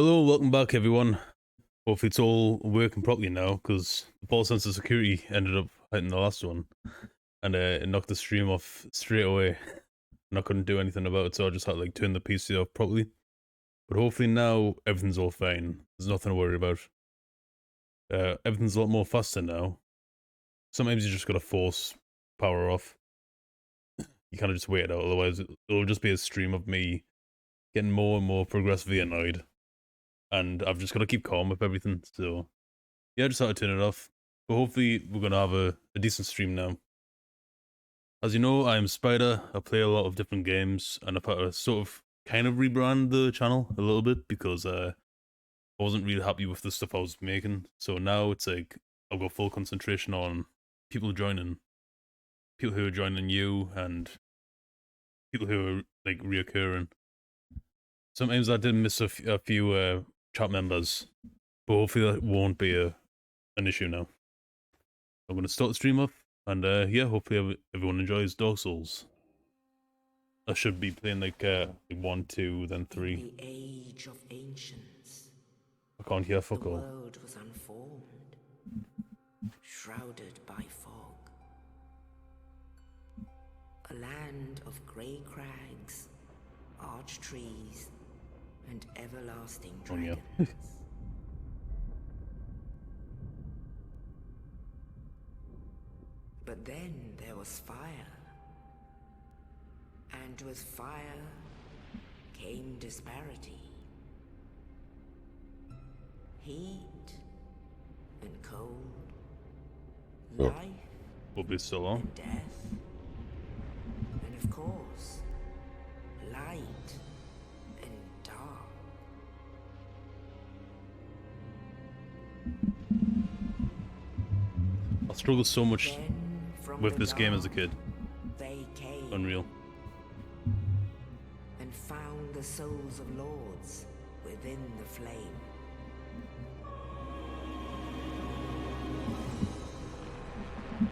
Hello, welcome back, everyone. Hopefully, it's all working properly now because the false sense of security ended up hitting the last one, and it knocked the stream off straight away. And I couldn't do anything about it, so I just had to turn the PC off properly. But hopefully now everything's all fine. There's nothing to worry about. Everything's a lot more faster now. Sometimes you just gotta force power off. You kind of just wait it out, otherwise it'll just be a stream of me getting more and more progressively annoyed. And I've just got to keep calm with everything. So, yeah, I just had to turn it off. But hopefully, we're going to have a decent stream now. As you know, I'm Spider. I play a lot of different games, and I've had to sort of kind of rebrand the channel a little bit because I wasn't really happy with the stuff I was making. So now it's like I've got full concentration on people joining, people who are joining new, and people who are reoccurring. Sometimes I did miss a few chat members, but hopefully that won't be an issue now. I'm going to start the stream off, and yeah, hopefully everyone enjoys Dark Souls. I should be playing like 1, 2, then 3. In the age of ancients, I can't hear fuck the all. world was unformed, shrouded by fog. A land of grey crags, arch trees, and everlasting dragons. Yeah. But then there was fire. And with fire came disparity. Heat and cold. Life Will be so long. and death. And of course, light and dark. I struggled so much Then from with the this game as a dark, kid. they came Unreal. and found the souls of lords within the flame.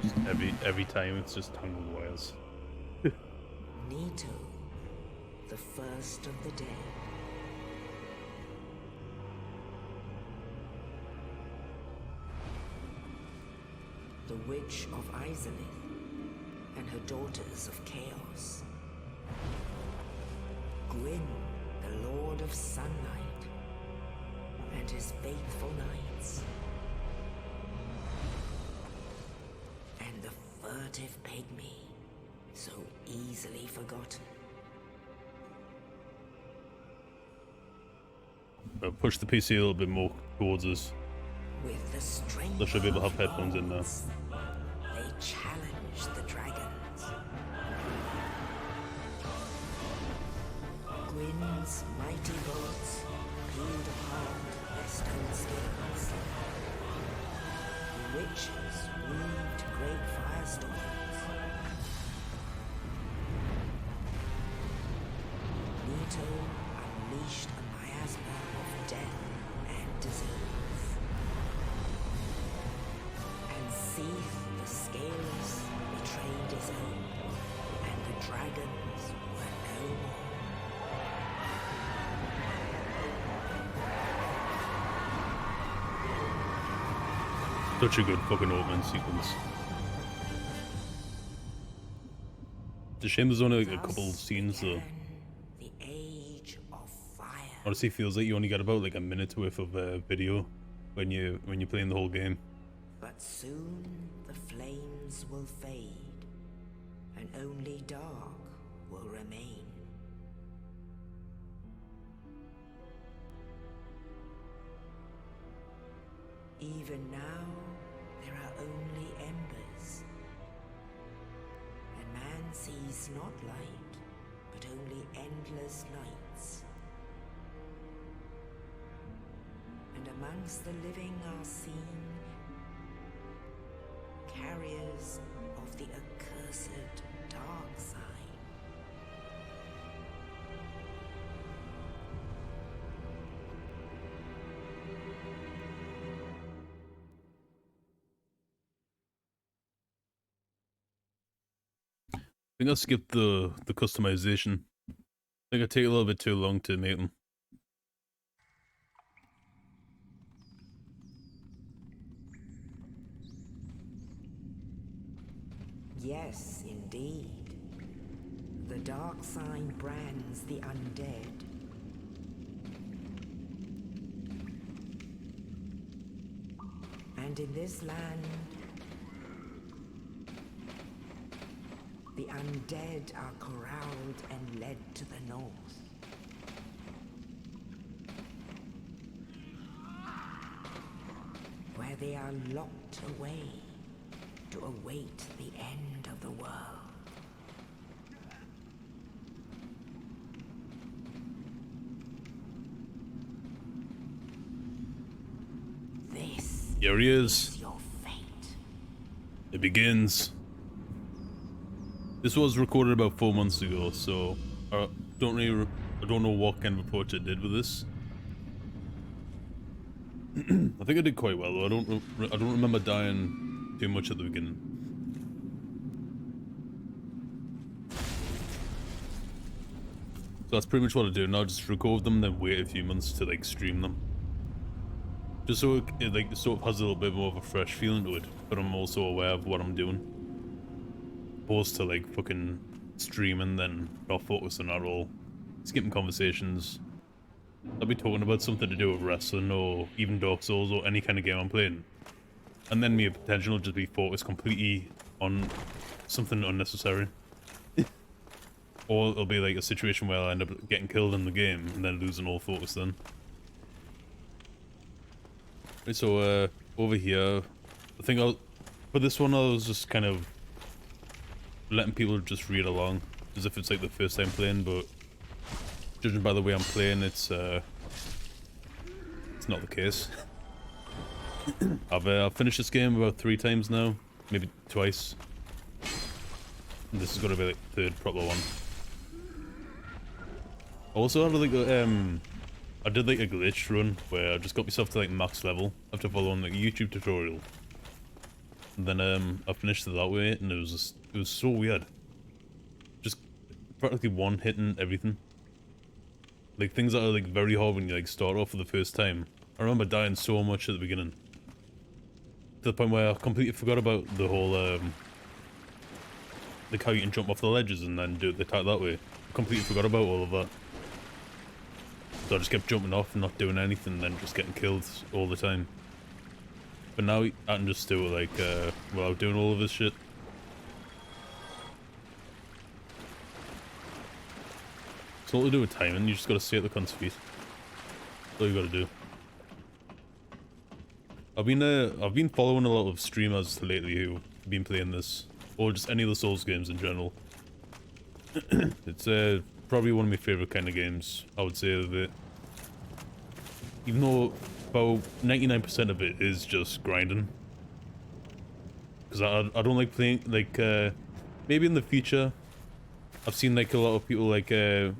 Just every time it's just tangled wires. Nito, the first of the dead. The Witch of Izalith and her daughters of Chaos. Gwyn, the Lord of Sunlight, and his faithful knights. And the furtive pygmy, so easily forgotten. Push the PC a little bit more towards us. With the strength They should be able to have of headphones in now. lords, they challenged the dragons. Gwyn's mighty bolts peeled apart their stone skins. The witches weaved great firestorms. Nito unleashed a miasma of death and disease. And Seath the Scaleless betrayed his own, and the dragons were no more. Such a good fucking opening sequence. It's a shame there's only a couple scenes though. The age of fire. Honestly, feels like you only get about a minute worth of video when you're playing the whole game. But soon the flames will fade, and only dark will remain. Even now, there are only embers. And man sees not light, but only endless nights. And amongst the living are seen carriers of the accursed dark side. I think I skipped the customization. I think I take a little bit too long to make them. yes, indeed. The dark sign brands the undead. And in this land, the undead are corralled and led to the north. Where they are locked away to await the end of the world. This Here he is. is your fate. It begins. This was recorded about 4 months ago, so I don't know what kind of approach I did with this. I think I did quite well though. I don't remember dying too much at the beginning. So that's pretty much what I do now. Just record them, then wait a few months to like stream them, just so it like sort of has a little bit more of a fresh feeling to it. But I'm also aware of what I'm doing, opposed to like fucking streaming then not focusing at all, skipping conversations. I'll be talking about something to do with wrestling or even Dark Souls or any kind of game I'm playing, and then my potential will just be focused completely on something unnecessary. Or it'll be like a situation where I end up getting killed in the game and then losing all focus then. Right, so over here, I think for this one I was just kind of letting people just read along as if it's like the first time playing, but judging by the way I'm playing, it's not the case. I've finished this game about 3 times now, maybe twice. And this is gonna be like the third proper one. Also, I did like a glitch run where I just got myself to like max level after following like a YouTube tutorial. And then I finished it that way, and it was so weird. Just practically one hitting everything. Like things that are like very hard when you like start off for the first time. I remember dying so much at the beginning, to the point where I completely forgot about the whole like how you can jump off the ledges and then do the attack that way. I completely forgot about all of that. So I just kept jumping off and not doing anything, and then just getting killed all the time. But now I can just do it like without doing all of this shit. It's all to do with timing. You just gotta stay at the cunt's feet. That's all you gotta do. I've been following a lot of streamers lately who've been playing this, or just any of the Souls games in general. It's probably one of my favorite kind of games, I would say, of it. Even though about 99% of it is just grinding. Because I don't like playing, like, maybe in the future, I've seen like a lot of people like, they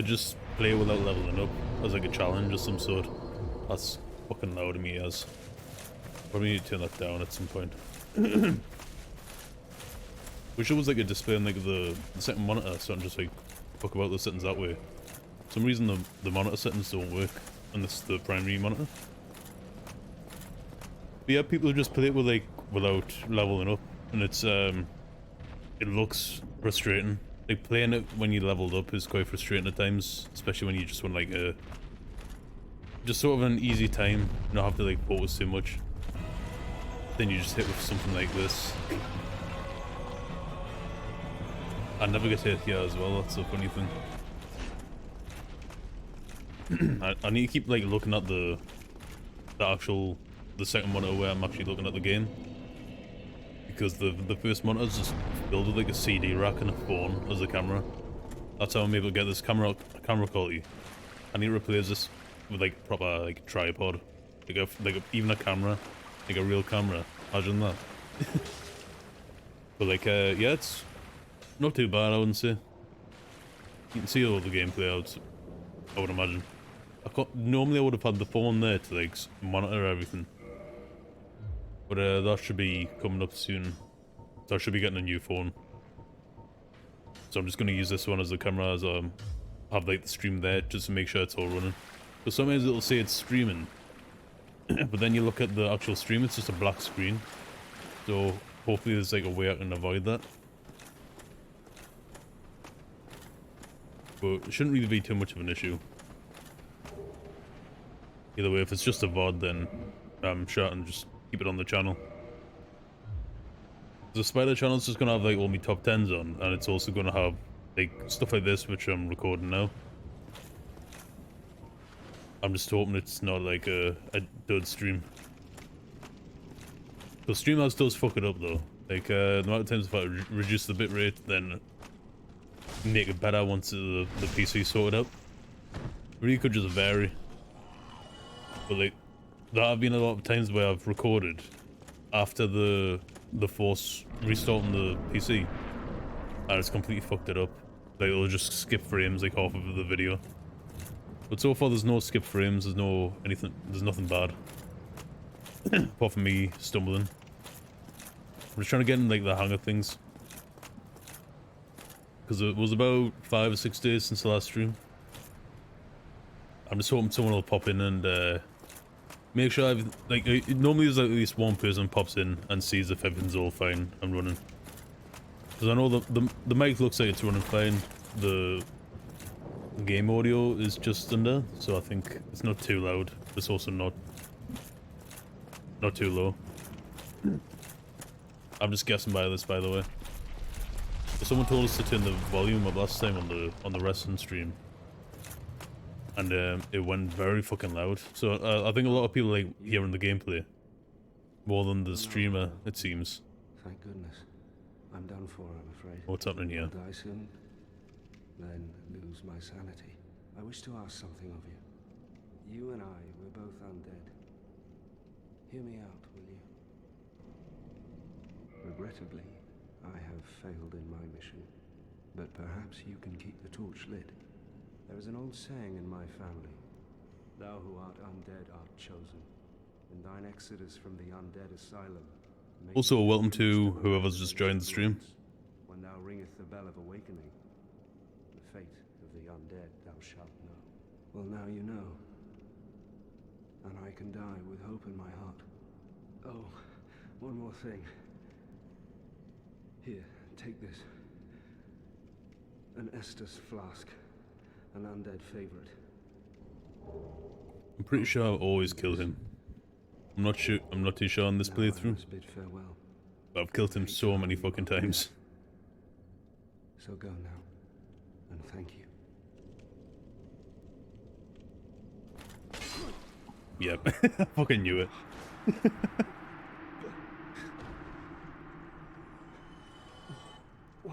just play without leveling up as like a challenge of some sort. That's fucking loud to me as. Probably need to turn that down at some point. Wish it was like a display on like the second monitor, so I can just like fuck about the settings that way. For some reason the monitor settings don't work on the primary monitor. But yeah, people just play it with like without leveling up, and it's it looks frustrating. Like playing it when you leveled up is quite frustrating at times, especially when you just want like a just sort of an easy time, not have to like focus too much. Then you just hit with something like this. I never get hit here as well, that's the funny thing. I need to keep like looking at the second monitor where I'm actually looking at the game. Because the first monitor is just filled with like a CD rack and a phone as a camera. That's how I'm able to get this camera quality. I need to replace this with like proper like tripod. Even a camera. Like a real camera. Imagine that. But like yeah, it's not too bad, I wouldn't say. You can see all the gameplay out, I would imagine. Normally I would have had the phone there to like monitor everything. But that should be coming up soon. So I should be getting a new phone. So I'm just going to use this one as the camera, as have like the stream there just to make sure it's all running. Because sometimes it'll say it's streaming, But then you look at the actual stream, it's just a black screen. So hopefully there's like a way I can avoid that. But it shouldn't really be too much of an issue. Either way, if it's just a VOD, then I'm sure I can just keep it on the channel. The Spider channel's just gonna have like all my top 10s on, and it's also gonna have like stuff like this, which I'm recording now. I'm just hoping it's not like a dud stream. The StreamYards does fuck it up though. Like the amount of times if I reduce the bitrate, then make it better once the PC sorted out. Really could just vary. But like, there have been a lot of times where I've recorded after the force restarting the PC, and it's completely fucked it up. Like it'll just skip frames like half of the video. But so far there's no skip frames, there's no anything, there's nothing bad. Apart from me stumbling. I'm just trying to get in like the hang of things. Because it was about 5 or 6 days since the last stream. I'm just hoping someone will pop in and make sure I've like normally there's like at least one person pops in and sees if everything's all fine and running. Because I know the mic looks like it's running fine. The game audio is just under, so I think it's not too loud. It's also not too low. I'm just guessing by this, by the way. But someone told us to turn the volume up last time on the wrestling stream, and it went very fucking loud. So I think a lot of people like hearing the gameplay more than the streamer, it seems. Thank goodness. I'm done for, I'm afraid. What's happening here? I'll die soon, then lose my sanity. I wish to ask something of you. You and I were both undead. Hear me out, will you? Regrettably, I have failed in my mission, but perhaps you can keep the torch lit. There is an old saying in my family: thou who art undead art chosen, and thine exodus from the undead asylum. Also, welcome to whoever's just joined the stream. When thou ringeth the bell of awakening, the fate of the undead thou shalt know. Well, now you know, and I can die with hope in my heart. Oh, one more thing. Here, take this. An Estus flask, an undead favorite. I'm pretty sure I've always killed him. I'm not sure. I'm not too sure on this playthrough. Bid farewell. But I've killed him so many fucking times. So go now, and thank you. Yep, I fucking knew it.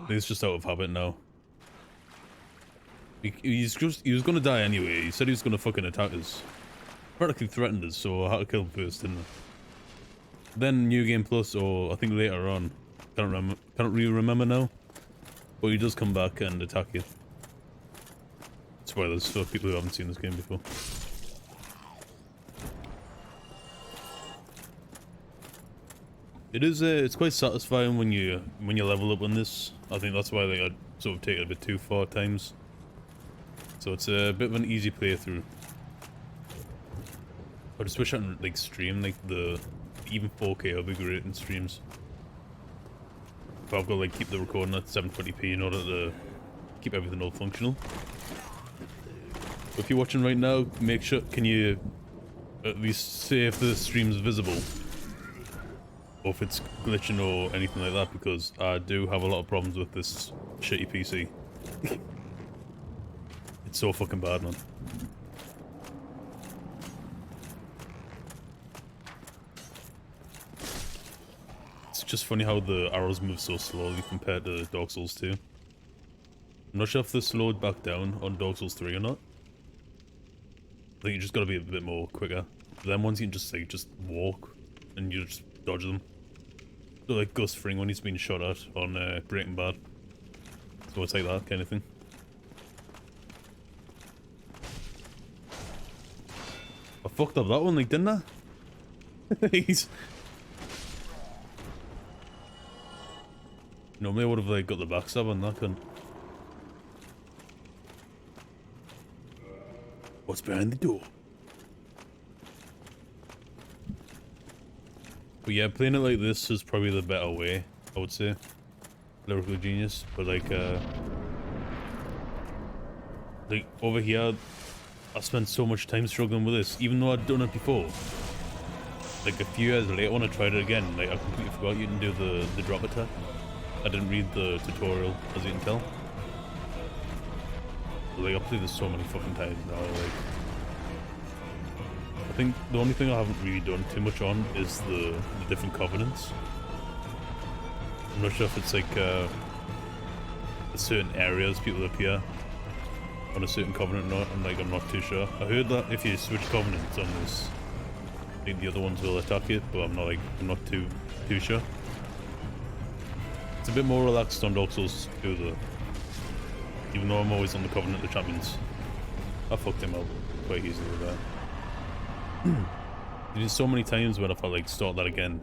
He's just out of habit now. He was gonna die anyway. He said he was gonna fucking attack us. Practically threatened us, so I had to kill him first, didn't I? Then New Game Plus, or I think later on, can't really remember now. But he does come back and attack you. Spoilers for people who haven't seen this game before. It is it's quite satisfying when you level up on this. I think that's why like I sort of take it a bit too far at times. So it's a bit of an easy playthrough. I just wish I could like stream like even 4K would be great in streams. But I've got to like keep the recording at 720p in order to keep everything all functional. If you're watching right now, make sure, can you at least say if the stream's visible? Or if it's glitching or anything like that, because I do have a lot of problems with this shitty PC. It's so fucking bad, man. It's just funny how the arrows move so slowly compared to Dark Souls 2. I'm not sure if they're slowed back down on Dark Souls 3 or not. I think you just gotta be a bit more quicker. Then once you can just like, just walk and you just dodge them. So like Gus Fring when he's been shot at on Breaking Bad. So it's like that kind of thing. I fucked up that one, like, didn't I? He's... Normally I would have like got the backstab on that gun. What's behind the door? But yeah, playing it like this is probably the better way, I would say. Lyrical genius, but like over here, I spent so much time struggling with this, even though I'd done it before. Like a few years later when I tried it again, like I completely forgot you can do the drop attack. I didn't read the tutorial, as you can tell. But, like, I've played this so many fucking times now, like... I think the only thing I haven't really done too much on is the different covenants. I'm not sure if it's like, certain areas people appear on a certain covenant or not, I'm not too sure. I heard that if you switch covenants on this, I think the other ones will attack it, but I'm not too sure. It's a bit more relaxed on Dark Souls 2 though. Even though I'm always on the Covenant of Champions. I fucked him up quite easily with that. There's so many times when I felt like start that again.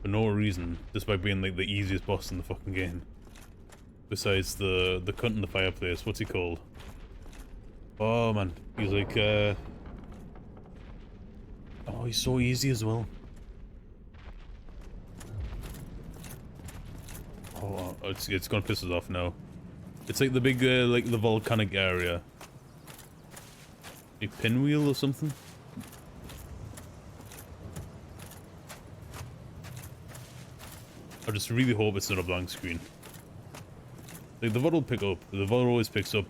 For no reason, despite being like the easiest boss in the fucking game. Besides the cunt in the fireplace, what's he called? Oh man, he's like oh, he's so easy as well. Oh, it's gonna piss us off now. It's like the big, like the volcanic area. A pinwheel or something? I just really hope it's not a blank screen. Like the VOD will pick up. The VOD always picks up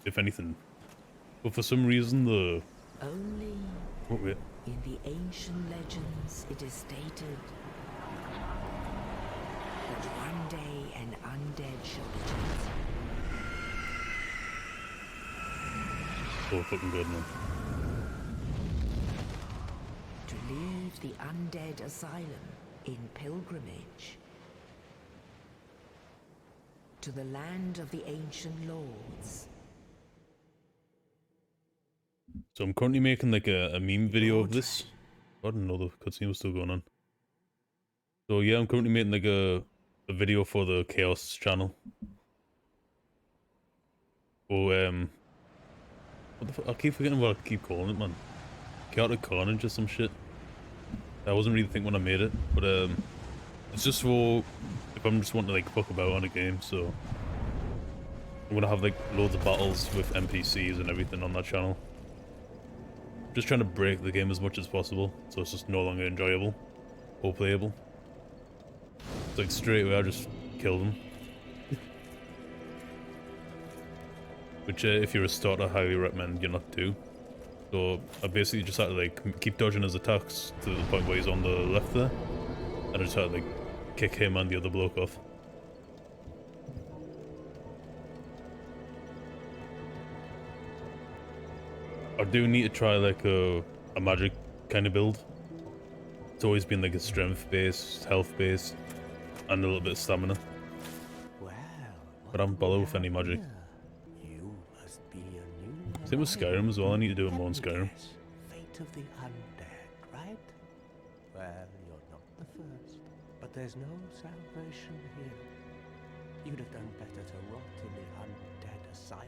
if anything. But for some reason the... Only Oh wait. in the ancient legends it is stated that one day an undead shall be chosen. So fucking good, man. To leave the undead asylum in pilgrimage to the land of the ancient lords. So I'm currently making like a meme video of this. I didn't know the cutscene was still going on. So yeah, I'm currently making like a video for the Chaos channel. Oh, what the fuck? I keep forgetting what I keep calling it, man. Chaotic Carnage or some shit. I wasn't really thinking when I made it, but it's just for if I'm just wanting to like fuck about on a game. So I'm gonna have like loads of battles with NPCs and everything on that channel. Just trying to break the game as much as possible, so it's just no longer enjoyable or playable. It's like straight away I just kill them. Which if you're a starter, I highly recommend you not do. So I basically just had to like keep dodging his attacks to the point where he's on the left there. And I just had to like kick him and the other bloke off. I do need to try like a magic kind of build. It's always been like a strength based, health based, and a little bit of stamina. Well, But I don't bother with any magic. You must be a new Same with Skyrim as well, I need to do it more in Let me Skyrim. guess. Fate of the undead, right? Well, you're not the first, but there's no salvation here. You'd have done better to rot in the undead asylum.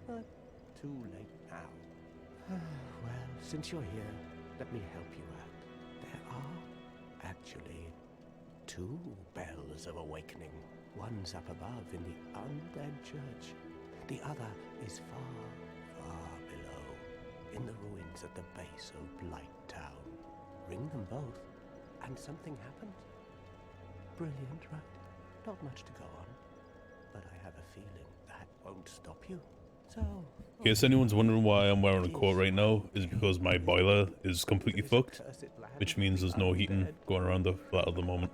But too late now. Well, since you're here, let me help you out. There are actually two bells of awakening. One's up above in the undead church. The other is far, far below, in the ruins at the base of Blight Town. Ring them both, and something happens. Brilliant, right? Not much to go on, but I have a feeling that won't stop you. So, In case anyone's wondering why I'm wearing a coat right now, is because my boiler is completely fucked, which means there's no heating going around the flat at the moment.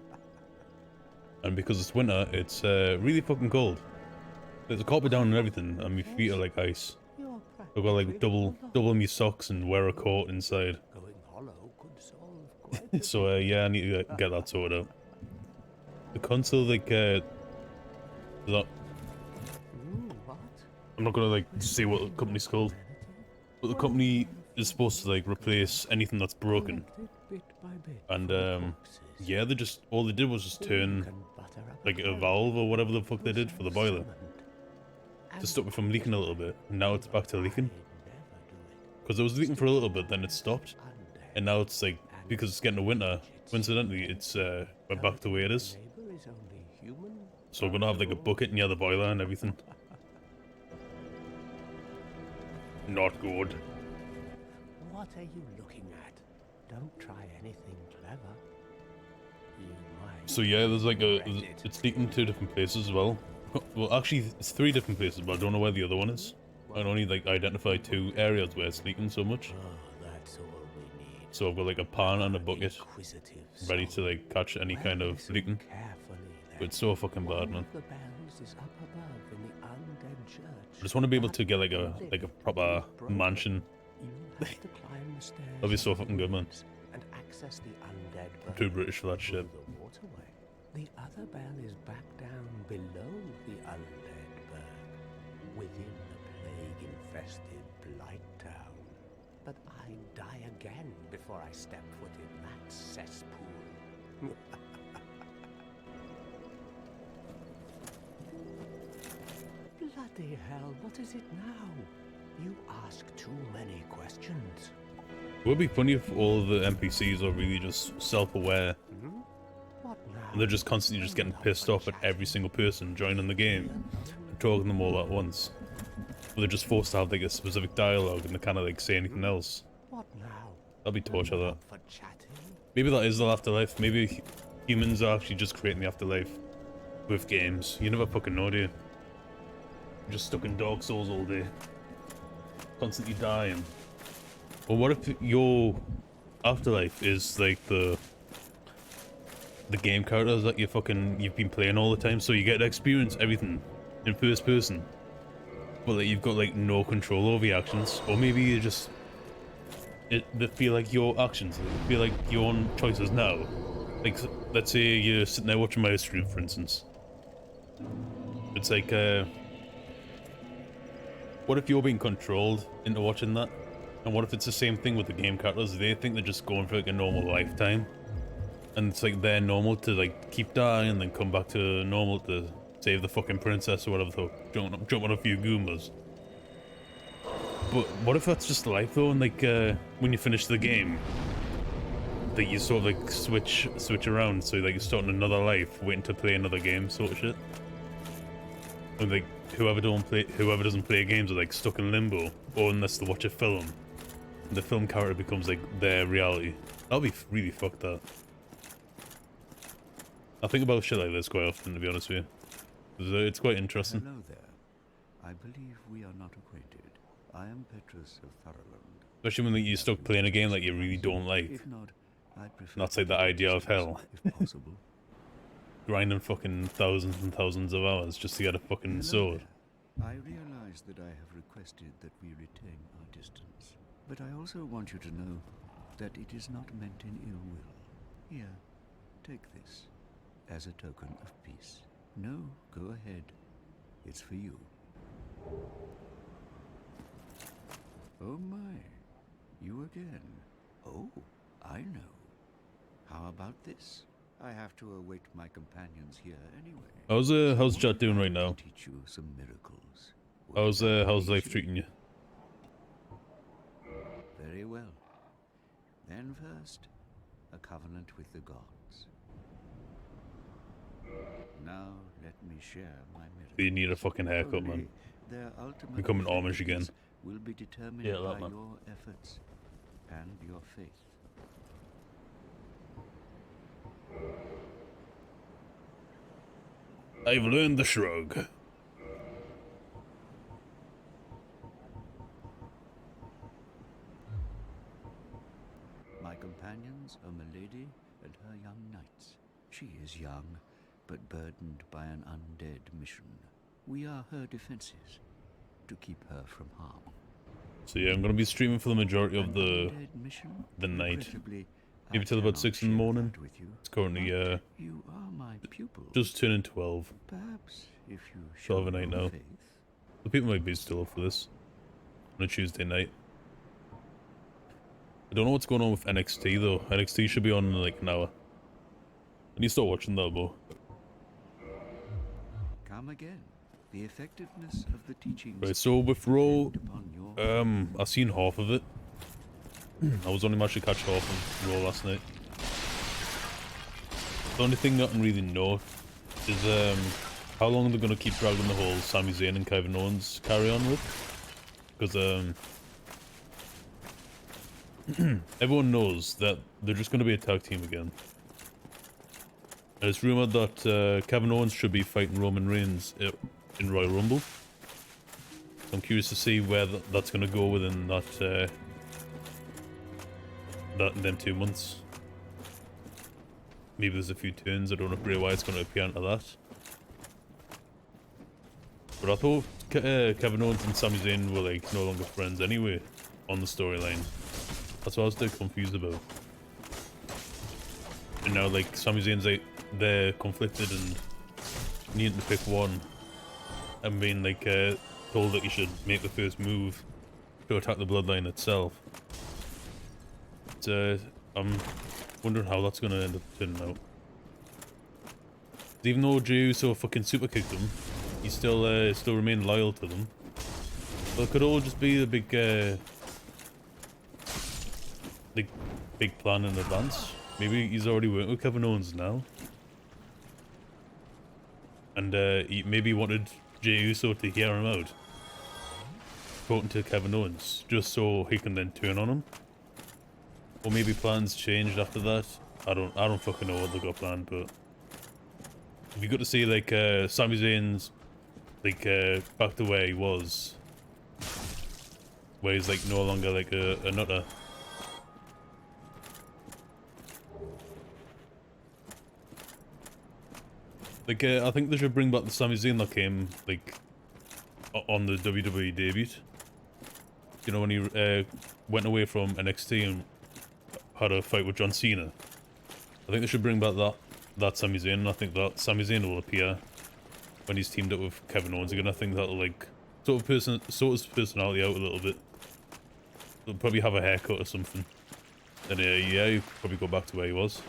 And because it's winter, it's really fucking cold. There's a carpet down and everything, and my feet are like ice. I've got like double my socks and wear a coat inside. going hollow could solve quite So yeah, I need to get that sorted out. The console, like, that what? I'm not gonna like say what the company's called, but the company is supposed to like replace anything that's broken. Bit by bit And from the boxes. yeah, all they did was just turn Can butter up like a cloud valve or whatever the fuck they did for the boiler summoned. to stop it from leaking a little bit. And now it's back to leaking I'd never do it. because it was leaking for a little bit, then it stopped, Undead and now it's like because it's getting to winter, coincidentally, it's went back the way it is. So I'm gonna have like a bucket near the boiler and everything. Not good. What are you looking at? Don't try anything clever. You might. So yeah, there's like a, regret it. it's leaking 2 different places as well. Well, actually, it's 3 different places, but I don't know where the other one is. I can only like identify 2 areas where it's leaking so much. Oh, that's all we need. So I've got like a pan and a bucket Inquisitive ready to soul. like catch any Well, kind of listen leaking. carefully, But then. it's so fucking bad, One man. of the bells is up above in the undead church. I just want to be able to get like That a lift proper is broken. mansion. You'll have to climb the stairs. That'd be so of the fucking good, man. woods and access the undead I'm bird too British for that through shit. the waterway. The other bell is back down below the undead berg, within the plague-infested Blight Town. But I'd die again before I step foot in that cesspool. Bloody hell, what is it now? You ask too many questions. It would be funny if all the NPCs are really just self-aware What now? and they're just constantly just getting pissed off at every single person joining the game and talking to them all at once. But they're just forced to have like a specific dialogue and they can't like say anything else. What now? That'd be torture, that. Up for chatting? Maybe that is the afterlife. Maybe humans are actually just creating the afterlife with games. You never fucking know, do you? You're just stuck in Dark Souls all day, constantly dying. Or what if your afterlife is like the game characters that you've been playing all the time, so you get to experience everything in first person, but like you've got like no control over your actions, or maybe you just they feel like your actions, they feel like your own choices now. Like let's say you're sitting there watching my stream, for instance. It's like what if you're being controlled into watching that? And what if it's the same thing with the game characters? They think they're just going for like a normal lifetime. And it's like they're normal to like keep dying and then come back to normal to save the fucking princess or whatever the fuck, jump on a few Goombas. But what if that's just life though, and like when you finish the game, that you sort of like switch around, so like you're starting another life, waiting to play another game sort of shit. And like whoever doesn't play games are like stuck in limbo, or unless they watch a film, the film character becomes like their reality. That'll be really fucked up. I think about shit like this quite often, to be honest with you. It's quite interesting. Hello there. I believe we are not acquainted. I am Petrus of Thurland. Especially when like, you're stuck playing a game that you really don't like. If not, I prefer. And that's like the idea of hell. If possible. Grinding fucking thousands and thousands of hours just to get a fucking Hello sword. there. I realize that I have requested that we retain our distance, but I also want you to know that it is not meant in ill will. Here, take this as a token of peace. No, go ahead. It's for you. Oh my, you again. Oh, I know. How about this? I have to await my companions here anyway. How's chat doing right now? Teach you some miracles. Would How's that how's please life you? treating you? Very well. Then first, a covenant with the gods. Now let me share my miracles. You need a fucking haircut, man. Only their ultimate Becoming Amish again. effectiveness will be determined Yeah, that by man. your efforts and your faith. I've learned the shrug. My companions are Milady and her young knights. She is young, but burdened by an undead mission. We are her defenses, to keep her from harm. So yeah, I'm gonna be streaming for the majority of An the undead mission? the night. Regrettably, Maybe I till about cannot 6 in the share morning. that with you, It's currently but you are my pupil. just turning 12. Perhaps if you show 12 at night your now. faith. The people might be still up for this on a Tuesday night. I don't know what's going on with NXT though. NXT should be on in like an hour. I need to start watching that more. Come again. The effectiveness of the teachings Right, so with Raw, depend upon your I've seen half of it. I was only managed to catch half of Raw last night. The only thing I can really know is how long they're gonna keep dragging the whole Sami Zayn and Kevin Owens carry on with. Because everyone knows that they're just gonna be a tag team again. And it's rumored that Kevin Owens should be fighting Roman Reigns in Royal Rumble. I'm curious to see where that's gonna go within that in them 2 months. Maybe there's a few turns. I don't know if Bray Wyatt's gonna appear into that. But I thought Kevin Owens and Sami Zayn were like no longer friends anyway on the storyline. That's what I was still confused about. And now like Sami Zayn's like they're conflicted and needing to pick one, and being like told that you should make the first move to attack the bloodline itself. I'm wondering how that's gonna end up turning out. Even though Jey Uso fucking super kicked him, he still remained loyal to them. But it could all just be the big plan in advance. Maybe he's already working with Kevin Owens now, and he maybe wanted Jey Uso to hear him out, talking to Kevin Owens, just so he can then turn on him. Or maybe plans changed after that. I don't fucking know what they got planned, but if you got to see like Sami Zayn's like back to where he was, where he's like no longer like a nutter. Like I think they should bring back the Sami Zayn that came like on the WWE debut. You know, when he went away from NXT and had a fight with John Cena. I think they should bring back that Sami Zayn, and I think that Sami Zayn will appear when he's teamed up with Kevin Owens again. I think that'll like sort his personality out a little bit. He'll probably have a haircut or something. And yeah, he'll probably go back to where he was.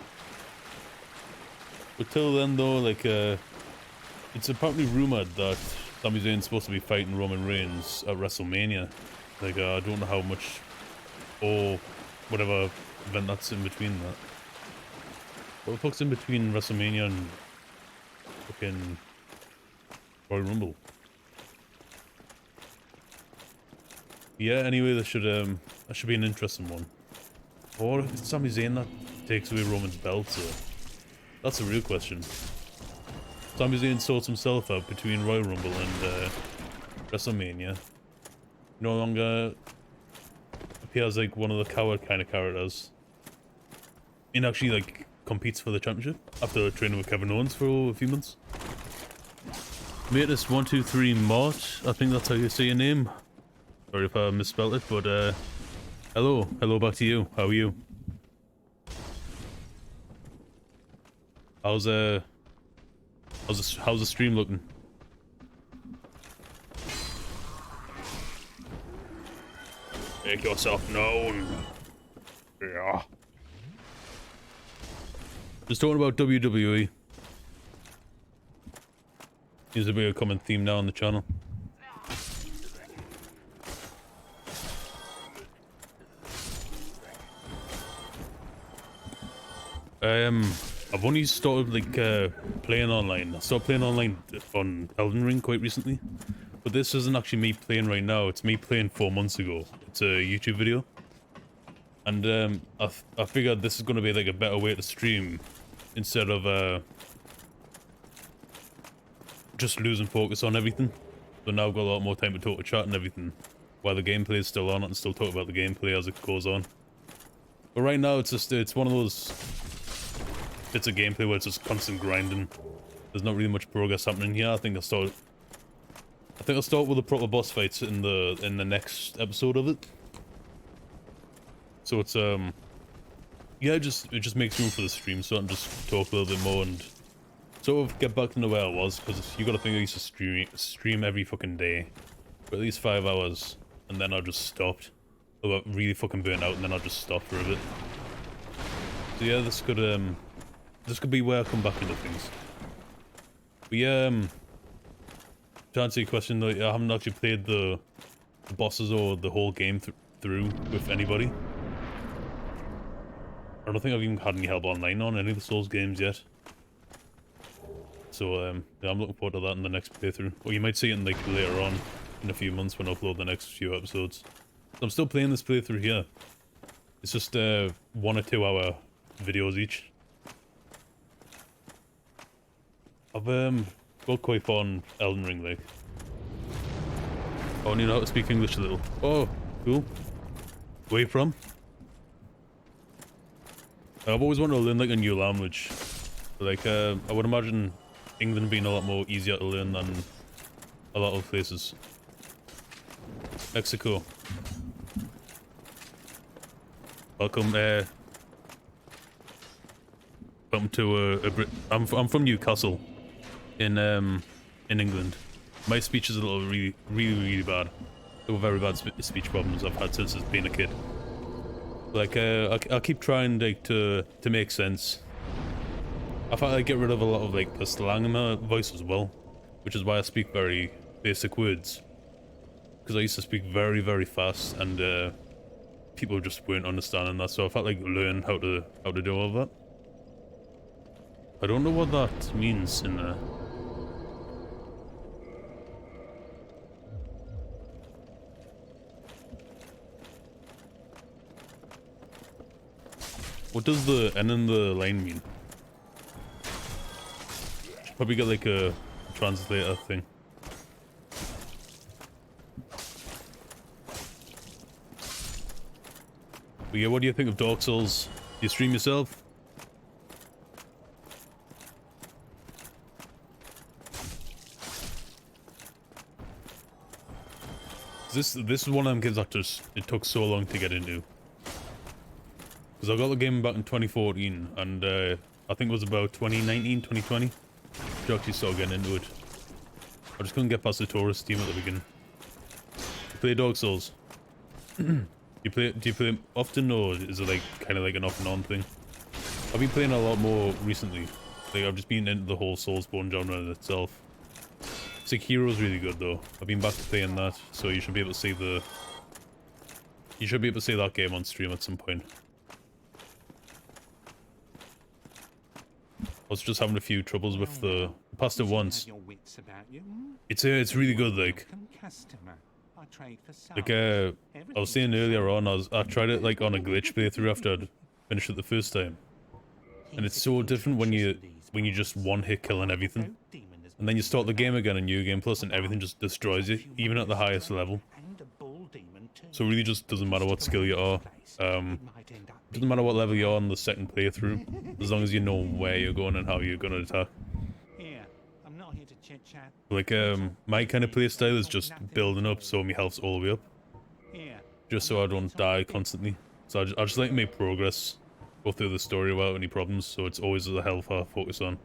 But till then though, like it's apparently rumored that Sami Zayn's supposed to be fighting Roman Reigns at WrestleMania. Like I don't know how much or whatever event that's in between that. What the fuck's in between WrestleMania and fucking Royal Rumble? Yeah, anyway, that should be an interesting one. Or if it's Sami Zayn that takes away Roman's belt, so that's the real question. Sami Zayn sorts himself out between Royal Rumble and WrestleMania. No longer appears like one of the coward kind of characters. And actually like competes for the championship after training with Kevin Owens for a few months. Matus123 Mart, I think that's how you say your name. Sorry if I misspelled it, but hello back to you. How are you? How's the stream looking? Make yourself known. Yeah. Just talking about WWE. Seems to be a common theme now on the channel. I've only started like playing online. I started playing online on Elden Ring quite recently. But this isn't actually me playing right now, it's me playing 4 months ago. It's a YouTube video. And I figured this is going to be like a better way to stream instead of just losing focus on everything. So now I've got a lot more time to talk to chat and everything while the gameplay is still on, and still talk about the gameplay as it goes on. But right now it's one of those bits of gameplay where it's just constant grinding. There's not really much progress happening here. I think I'll start with the proper boss fights in the next episode of it. So it's yeah, it just makes room for the stream, so I can just talk a little bit more and sort of get back to where I was, because you gotta think I used to stream every fucking day for at least 5 hours, and then I just stopped. I got really fucking burnt out, and then I just stopped for a bit. So yeah, this could be where I come back into things. But yeah, to answer your question though, I haven't actually played the bosses or the whole game through with anybody. I don't think I've even had any help online on any of the Souls games yet. So yeah, I'm looking forward to that in the next playthrough. Or you might see it in, like, later on in a few months when I upload the next few episodes. So I'm still playing this playthrough here. It's just 1 or 2 hour videos each. I've got quite far on Elden Ring, like. Oh, I need to know how to speak English a little. Oh, cool. Where you from? I've always wanted to learn, like, a new language. Like, I would imagine England being a lot more easier to learn than a lot of places. Mexico. Welcome, welcome to I'm from Newcastle, in England. My speech is a little really bad. There were very bad speech problems I've had since I've been a kid. Like, I'll keep trying, like, to make sense. I've had to get rid of a lot of, like, the slang in my voice as well, which is why I speak very basic words. Because I used to speak very fast, and people just weren't understanding that, so I've had to, like, learn how to do all that. I don't know what that means in there. What does the N in the line mean? Should probably get, like, a translator thing. But yeah, what do you think of Dark Souls? Do you stream yourself? This is one of them games that just, it took so long to get into. Because I got the game back in 2014, and I think it was about 2019, 2020 to actually start getting into it. I just couldn't get past the tourist team at the beginning. You play Dark Souls? Do you play it often, or is it, like, kind of like an off and on thing? I've been playing a lot more recently. Like, I've just been into the whole Soulsborne genre in itself. Sekiro's really good though. I've been back to playing that, so you should be able to see that game on stream at some point. I was just having a few troubles with the past it once. It's really good, like. Like, I was saying earlier on, I tried it, like, on a glitch playthrough after I'd finished it the first time, and it's so different when you just one hit killing everything, and then you start the game again in New Game Plus, and everything just destroys you, even at the highest level. So it really just doesn't matter what skill you are. Doesn't matter what level you're on the second playthrough, as long as you know where you're going and how you're gonna attack. Like, my kind of playstyle is just building up so my health's all the way up. Just so I don't die constantly. So I just like to make progress, go through the story without any problems, so it's always the health I focus on.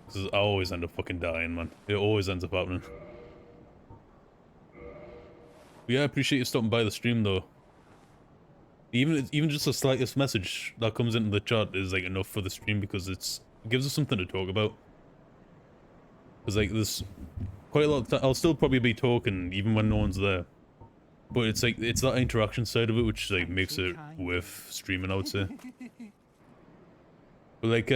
Because I always end up fucking dying, man. It always ends up happening. But yeah, I appreciate you stopping by the stream, though. Even just the slightest message that comes into the chat is, like, enough for the stream, because it gives us something to talk about. Because, like, there's quite a lot of I'll still probably be talking even when no one's there. But it's like, it's that interaction side of it which, like, makes it worth streaming, I would say. But, like,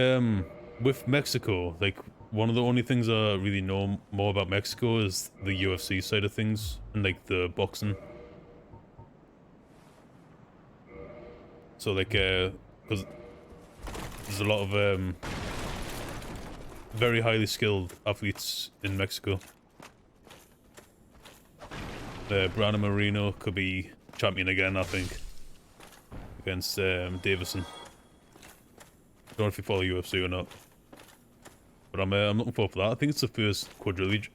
with Mexico, like, one of the only things I really know more about Mexico is the UFC side of things, and, like, the boxing. So, like, because there's a lot of, very highly skilled athletes in Mexico. Brandon Moreno could be champion again, I think, against Davison. Don't know if you follow UFC or not, but I'm looking forward for that. I think it's the first quadrilogy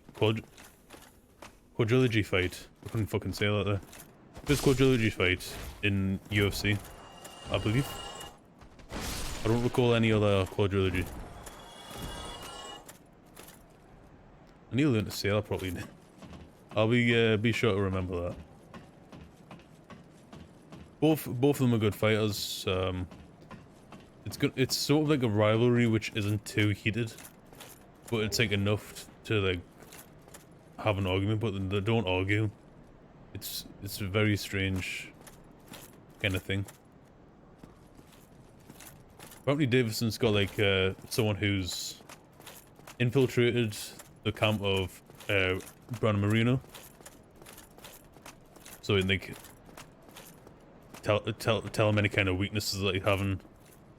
fight. I couldn't fucking say that there. First quadrilogy fight in UFC, I believe. I don't recall any other quadrilogy. I need to learn to say that properly. I'll be sure to remember that. Both of them are good fighters. It's good. It's sort of like a rivalry which isn't too heated, but it's like enough to, like, have an argument, but they don't argue. It's a very strange kind of thing. Apparently Davidson's got like someone who's infiltrated the camp of Bran Marino. So like tell him any kind of weaknesses that he's having,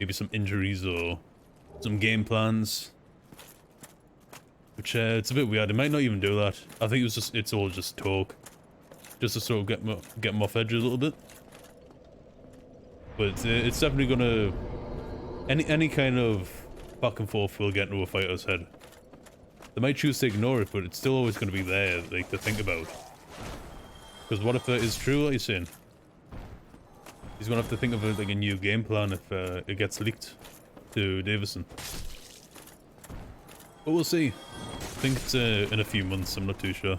maybe some injuries or some game plans. Which it's a bit weird. It might not even do that. I think it's all just talk, just to sort of get him off edge a little bit. But it's definitely gonna any kind of back and forth will get into a fighter's head. They might choose to ignore it, but it's still always going to be there, like, to think about. Because what if that is true, like you're saying? He's going to have to think of like a new game plan if it gets leaked to Davison. But we'll see. I think it's in a few months, I'm not too sure.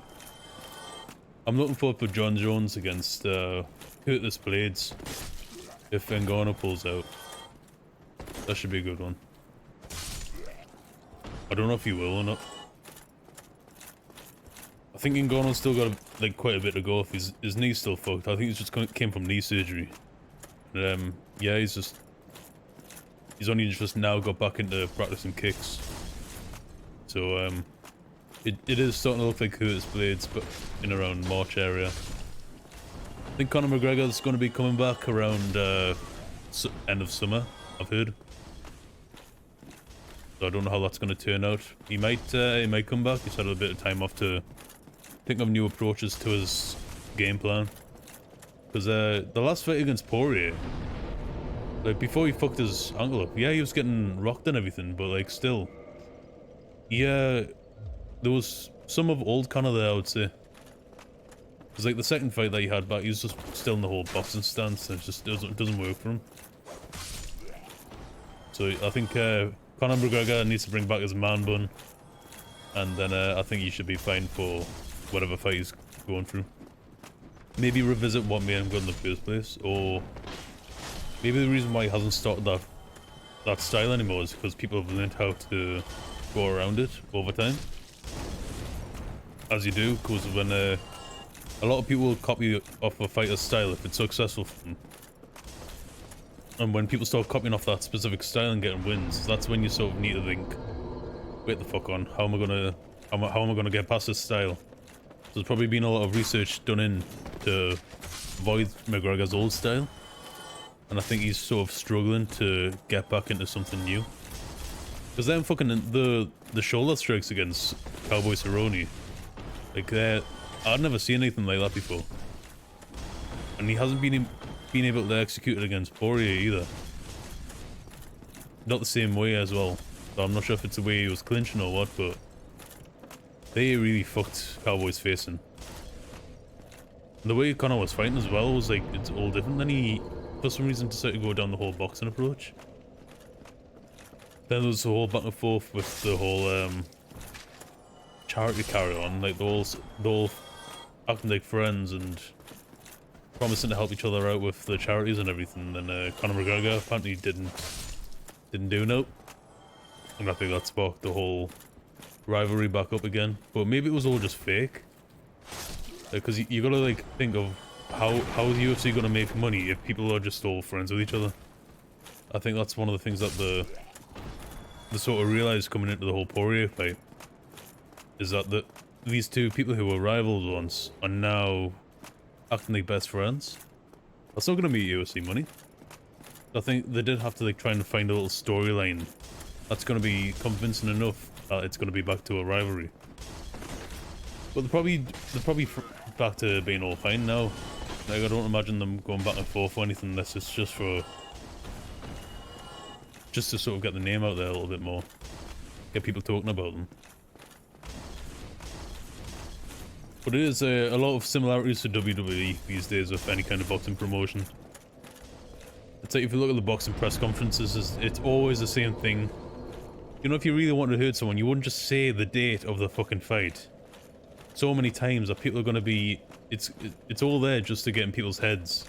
I'm looking forward for John Jones against Curtis Blades if Ngannou pulls out. That should be a good one. I don't know if he will or not. I think Ngannou's still got like quite a bit to go if his knee's still fucked. I think he's just came from knee surgery. And, yeah, he's only just now got back into practicing kicks. So it is starting to look like Curtis Blades, but in around March area. I think Conor McGregor's going to be coming back around end of summer, I've heard. So I don't know how that's going to turn out. He might come back. He's had a bit of time off to think of new approaches to his game plan. Because the last fight against Poirier, like before he fucked his ankle up, yeah, he was getting rocked and everything, but like still, yeah, there was some of old Conor there, I would say. Because like the second fight that he had back, he was just still in the whole boxing stance, and it doesn't work for him. So I think Conor McGregor needs to bring back his man bun, and then I think he should be fine for whatever fight he's going through. Maybe revisit what made him good in the first place, or maybe the reason why he hasn't started that style anymore is because people have learned how to go around it over time. As you do, because when a lot of people will copy off a fighter's style if it's successful for them. And when people start copying off that specific style and getting wins, that's when you sort of need to think, wait the fuck on, how am I gonna get past this style? So there's probably been a lot of research done in to avoid McGregor's old style, and I think he's sort of struggling to get back into something new. Because then fucking the shoulder strikes against Cowboy Cerrone, like I'd never seen anything like that before, and he hasn't been able to execute it against Poirier either. Not the same way as well. So I'm not sure if it's the way he was clinching or what, but they really fucked Cowboy's face in. And the way Conor was fighting as well was like, it's all different. Then he, for some reason, decided to go down the whole boxing approach. Then there was the whole back and forth with the whole charity carry on, like they're all acting like friends and promising to help each other out with the charities and everything. Then Conor McGregor apparently didn't do no, and I think that sparked the whole rivalry back up again. But maybe it was all just fake, because you gotta like think of how is UFC gonna make money if people are just all friends with each other. I think that's one of the things that the sort of realized coming into the whole Poirier fight, is that these two people who were rivals once are now acting like best friends. That's not going to be UFC money. I think they did have to like try and find a little storyline that's going to be convincing enough that it's going to be back to a rivalry. But they're probably back to being all fine now. Like I don't imagine them going back and forth or anything unless it's just to sort of get the name out there a little bit more, get people talking about them. But it is a lot of similarities to WWE these days with any kind of boxing promotion. It's like if you look at the boxing press conferences, it's always the same thing. You know, if you really wanted to hurt someone, you wouldn't just say the date of the fucking fight so many times that people are going to be... It's all there just to get in people's heads,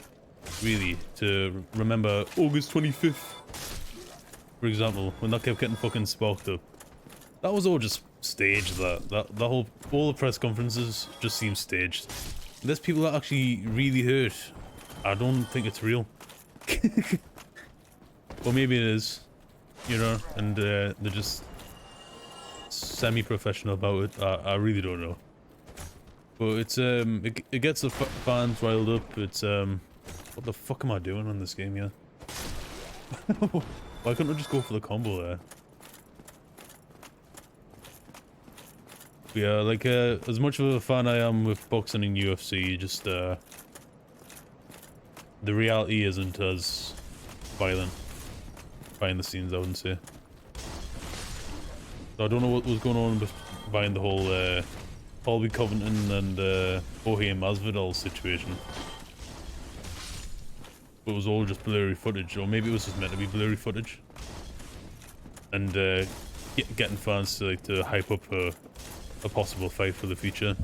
really, to remember August 25th, for example, when that kept getting fucking sparked up. That was all just staged. All the press conferences just seem staged. There's people that actually really hurt. I don't think it's real. Or maybe it is. you know, and they're just semi-professional about it. I really don't know. But it's it gets the fans riled up. It's what the fuck am I doing on this game here? Why couldn't I just go for the combo there? But yeah, like as much of a fan I am with boxing and UFC, just the reality isn't as violent behind the scenes, I wouldn't say. So I don't know what was going on behind the whole Colby Covington and Jorge Masvidal situation. But it was all just blurry footage, or maybe it was just meant to be blurry footage. And getting fans to hype up a possible fight for the future.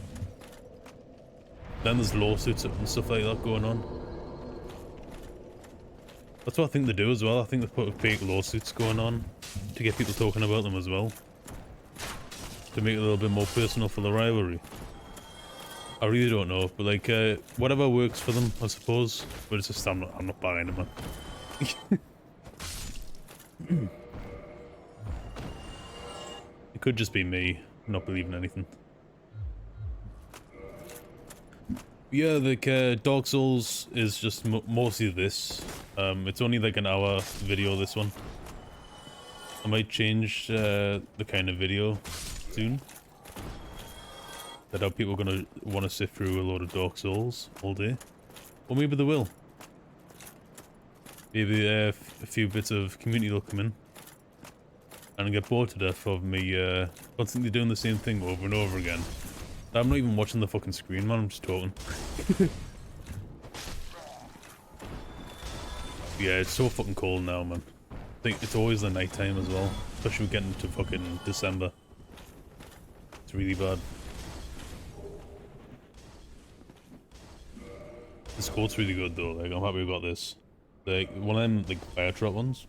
Then there's lawsuits and stuff like that going on. That's what I think they do as well. I think they put fake lawsuits going on to get people talking about them as well. To make it a little bit more personal for the rivalry. I really don't know, but like whatever works for them, I suppose. But it's just I'm not buying it, man. It could just be me not believing anything. Yeah, like Dark Souls is just mostly this. It's only like an hour video, this one. I might change the kind of video soon. That how people are gonna want to sift through a load of Dark Souls all day. Or maybe they will. Maybe a few bits of community will come in. And get bored to death of me constantly doing the same thing over and over again. I'm not even watching the fucking screen, man, I'm just talking. Yeah, it's so fucking cold now, man. I think it's always the night time as well. Especially getting into fucking December. It's really bad. This coat's really good though, like I'm happy we got this. Like one of them like fire trap ones.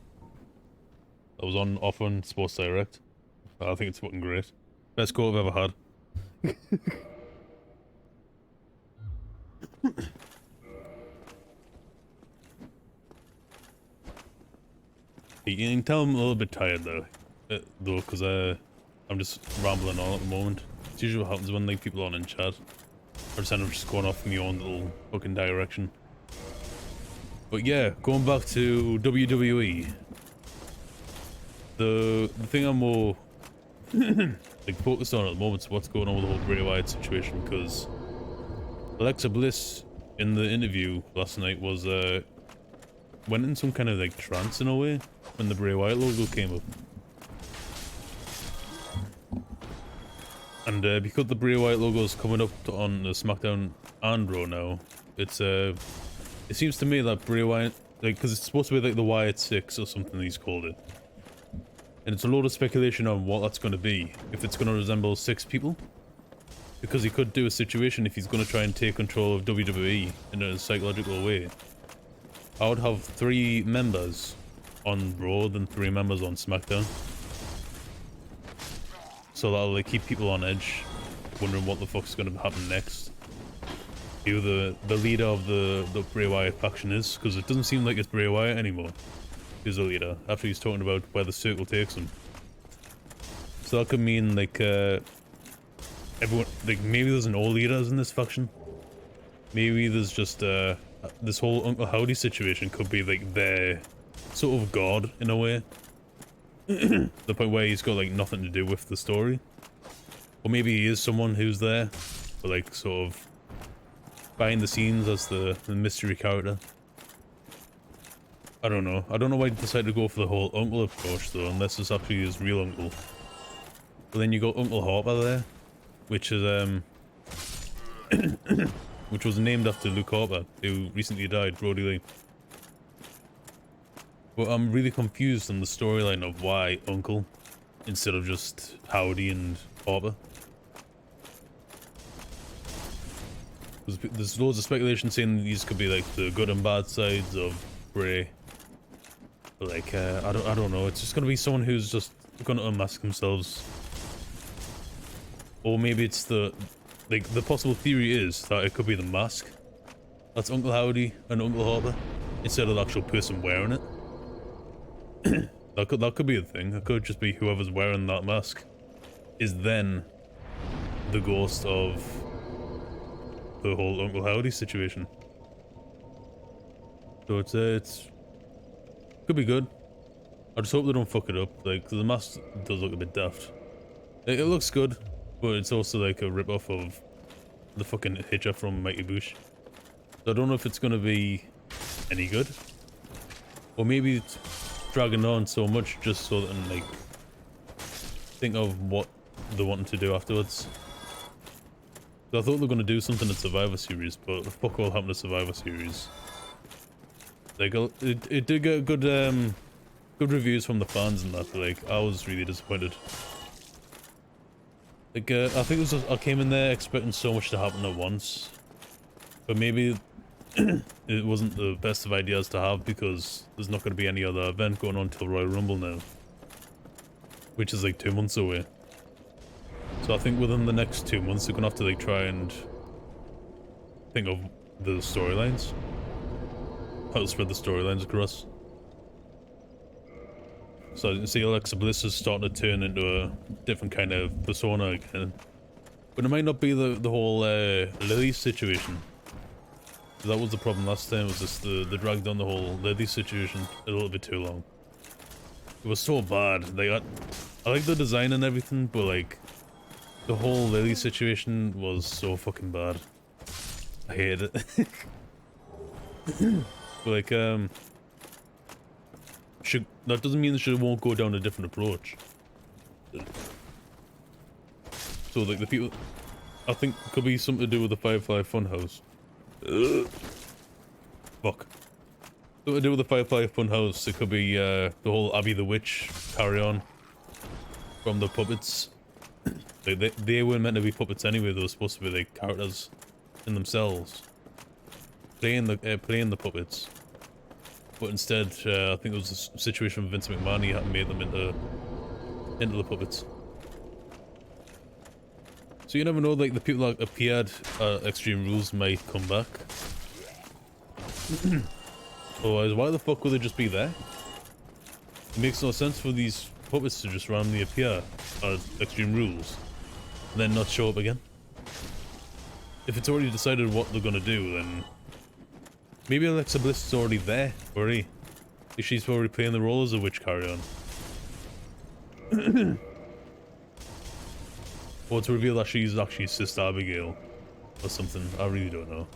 That was on offer on Sports Direct. I think it's fucking great. Best coat I've ever had. You can tell I'm a little bit tired though, because I'm just rambling on at the moment. It's usually what happens when like people aren't in chat. I just end up just going off in my own little fucking direction. But yeah, going back to WWE. The thing I'm more like focused on at the moment is what's going on with the whole Bray Wyatt situation, because Alexa Bliss in the interview last night was went in some kind of like trance in a way when the Bray Wyatt logo came up. And because the Bray Wyatt logo is coming up on the SmackDown and Raw now, it's it seems to me that Bray Wyatt, like, because it's supposed to be like the Wyatt 6 or something he's called it. And it's a lot of speculation on what that's going to be. If it's going to resemble 6 people. Because he could do a situation if he's going to try and take control of WWE in a psychological way. I would have 3 members on Raw than 3 members on SmackDown. So that'll like keep people on edge, wondering what the fuck's going to happen next. Who the leader of the Bray Wyatt faction is, because it doesn't seem like it's Bray Wyatt anymore. Who's the leader, after he's talking about where the circle takes him. So that could mean like everyone, like maybe there's no leaders in this faction. Maybe there's just this whole Uncle Howdy situation could be like their sort of god in a way. The point where he's got like nothing to do with the story. Or maybe he is someone who's there, but like sort of behind the scenes as the mystery character. I don't know. I don't know why he decided to go for the whole uncle approach though, unless it's actually his real uncle. But then you got Uncle Harper there, which is which was named after Luke Harper, who recently died, Brody Lee. But I'm really confused on the storyline of why Uncle, instead of just Howdy and Harper. There's loads of speculation saying these could be like the good and bad sides of Bray. But like, I don't know. It's just gonna be someone who's just gonna unmask themselves. Or maybe it's the possible theory is that it could be the mask. That's Uncle Howdy and Uncle Harper, instead of the actual person wearing it. That could be a thing. It could just be whoever's wearing that mask is then the ghost of the whole Uncle Howdy situation. So it's could be good. I just hope they don't fuck it up. Like, 'cause the mask does look a bit daft. It looks good, but it's also like a rip-off of the fucking Hitcher from Mighty Boosh. So I don't know if it's gonna be any good, or maybe it's dragging on so much just so that I can, like, think of what they're wanting to do afterwards. So I thought they were gonna do something in Survivor Series, but fuck all happened to Survivor Series. Like, it did get good good reviews from the fans and that, but like, I was really disappointed. Like, I think it was I came in there expecting so much to happen at once, but maybe it wasn't the best of ideas to have because there's not going to be any other event going on till Royal Rumble now, which is like 2 months away. So I think within the next 2 months they're going to have to like try and think of the storylines, how to spread the storylines across. So you can see Alexa Bliss is starting to turn into a different kind of persona again. But it might not be the whole Lily situation. That was the problem last time, was just the dragged on the whole Lily situation a little bit too long. It was so bad. I like the design and everything, but like the whole Lily situation was so fucking bad. I hate it. But like that doesn't mean she won't go down a different approach. So like the people, I think it could be something to do with the Firefly Funhouse. Fuck. Something to do with the Firefly Funhouse. It could be the whole Abby the Witch carry on from the puppets. Like they weren't meant to be puppets anyway. They were supposed to be like characters in themselves, playing the puppets. But instead, I think it was a situation with Vince McMahon. He had made them into the puppets. So you never know, like the people that appeared at Extreme Rules might come back. Otherwise, why the fuck would they just be there? It makes no sense for these puppets to just randomly appear at Extreme Rules and then not show up again. If it's already decided what they're gonna do, then maybe Alexa Bliss is already there already. If she's already playing the role as a witch carry-on. Or to reveal that she's actually Sister Abigail or something. I really don't know.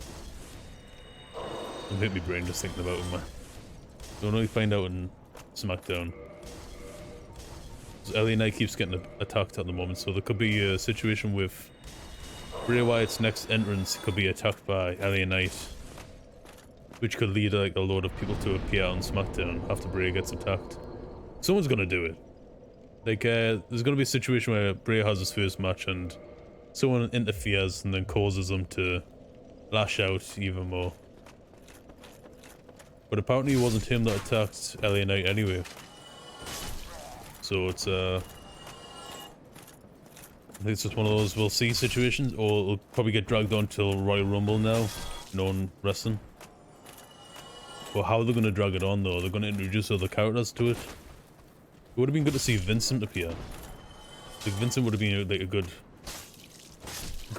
I'm hitting my brain just thinking about it, man. Don't really find out in SmackDown. LA Knight keeps getting attacked at the moment, so there could be a situation with Bray Wyatt's next entrance could be attacked by LA Knight, which could lead like a load of people to appear on SmackDown after Bray gets attacked. Someone's gonna do it. Like, there's gonna be a situation where Bray has his first match and someone interferes and then causes them to lash out even more. But apparently it wasn't him that attacked LA Knight anyway. So it's, I think it's just one of those we'll see situations, or it'll probably get dragged on till Royal Rumble now, known wrestling. But how they're gonna drag it on though, they're gonna introduce other characters to it. It would have been good to see Vincent appear. Like Vincent would have been like a good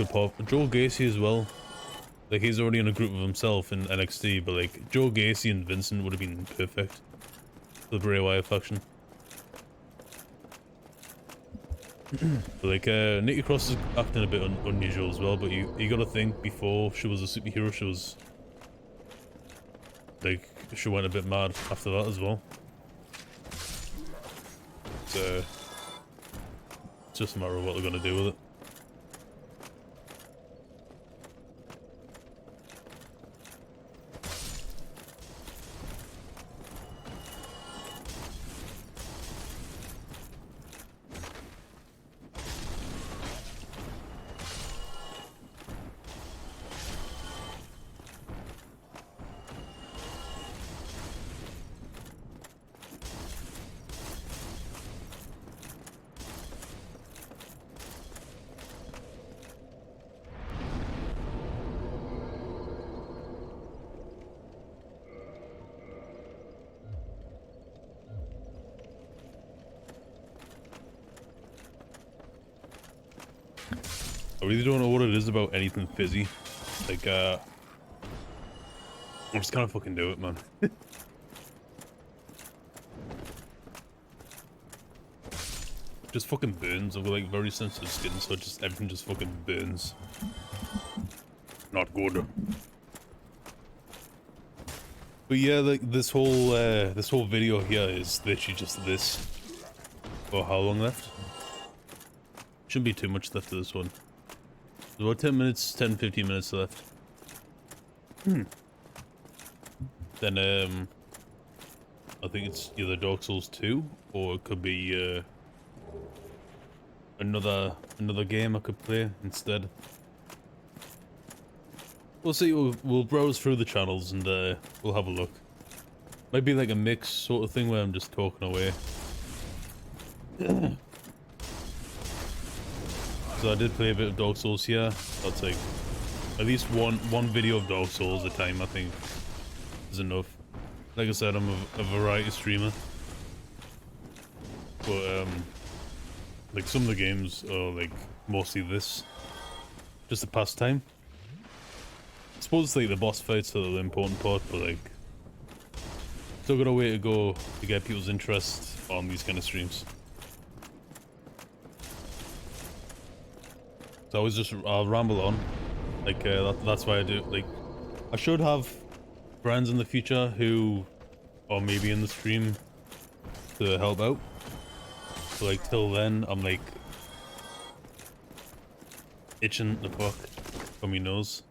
part. Joe Gacy as well. Like he's already in a group of himself in NXT, but like Joe Gacy and Vincent would have been perfect for the Bray Wyatt faction. But like Nikki Cross is acting a bit unusual as well, but you gotta think before she was a superhero, she was like she went a bit mad after that as well. So it's just a matter of what they're gonna do with it. I really don't know what it is about anything fizzy. Like, I'm just gonna fucking do it, man. Just fucking burns. I've got like very sensitive skin, so just everything just fucking burns. Not good. But yeah, like this whole video here is literally just this. For how long left? Shouldn't be too much left of this one. There's about 10 minutes, 10-15 minutes left. Then I think it's either Dark Souls 2 or it could be another game I could play instead. We'll see. We'll browse through the channels and we'll have a look. Might be like a mix sort of thing where I'm just talking away. So I did play a bit of Dark Souls here. I'll take at least one video of Dark Souls at a time. I think is enough. Like I said, I'm a variety streamer, but like some of the games are like mostly this, just a pastime. I suppose it's like the boss fights are the important part, but like still got a way to go to get people's interest on these kind of streams. So I always just I'll ramble on, like that's why I do. Like I should have friends in the future who are maybe in the stream to help out. But like till then, I'm like itching the fuck from my nose.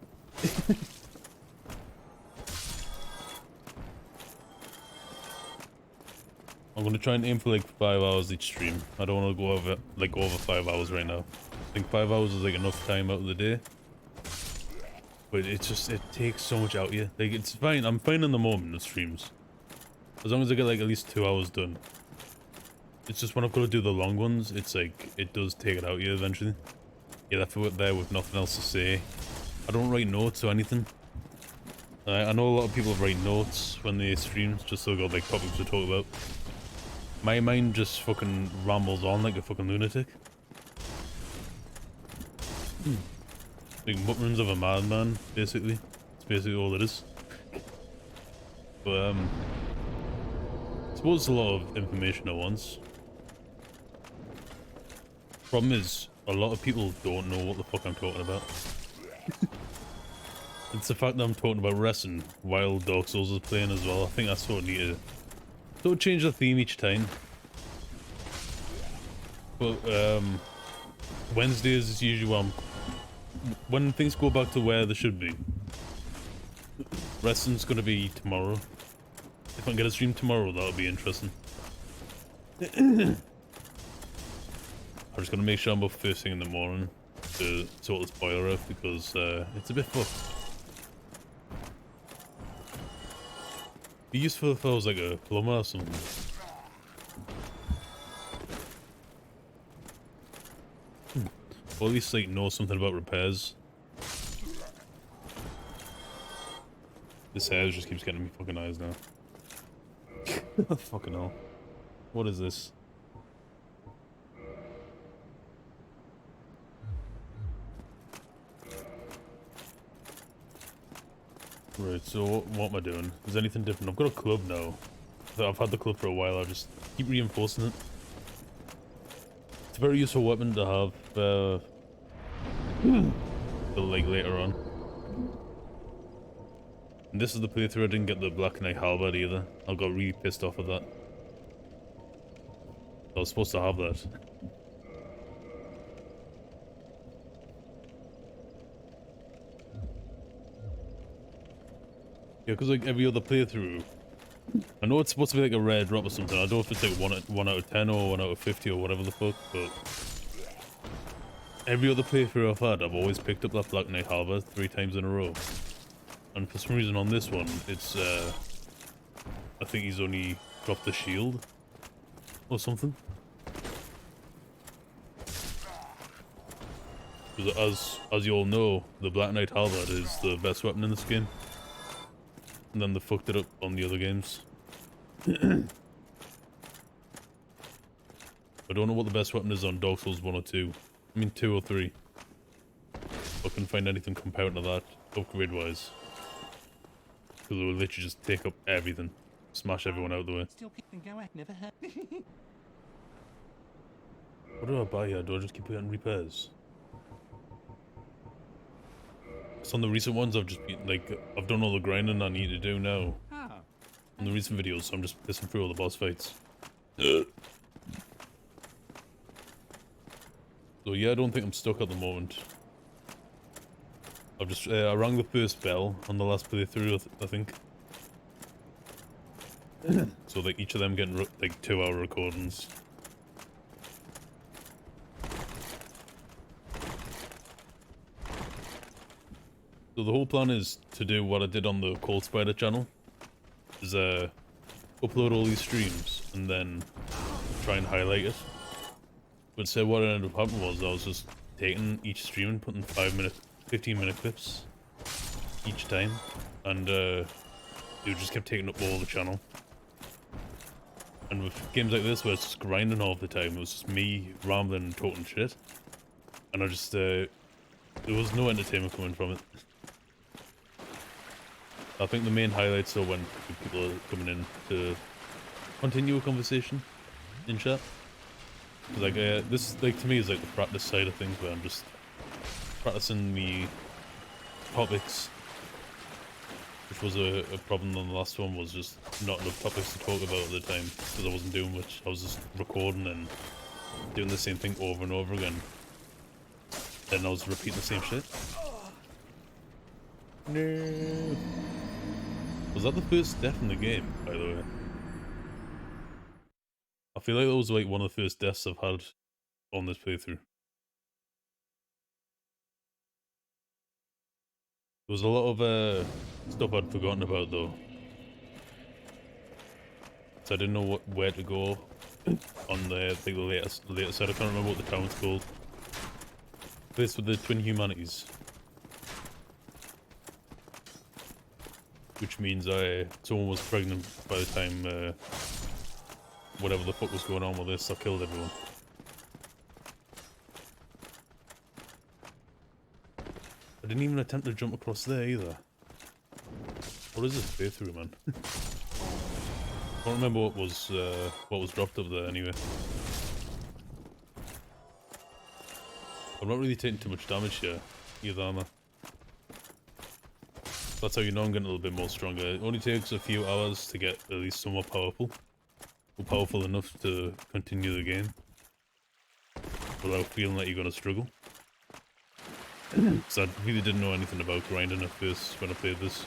I'm gonna try and aim for like 5 hours each stream. I don't want to go over 5 hours right now. I think 5 hours is like enough time out of the day. But it takes so much out of you. Like it's fine. I'm fine in the moment of streams, as long as I get like at least 2 hours done. It's just when I've got to do the long ones, it's like it does take it out of you eventually. You're left there with nothing else to say. I don't write notes or anything. I know a lot of people write notes when they stream, just so they got like topics to talk about. My mind just fucking rambles on like a fucking lunatic. Like mutterings of a madman, basically. It's basically all it is. But I suppose it's a lot of information at once. Problem is, a lot of people don't know what the fuck I'm talking about. It's the fact that I'm talking about wrestling while Dark Souls is playing as well. I think that's sort of neat to sort of change the theme each time. But Wednesdays is usually when things go back to where they should be. Wrestling's gonna be tomorrow. If I can get a stream tomorrow, that'll be interesting. I'm just gonna make sure I'm up first thing in the morning to sort this boiler out because it's a bit fucked. Be useful if I was like a plumber or something. Or at least like know something about repairs. This hair just keeps getting me fucking eyes now. Fucking hell. What is this? Right, so what am I doing? Is there anything different? I've got a club now. I've had the club for a while, I just keep reinforcing it. It's a very useful weapon to have like later on. And this is the playthrough I didn't get the Black Knight halberd either. I got really pissed off at that. I was supposed to have that. Yeah, because like every other playthrough, I know it's supposed to be like a rare drop or something. I don't know if it's like 1 out of 10 or 1 out of 50 or whatever the fuck, but every other playthrough I've had, I've always picked up that Black Knight halberd 3 times in a row. And for some reason on this one, it's I think he's only dropped the shield or something. Because as you all know, the Black Knight halberd is the best weapon in this game. And then they fucked it up on the other games. I don't know what the best weapon is on Dark Souls 1 or 2. I mean 2 or 3. I couldn't find anything compared to that upgrade wise. Because it would literally just take up everything. Smash everyone out of the way. Still keeping going, never heard. What do I buy here? Do I just keep getting repairs? Some of the recent ones I've just been, like, I've done all the grinding I need to do now. Ah, In the recent videos, so I'm just pissing through all the boss fights. So yeah, I don't think I'm stuck at the moment. I've just, I rang the first bell on the last playthrough, I think. So like each of them getting like 2-hour recordings. So the whole plan is to do what I did on the Cold Spider channel. Is upload all these streams and then try and highlight it. But so what ended up happening was I was just taking each stream and putting 15-minute clips each time, and it just kept taking up all the channel. And with games like this where it's just grinding all the time, it was just me rambling and talking shit, and I just there was no entertainment coming from it. I think the main highlights are when people are coming in to continue a conversation in chat. Like this, like to me, is like the practice side of things, where I'm just practicing the topics, which was a problem on the last one. Was just not enough topics to talk about at the time because I wasn't doing much. I was just recording and doing the same thing over and over again. Then I was repeating the same shit. No. Was that the first death in the game, by the way? I feel like that was like one of the first deaths I've had on this playthrough. There was a lot of stuff I'd forgotten about though. So I didn't know where to go on the later side. I can't remember what the town's called. Place with the twin humanities. Which means someone was pregnant by the time whatever the fuck was going on with this, I killed everyone. I didn't even attempt to jump across there either. What is this playthrough, man? I can't remember what was dropped up there anyway. I'm not really taking too much damage here, either am I? That's how you know I'm getting a little bit more stronger. It only takes a few hours to get at least somewhat powerful. Or powerful enough to continue the game. Without feeling like you're gonna struggle. So I really didn't know anything about grinding at first when I played this.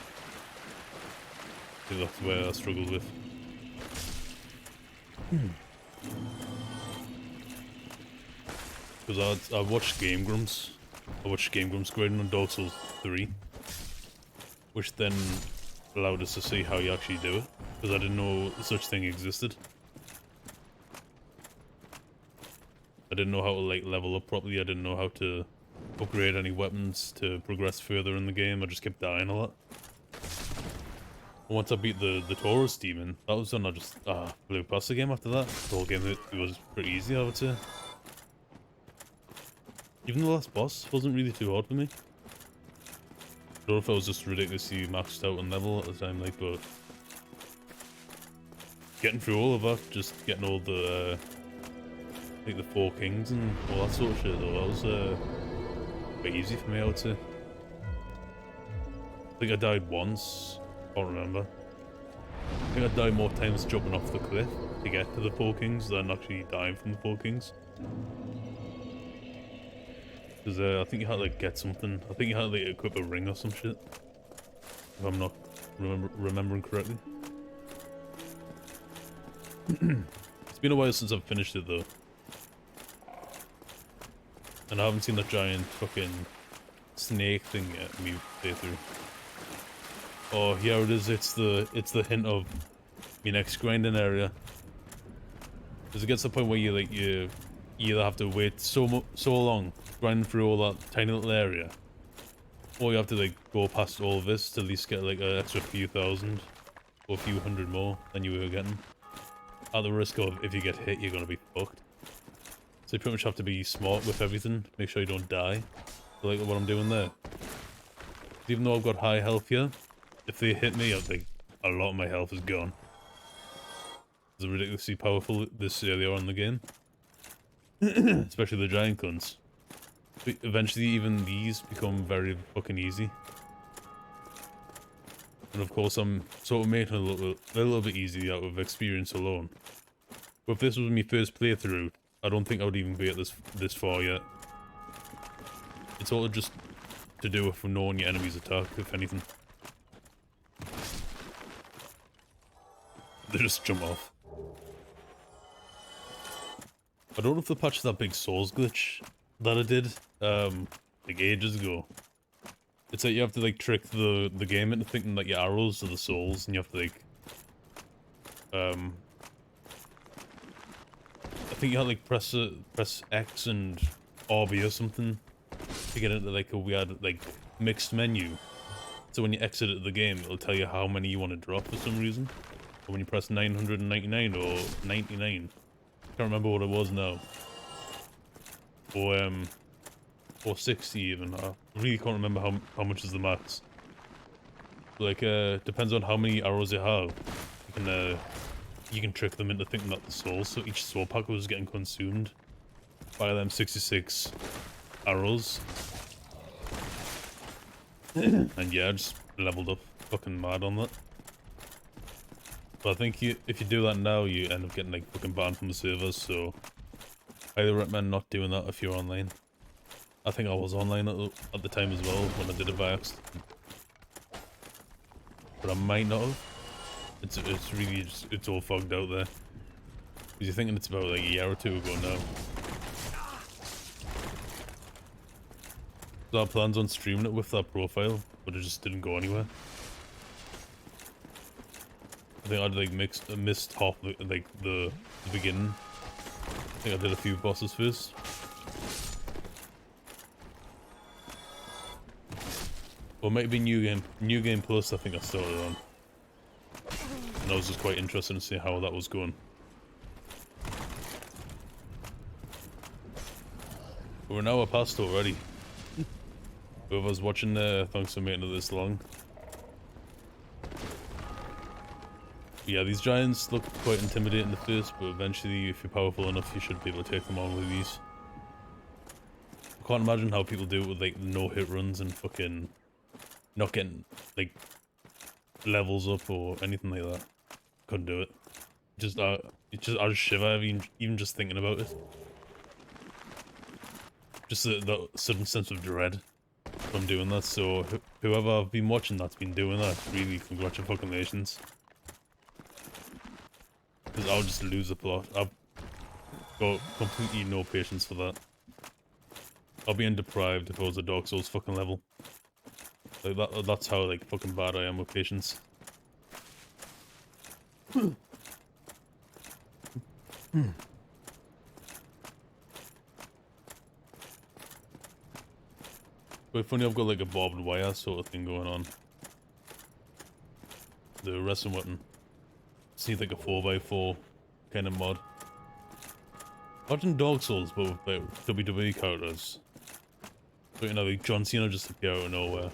I think that's where I struggled with. Because I watched Game Grumps. I watched Game Grumps grinding on Dark Souls 3. Which then allowed us to see how you actually do it. Because I didn't know such thing existed. I didn't know how to like level up properly. I didn't know how to upgrade any weapons to progress further in the game. I just kept dying a lot. And once I beat the Taurus demon, that was when I just blew past the game after that. The whole game it was pretty easy, I would say. Even the last boss wasn't really too hard for me. I don't know if I was just ridiculously maxed out on level at the time, like, but getting through all of that, just getting all the like the 4 kings and all that sort of shit, though, that was quite easy for me, I would say. I think I died once, can't remember. I think I died more times jumping off the cliff to get to the 4 kings than actually dying from the 4 kings. Because I think you had to like get something. I think you had to like equip a ring or some shit. If I'm not remembering correctly. It's been a while since I've finished it though. And I haven't seen that giant fucking snake thing yet in my playthrough. Oh, here it is. It's the hint of my next grinding area. Because it gets to the point where you either have to wait so long grinding through all that tiny little area, or you have to like go past all of this to at least get like an extra few thousand or a few hundred more than you were getting. At the risk of if you get hit, you're gonna be fucked. So you pretty much have to be smart with everything. Make sure you don't die. like what I'm doing there. Even though I've got high health here, if they hit me, a lot of my health is gone. It's ridiculously powerful this earlier on in the game. Especially the giant guns. But eventually even these become very fucking easy. And of course I'm sort of making it a little bit easy out of experience alone. But if this was my first playthrough, I don't think I would even be at this far yet. It's all just to do with knowing your enemy's attack, if anything. They just jump off. I don't know if they patched that big souls glitch that I did, like ages ago. It's like you have to like trick the game into thinking that your arrows are the souls, and you have to like, I think you have to like press X and RB or something to get into like a weird like mixed menu. So when you exit the game, it'll tell you how many you want to drop for some reason. Or when you press 999 or 99. Can't remember what it was now. Or 60 even. I really can't remember how much is the max. Like, depends on how many arrows you have. You can trick them into thinking that the souls, so each soul pack was getting consumed by them 66 arrows. And yeah, I just leveled up fucking mad on that. But I think if you do that now, you end up getting like fucking banned from the servers, so I highly recommend not doing that if you're online. I think I was online at the time as well when I did it by accident. But I might not have. It's really just, it's all fogged out there. Because you're thinking it's about like a year or two ago now. So I had plans on streaming it with that profile, but it just didn't go anywhere. I think I'd like missed half the beginning. I think I did a few bosses first. Or maybe New Game Plus I think I started on. And I was just quite interested in seeing how that was going. But we're an hour past already. Whoever's watching there, thanks for making it this long. Yeah, these giants look quite intimidating at first, but eventually, if you're powerful enough, you should be able to take them on with these. I can't imagine how people do it with like no-hit runs and fucking not getting like levels up or anything like that. Couldn't do it. I just shiver even just thinking about it. Just the sudden sense of dread from doing that. So whoever I've been watching that's been doing that, really congratulations. Because I'll just lose the plot. I've got completely no patience for that. I'll be deprived if I was a Dark Souls fucking level. Like that's how like fucking bad I am with patience. Quite funny, I've got like a barbed wire sort of thing going on. The wrestling weapon. Seems like a 4x4 kind of mod. Imagine Dark Souls, but with like WWE characters. But you know, like John Cena just appear out of nowhere.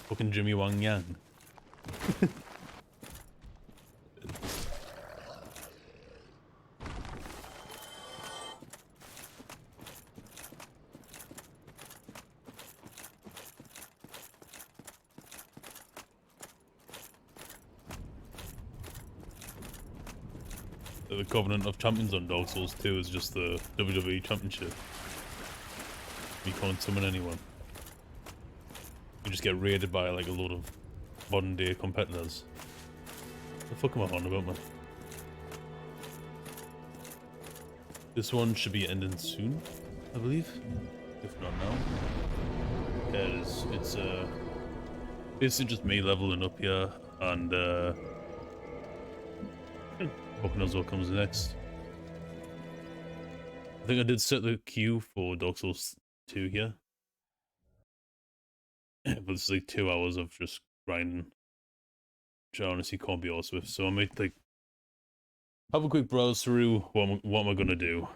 Fucking Jimmy Wang Yang. The Covenant of Champions on Dark Souls 2 is just the WWE Championship. You can't summon anyone. You just get raided by like a load of modern day competitors. What the fuck am I on about, man? This one should be ending soon, I believe. If not now. Because it's basically just me leveling up here and fuck knows what comes next. I think I did set the queue for Dark Souls 2 here. But it's like 2 hours of just grinding. Which I honestly can't be arsed with. So I might like have a quick browse through what am I gonna do.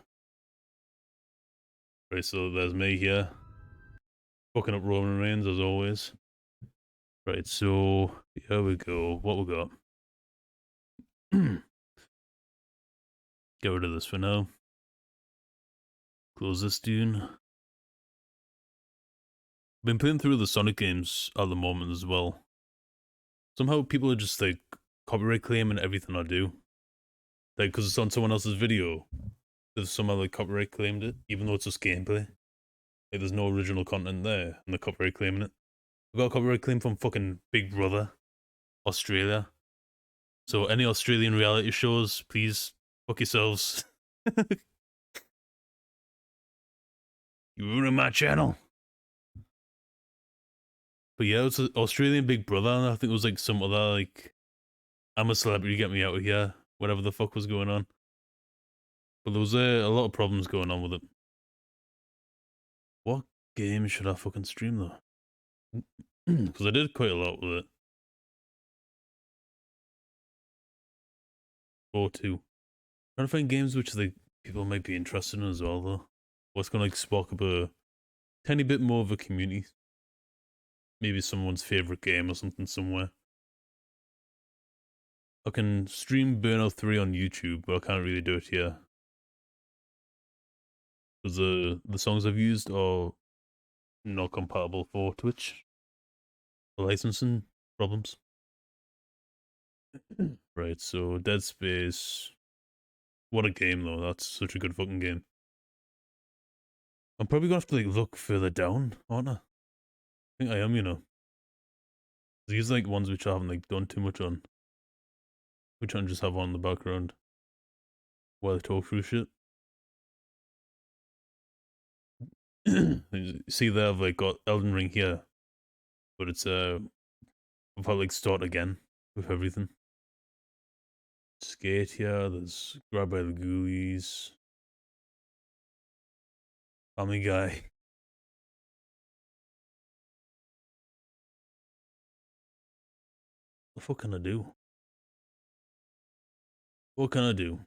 Right, so there's me here. Fucking up Roman Reigns as always. Right, so here we go. What we got? Get rid of this for now. Close this dune. Been playing through the Sonic games at the moment as well. Somehow people are just like copyright claiming everything I do. Like, because it's on someone else's video, they've somehow like copyright claimed it, even though it's just gameplay. Like, there's no original content there, and they're copyright claiming it. I got a copyright claim from fucking Big Brother, Australia. So any Australian reality shows, please fuck yourselves. You ruining my channel. But yeah, it's an Australian Big Brother, and I think it was like some other like, I'm a celebrity, get me out of here, whatever the fuck was going on. But there was a lot of problems going on with it. What game should I fucking stream though? Because I did quite a lot with it. 4-2. Trying to find games which like people might be interested in as well though. What's gonna like spark up a tiny bit more of a community. Maybe someone's favorite game or something somewhere. I can stream Burnout 3 on YouTube, but I can't really do it here. Because the songs I've used are not compatible for Twitch. The licensing problems. Right, so Dead Space. What a game though, that's such a good fucking game. I'm probably gonna have to like look further down, aren't I? I think I am, you know. These like ones which I haven't like done too much on. Which I just have on in the background while I talk through shit. See there, I've like got Elden Ring here, but it's I've had like start again with everything. Skate here. There's Grab by the Ghoulies. Family Guy. What the fuck can I do? What can I do?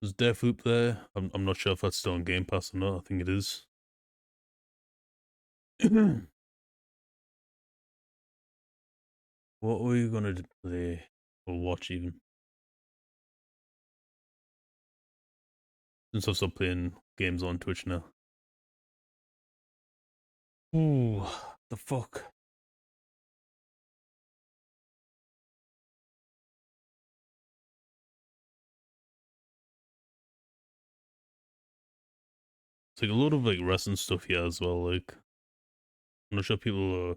There's Deathloop there. I'm not sure if that's still on Game Pass or not. I think it is. What are you gonna play or watch even? Since I've stopped playing games on Twitch now. Ooh, the fuck. It's like a lot of like wrestling stuff here as well. Like, I'm not sure people are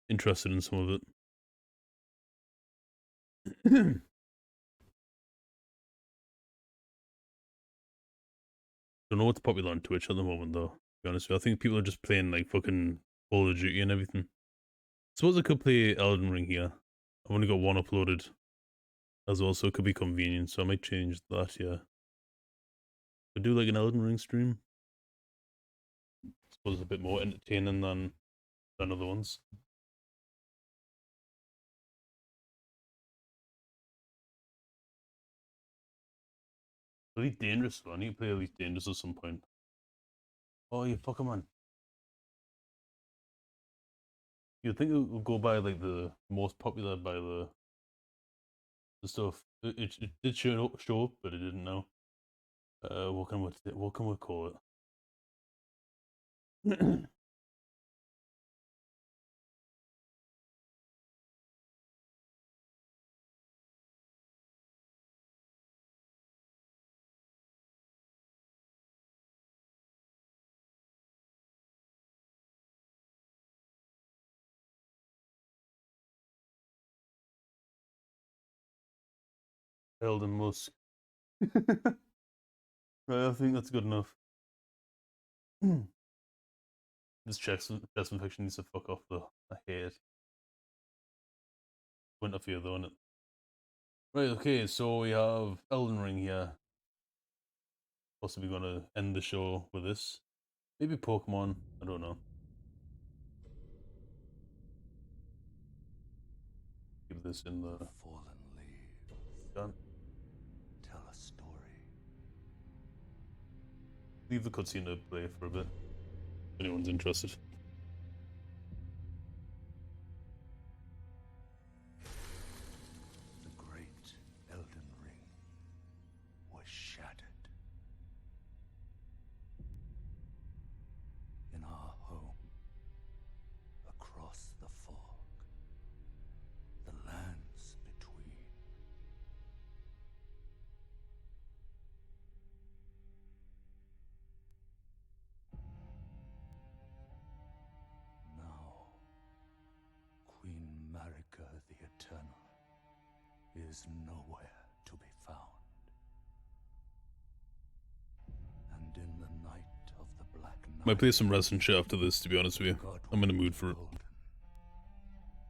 interested in some of it. Don't know what's popular on Twitch at the moment though. To be honest with you, I think people are just playing like fucking Call of Duty and everything. Suppose I could play Elden Ring here. I've only got one uploaded as well, so it could be convenient. So I might change that. Yeah, could do like an Elden Ring stream. Suppose it's a bit more entertaining than other ones. Elite Dangerous. I need to play Elite Dangerous at some point. Oh, you fucking man. You'd think it would go by like the most popular by the stuff. It did show up, but it didn't know. What can we call it? Elden Musk. Right, I think that's good enough. This chest infection needs to fuck off though. I hate it. Winter fear though, innit? Right, okay, so we have Elden Ring here. Possibly gonna end the show with this. Maybe Pokemon, I don't know. leave this in the Fallen leaves done. tell a story. Leave the cutscene to play for a bit. If anyone's interested. The great Elden Ring was shattered. In our home, across the fog, the lands between. Now, Queen Marika the Eternal is nowhere to be found. And in the night of the Black Night, Might play some wrestling shit after this, to be honest with you. God I'm in the mood for it. Elden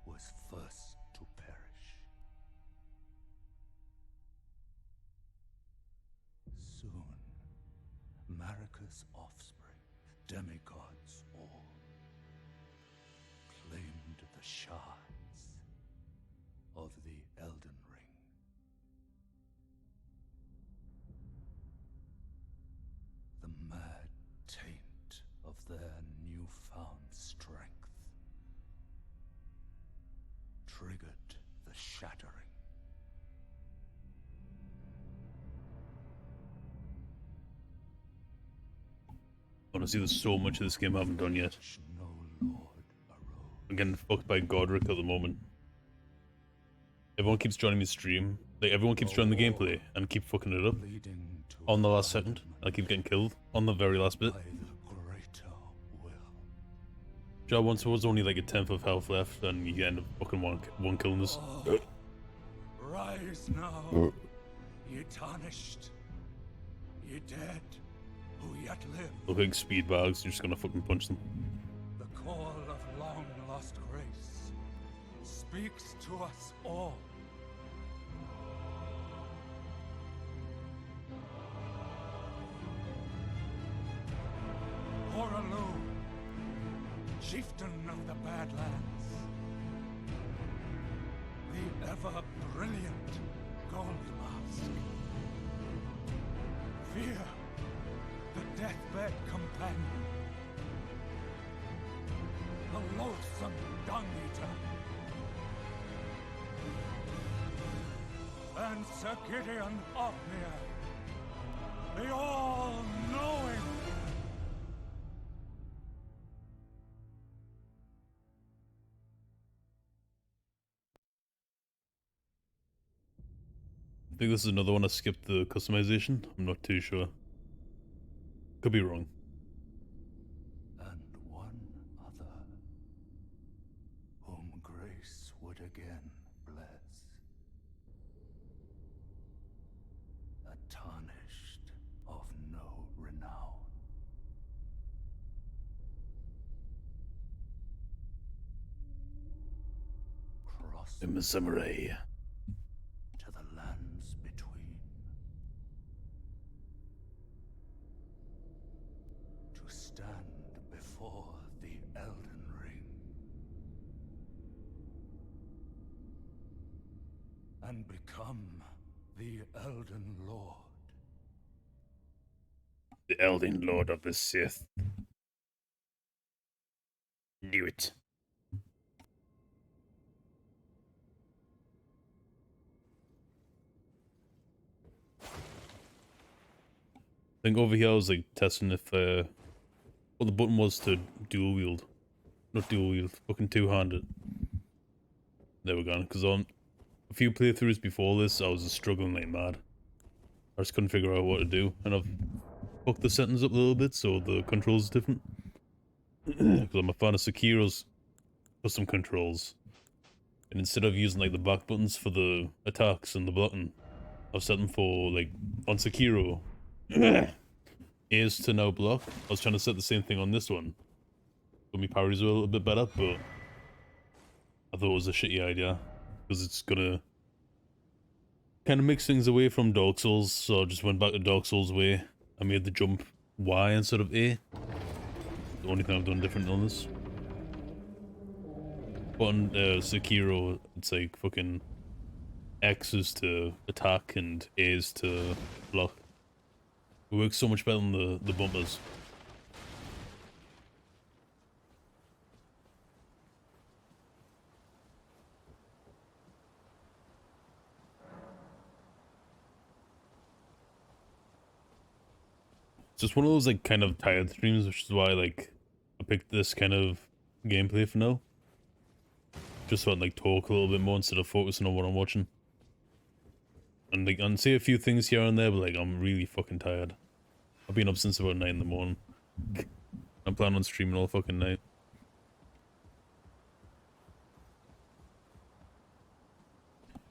was first to perish. Soon, Marika's offspring, demigods all, claimed the shards of the Elden Ring. The mad taint of their newfound strength triggered the shattering. Honestly, there's so much of this game I haven't done yet. No lord arose. I'm getting fucked by Godric at the moment. Everyone keeps joining me stream. Like, everyone keeps joining the gameplay and keep fucking it up. Leading to On the last second, I keep getting killed on the very last bit. by the greater will. Job once was only like a 10th of health left, and you end up fucking one killing this. Rise now, ye tarnished, ye dead, who yet live. Look like speed bags, you're just gonna fucking punch them. The call of long lost grace speaks to us all. Horalu, chieftain of the Badlands, the ever brilliant Gold Mask. Fear, the deathbed companion, the loathsome dung eater, and Sir Gideon Ofnir, the all-knowing. I think this is another one I skipped the customization. I'm not too sure. Could be wrong. And one other, whom grace would again bless. A tarnished of no renown. Cross I'm a samurai. to the lands between. To stand before the Elden Ring. And become the Elden Lord. The Elden Lord of the Sith. Knew it. I think over here I was like testing if what the button was to dual wield. Not dual wield, fucking two-handed. There we go, because on a few playthroughs before this I was just struggling like mad. I just couldn't figure out what to do, and I've fucked the settings up a little bit so the controls are different. Because I'm a fan of Sekiro's custom controls. And instead of using like the back buttons for the attacks and the button, I've set them for like on Sekiro. Is to no block. I was trying to set the same thing on this one. But my parries were a little bit better, but I thought it was a shitty idea. Because it's gonna kind of mix things away from Dark Souls, so I just went back to Dark Souls way. I made the jump Y instead of A. The only thing I've done different on this. But on Sekiro, it's like fucking X is to attack and A is to block. It works so much better than the bumpers. It's just one of those like kind of tired streams, which is why like I picked this kind of gameplay for now. Just so I can like talk a little bit more instead of focusing on what I'm watching. And like and say a few things here and there, but like I'm really fucking tired. I've been up since about 9 in the morning. I'm planning on streaming all fucking night.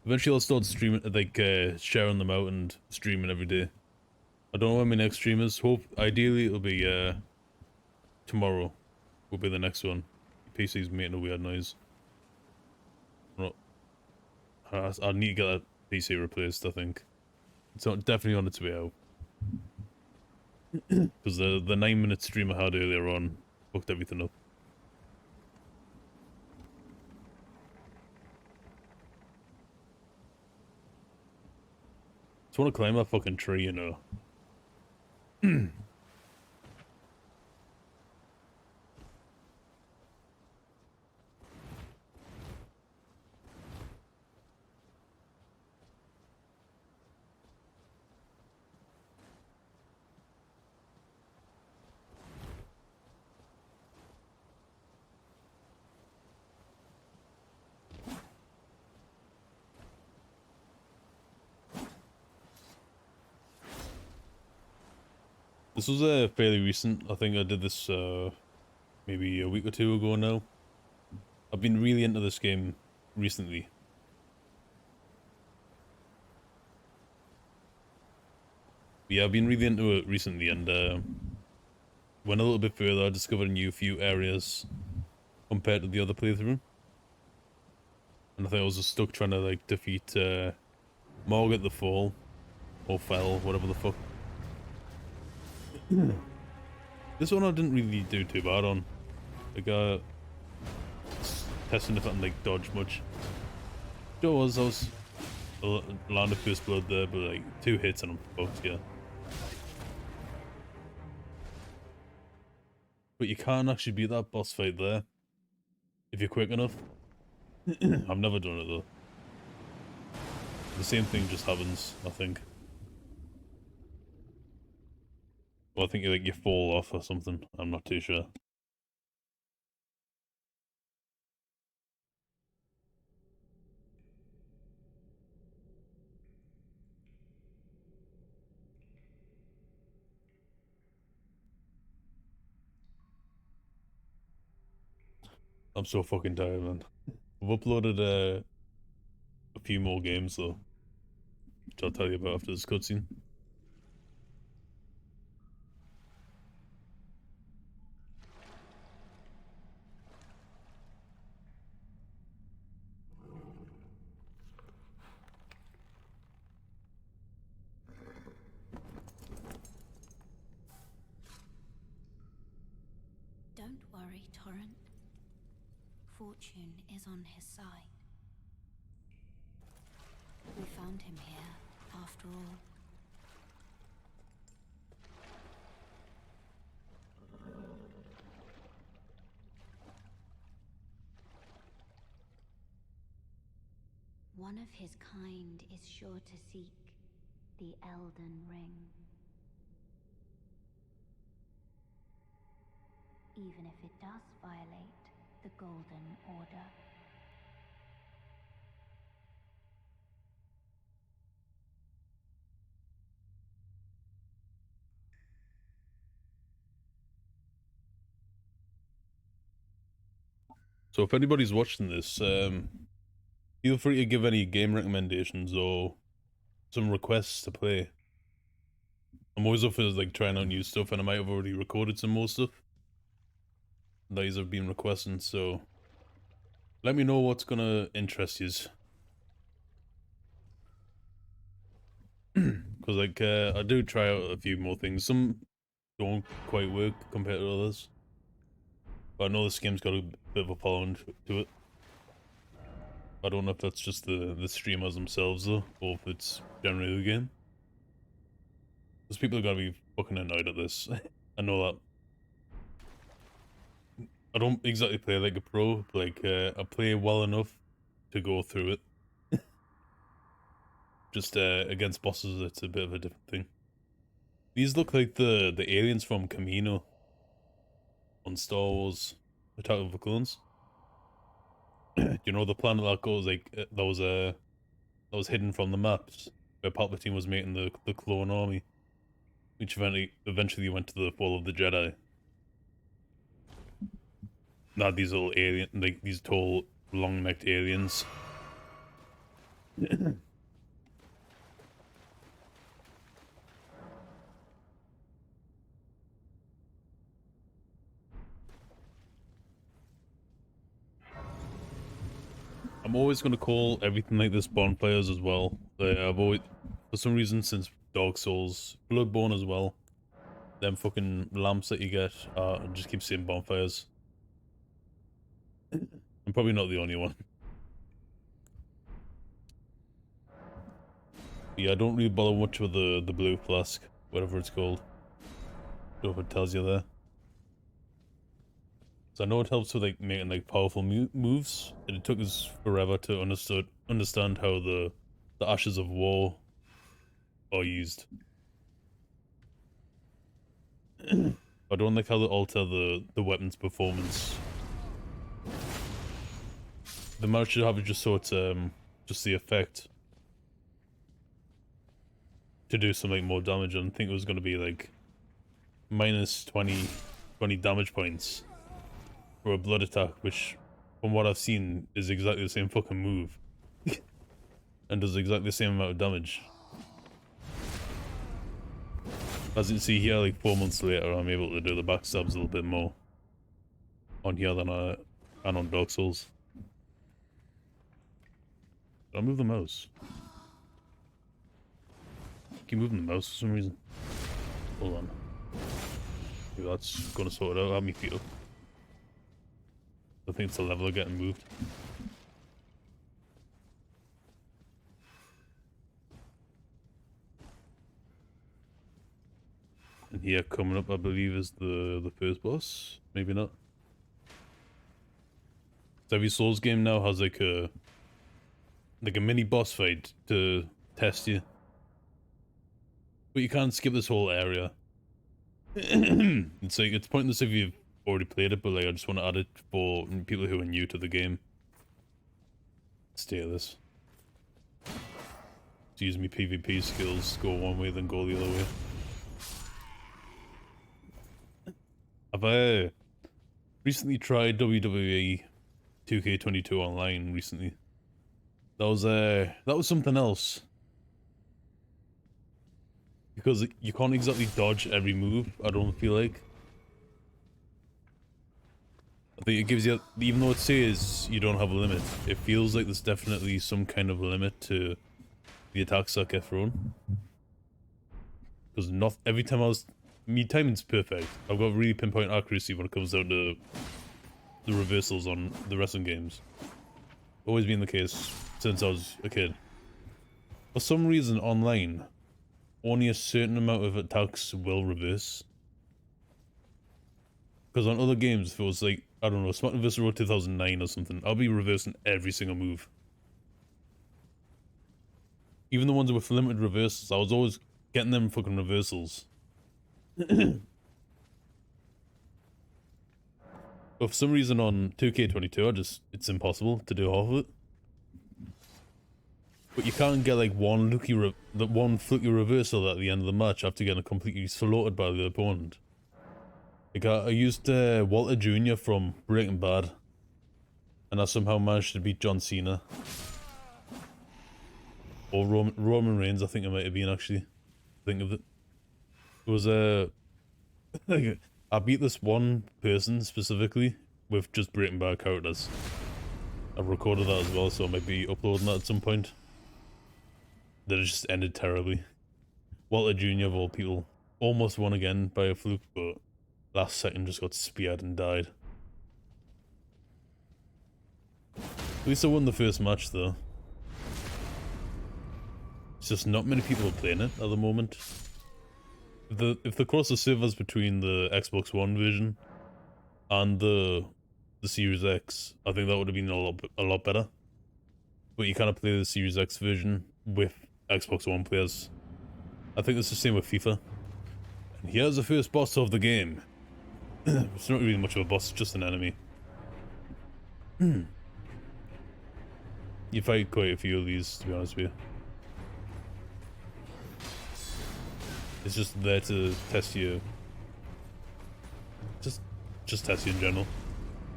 Eventually I'll start streaming, like sharing them out and streaming every day. I don't know when my next stream is. Ideally it'll be tomorrow will be the next one. PC's making a weird noise. I need to get that PC replaced, I think. It's definitely on its way out. Because the 9-minute stream I had earlier on fucked everything up. Just want to climb that fucking tree, you know. This was fairly recent. I think I did this maybe a week or two ago now. I've been really into this game recently. Yeah, I've been really into it recently and went a little bit further. I discovered a new few areas compared to the other playthrough. And I think I was just stuck trying to like defeat Margaret the Fall. Or Fell, whatever the fuck. This one I didn't really do too bad on. Like, testing if I can, like, dodge much. I was landed first blood there, but, like, 2 hits and I'm fucked, yeah. But you can't actually beat that boss fight there. If you're quick enough. I've never done it, though. The same thing just happens, I think. Well, I think you fall off or something. I'm not too sure. I'm so fucking tired, man. I've uploaded a few more games though, which I'll tell you about after this cutscene. Don't worry, Torrent. Fortune is on his side. We found him here, after all. One of his kind is sure to seek the Elden Ring. Even if it does violate the Golden Order. So if anybody's watching this, feel free to give any game recommendations or some requests to play. I'm always up for like trying out new stuff, and I might have already recorded some more stuff that you have been requesting. So let me know what's gonna interest you. Because like I do try out a few more things. Some don't quite work compared to others. But I know this game's got a bit of a following to it. I don't know if that's just the streamers themselves though, or if it's generally the game. Because people are gonna be fucking annoyed at this. I know that. I don't exactly play like a pro, but like I play well enough to go through it. Just against bosses, it's a bit of a different thing. These look like the aliens from Camino on Star Wars: Attack of the Clones. You know the planet that goes like that was hidden from the maps where Palpatine was making the clone army, which eventually went to the fall of the Jedi. Not these little alien, like these tall, long-necked aliens. I'm always gonna call everything like this bonfires as well. I've always, for some reason, since Dark Souls, Bloodborne as well, them fucking lamps that you get, I just keep saying bonfires. I'm probably not the only one. Yeah, I don't really bother much with the blue flask, whatever it's called. Don't know if it tells you there. So I know it helps with like making like powerful moves, and it took us forever to understand how the ashes of war are used. I don't like how they alter the weapon's performance. The mouse should have it just so it's just the effect to do some like more damage. And I think it was gonna be like minus 20 damage points for a blood attack, which from what I've seen is exactly the same fucking move. And does exactly the same amount of damage. As you can see here, like 4 months later, I'm able to do the backstabs a little bit more on here than I can on Dark Souls. Did I move the mouse? Keep moving the mouse for some reason. Hold on. Maybe that's gonna sort it out. Have me feet up. I think it's the leveler getting moved. And here coming up, I believe, is the first boss. Maybe not. So every Souls game now has like a mini boss fight to test you. But you can't skip this whole area. It's like, it's pointless if you've already played it, but like I just want to add it for people who are new to the game. Stay this. To use me PvP skills, go one way then go the other way. Have I recently tried WWE 2K22 online recently? That was something else. Because you can't exactly dodge every move, I don't feel like. I think it gives you, even though it says you don't have a limit, it feels like there's definitely some kind of limit to the attacks that get thrown. Because not every time my timing's perfect. I've got really pinpoint accuracy when it comes down to the reversals on the wrestling games. Always been the case since I was a kid. For some reason online, only a certain amount of attacks will reverse. Because on other games, if it was like, I don't know, SmackDown vs. Raw 2009 or something, I'll be reversing every single move. Even the ones with limited reversals, I was always getting them fucking reversals. But for some reason on 2K22, it's impossible to do half of it. But you can't get like one fluky reversal at the end of the match after getting completely slaughtered by the opponent. Like I used Walter Jr. from Breaking Bad, and I somehow managed to beat John Cena. Or Roman Reigns, I think it might have been actually. Think of it. It was I beat this one person specifically with just Breaking Bad characters. I've recorded that as well, so I might be uploading that at some point. That it just ended terribly. Walter Jr. of all people almost won again by a fluke, but last second just got speared and died. At least I won the first match though. It's just not many people are playing it at the moment. If they cross the servers between the Xbox One version and the Series X, I think that would have been a lot better. But you can't play the Series X version with Xbox One players. I think it's the same with FIFA. And here's the first boss of the game. It's not really much of a boss, it's just an enemy. You fight quite a few of these, to be honest with you. It's just there to test you. Just test you in general.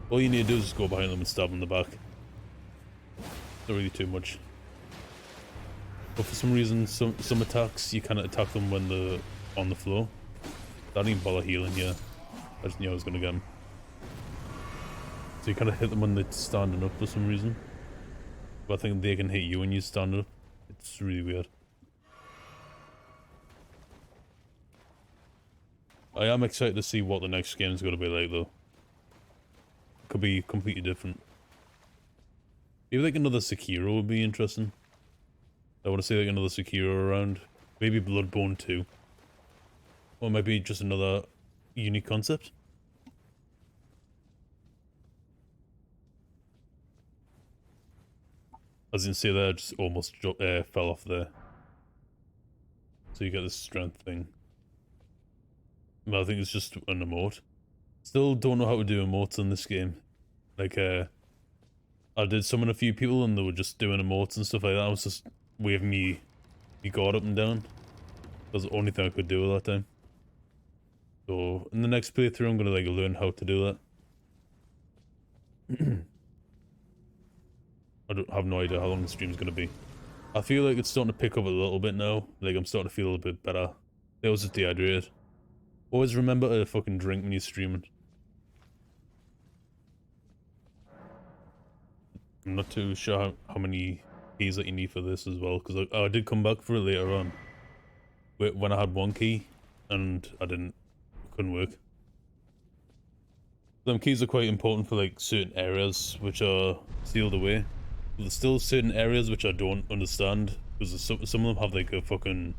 All you need to do is just go behind them and stab them in the back. Not really too much. But for some reason, some attacks, you cannot attack them when they're on the floor. I didn't even bother healing you. I just knew I was gonna get them. So you kind of hit them when they're standing up for some reason. But I think they can hit you when you stand up. It's really weird. I am excited to see what the next game is going to be like though. It could be completely different. Maybe like another Sekiro would be interesting. I want to see like another Sekiro around. Maybe Bloodborne 2. Or maybe just another unique concept. As you can see there, I just almost fell off there. So you get this strength thing. But I think it's just an emote. Still don't know how to do emotes in this game. Like, I did summon a few people and they were just doing emotes and stuff like that. I was just waving me guard up and down. That was the only thing I could do at that time. So, in the next playthrough I'm gonna like learn how to do that. I have no idea how long the stream's gonna be. I feel like it's starting to pick up a little bit now. Like, I'm starting to feel a bit better. I was just dehydrated. Always remember to fucking drink when you're streaming. I'm not too sure how many keys that you need for this as well, because I did come back for it later on. When I had one key, and couldn't work. Them keys are quite important for like certain areas which are sealed away. But there's still certain areas which I don't understand, because some of them have like a fucking,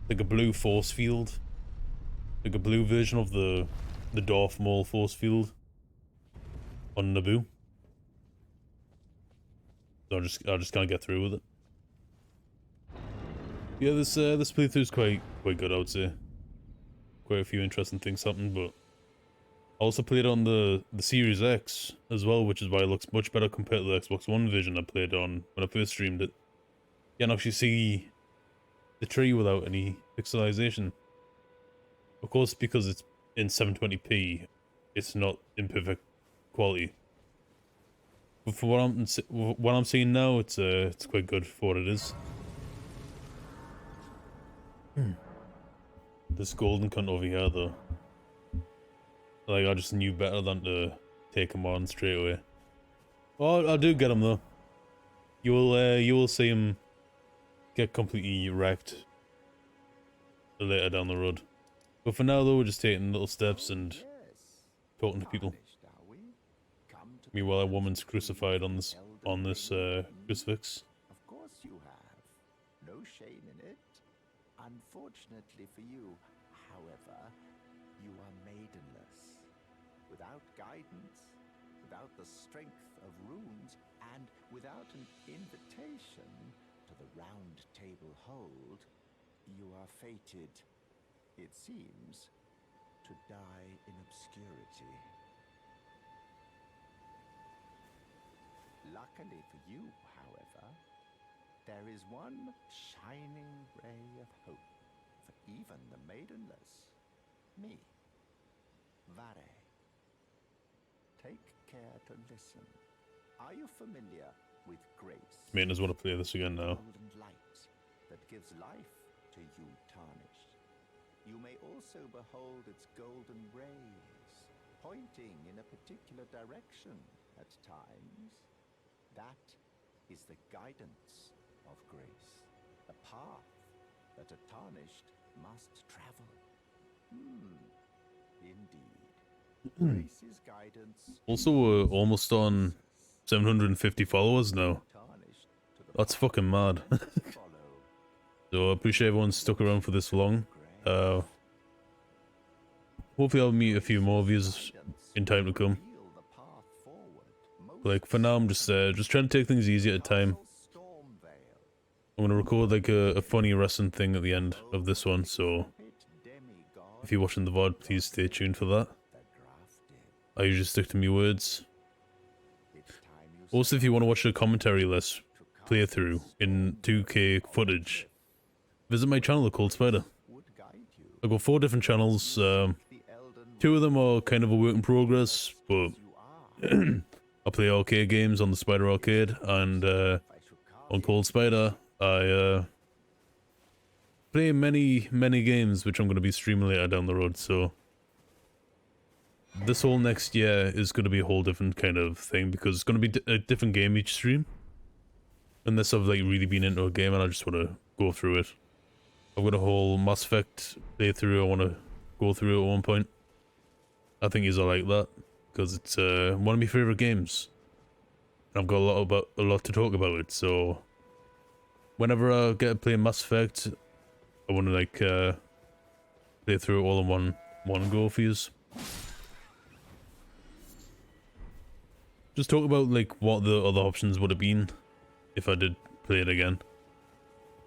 like a blue force field. Like a blue version of the Darth Maul force field on Naboo. So I just can't get through with it. Yeah, this playthrough is quite good, I would say. Quite a few interesting things happened, but I also played on the Series X as well, which is why it looks much better compared to the Xbox One version I played on when I first streamed it. You can actually see the tree without any pixelization. Of course, because it's in 720p, it's not in perfect quality. But for what I'm seeing now, it's quite good for what it is. This golden cunt over here, though. Like, I just knew better than to take him on straight away. Oh, I do get him though. You will see him get completely wrecked later down the road. But for now, though, we're just taking little steps and talking to people. Meanwhile, a woman's crucified on this crucifix. Of course you have. No shame in it. Unfortunately for you, however, you are maidenless. Without guidance, without the strength of runes, and without an invitation to the round table hold, you are fated, it seems, to die in obscurity. Luckily for you, however, there is one shining ray of hope for even the maidenless. Me. Vare. Take care to listen. Are you familiar with grace? Maintenance want to play this again now. Golden light that gives life to you tarnished. You may also behold its golden rays, pointing in a particular direction at times. That is the guidance of grace, a path that a tarnished must travel. Indeed. Grace's guidance. Also, we're almost on 750 followers now. Tarnished to the That's fucking mad. follow. So I appreciate everyone stuck around for this long. Hopefully I'll meet a few more of yous in time to come. Reveal the path forward. But, like, for now I'm just trying to take things easy at a time. Stormvale. I'm gonna record like a funny wrestling thing at the end of this one, so if you're watching the VOD, please stay tuned for that. I usually stick to my words. Also, if you want to watch a commentary list playthrough in 2K footage, visit my channel, The Cold Spider. I've got 4 different channels. 2 of them are kind of a work in progress, but I play arcade games on the Spider Arcade, and on Cold Spider, I play many games which I'm going to be streaming later down the road, so this whole next year is going to be a whole different kind of thing, because it's going to be a different game each stream, unless I've like really been into a game and I just want to go through it. I've got a whole Mass Effect playthrough I want to go through at one point. I think he's like that, because it's one of my favourite games. I've got a lot to talk about it, so whenever I get to play Mass Effect, I want to like play through it all in one go for yous. Just talk about like what the other options would have been if I did play it again.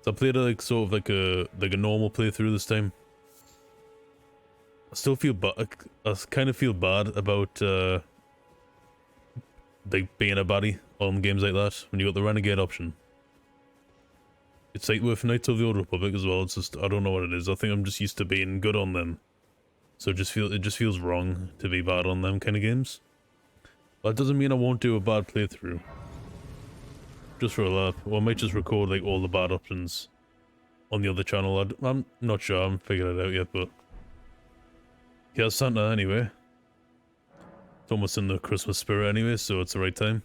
So I played it like sort of like a normal playthrough this time. I still feel I kind of feel bad about like being a baddie on games like that when you got the Renegade option. It's like with Knights of the Old Republic as well. It's just, I don't know what it is. I think I'm just used to being good on them, so it just feels wrong to be bad on them kind of games. That doesn't mean I won't do a bad playthrough. Just for a laugh. Or I might just record like all the bad options on the other channel. I'm not sure. I haven't figured it out yet, but yeah, Santa anyway. It's almost in the Christmas spirit anyway, so it's the right time.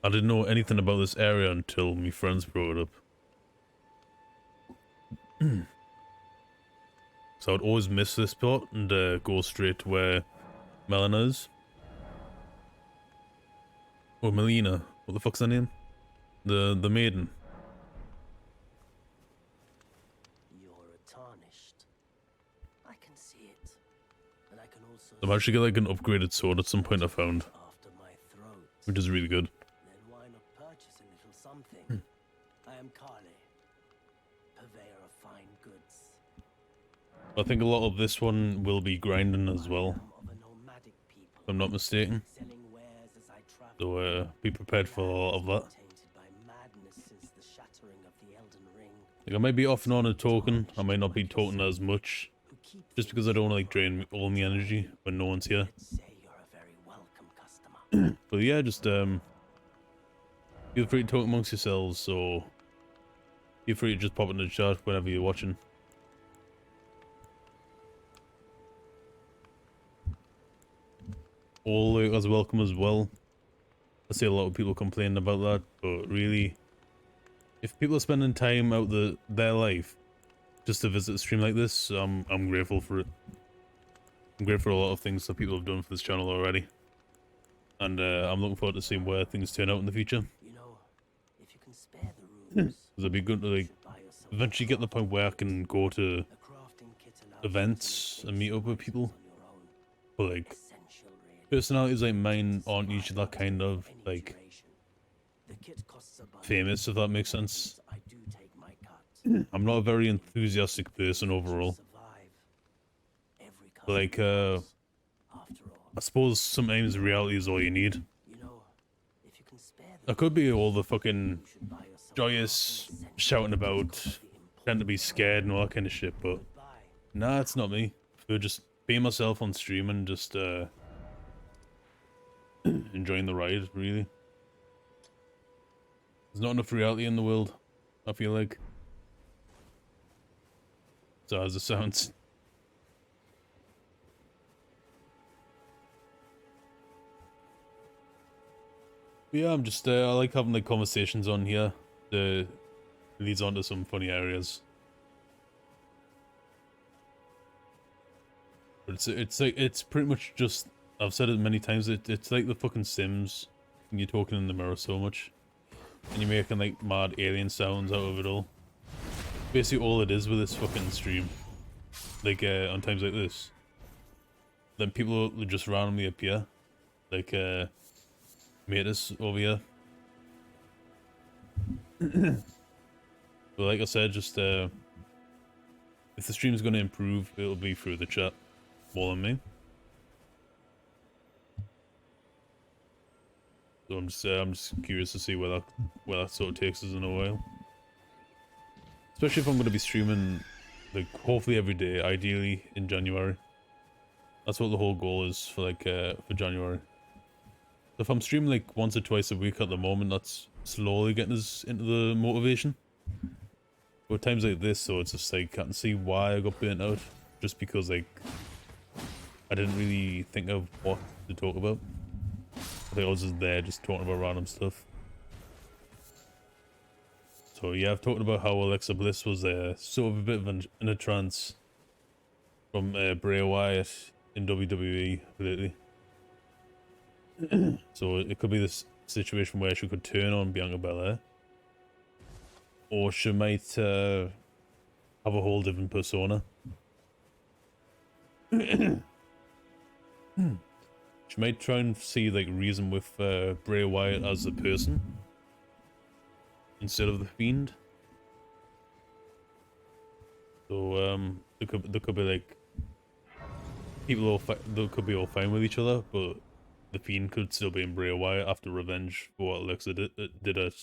I didn't know anything about this area until my friends brought it up. So I'd always miss this spot and go straight to where Melina is. Or Melina. What the fuck's her name? The maiden. You're tarnished. I can see it. And I can also I've actually got like an upgraded sword at some point I found, after my throat. which is really good. Then why not purchase a little something? I am Carly, purveyor of fine goods. I think a lot of this one will be grinding as well, I am of a nomadic people, if I'm not mistaken. selling wares as I travel. So be prepared for a lot of that. Tainted by madness since the shattering of the Elden Ring. Like I might be off and on and talking, I might not be talking as much, Who keep just because I don't want to like drain all my energy when no one's here. say you're a very welcome customer. But yeah, just feel free to talk amongst yourselves, or feel free to just pop into the chat whenever you're watching. All as welcome as well. I see a lot of people complaining about that, but really, if people are spending time out their life just to visit a stream like this, I'm grateful for it. I'm grateful for a lot of things that people have done for this channel already, and I'm looking forward to seeing where things turn out in the future. You know, if you can spare the rooms, Because it'd be good to like buy yourself eventually get to the point where I can go to a crafting kit allows events and meet up with people. on your own. But like Essential, really. personalities like mine aren't usually that kind of like The kit costs a bunch. famous, if that makes sense. I do take my cut. I'm not a very enthusiastic person overall. Survive. Every But like after all, I suppose sometimes reality is all you need. you know, if you can spare the I could be all the fucking you should buy yourself joyous shouting about trying to be scared and all that kind of shit, but buy. nah, it's not me. I just be myself on stream and just enjoying the ride, really. There's not enough reality in the world, I feel like. So as it sounds. But yeah, I'm just I like having like conversations on here. It leads on to some funny areas. But it's like it's pretty much just I've said it many times, it's like the fucking Sims when you're talking in the mirror so much. And you're making like mad alien sounds out of it all. Basically all it is with this fucking stream. Like on times like this. Then people will just randomly appear. Like Matus over here. But like I said, just if the stream's gonna improve, it'll be through the chat more than me. So I'm just curious to see where that sort of takes us in a while. Especially if I'm gonna be streaming like hopefully every day, ideally in January. That's what the whole goal is for like for January. So if I'm streaming like once or twice a week at the moment, that's slowly getting us into the motivation. But times like this, so it's just like I can see why I got burnt out. Just because like I didn't really think of what to talk about. I think I was just there just talking about random stuff. So yeah, I've talked about how Alexa Bliss was sort of a bit of in a trance from Bray Wyatt in WWE lately. So it could be this situation where she could turn on Bianca Belair. Or she might have a whole different persona. She might try and see like reason with Bray Wyatt as the person instead of the Fiend. So there could be like people they could be all fine with each other, but the Fiend could still be in Bray Wyatt after revenge for what Alexa did at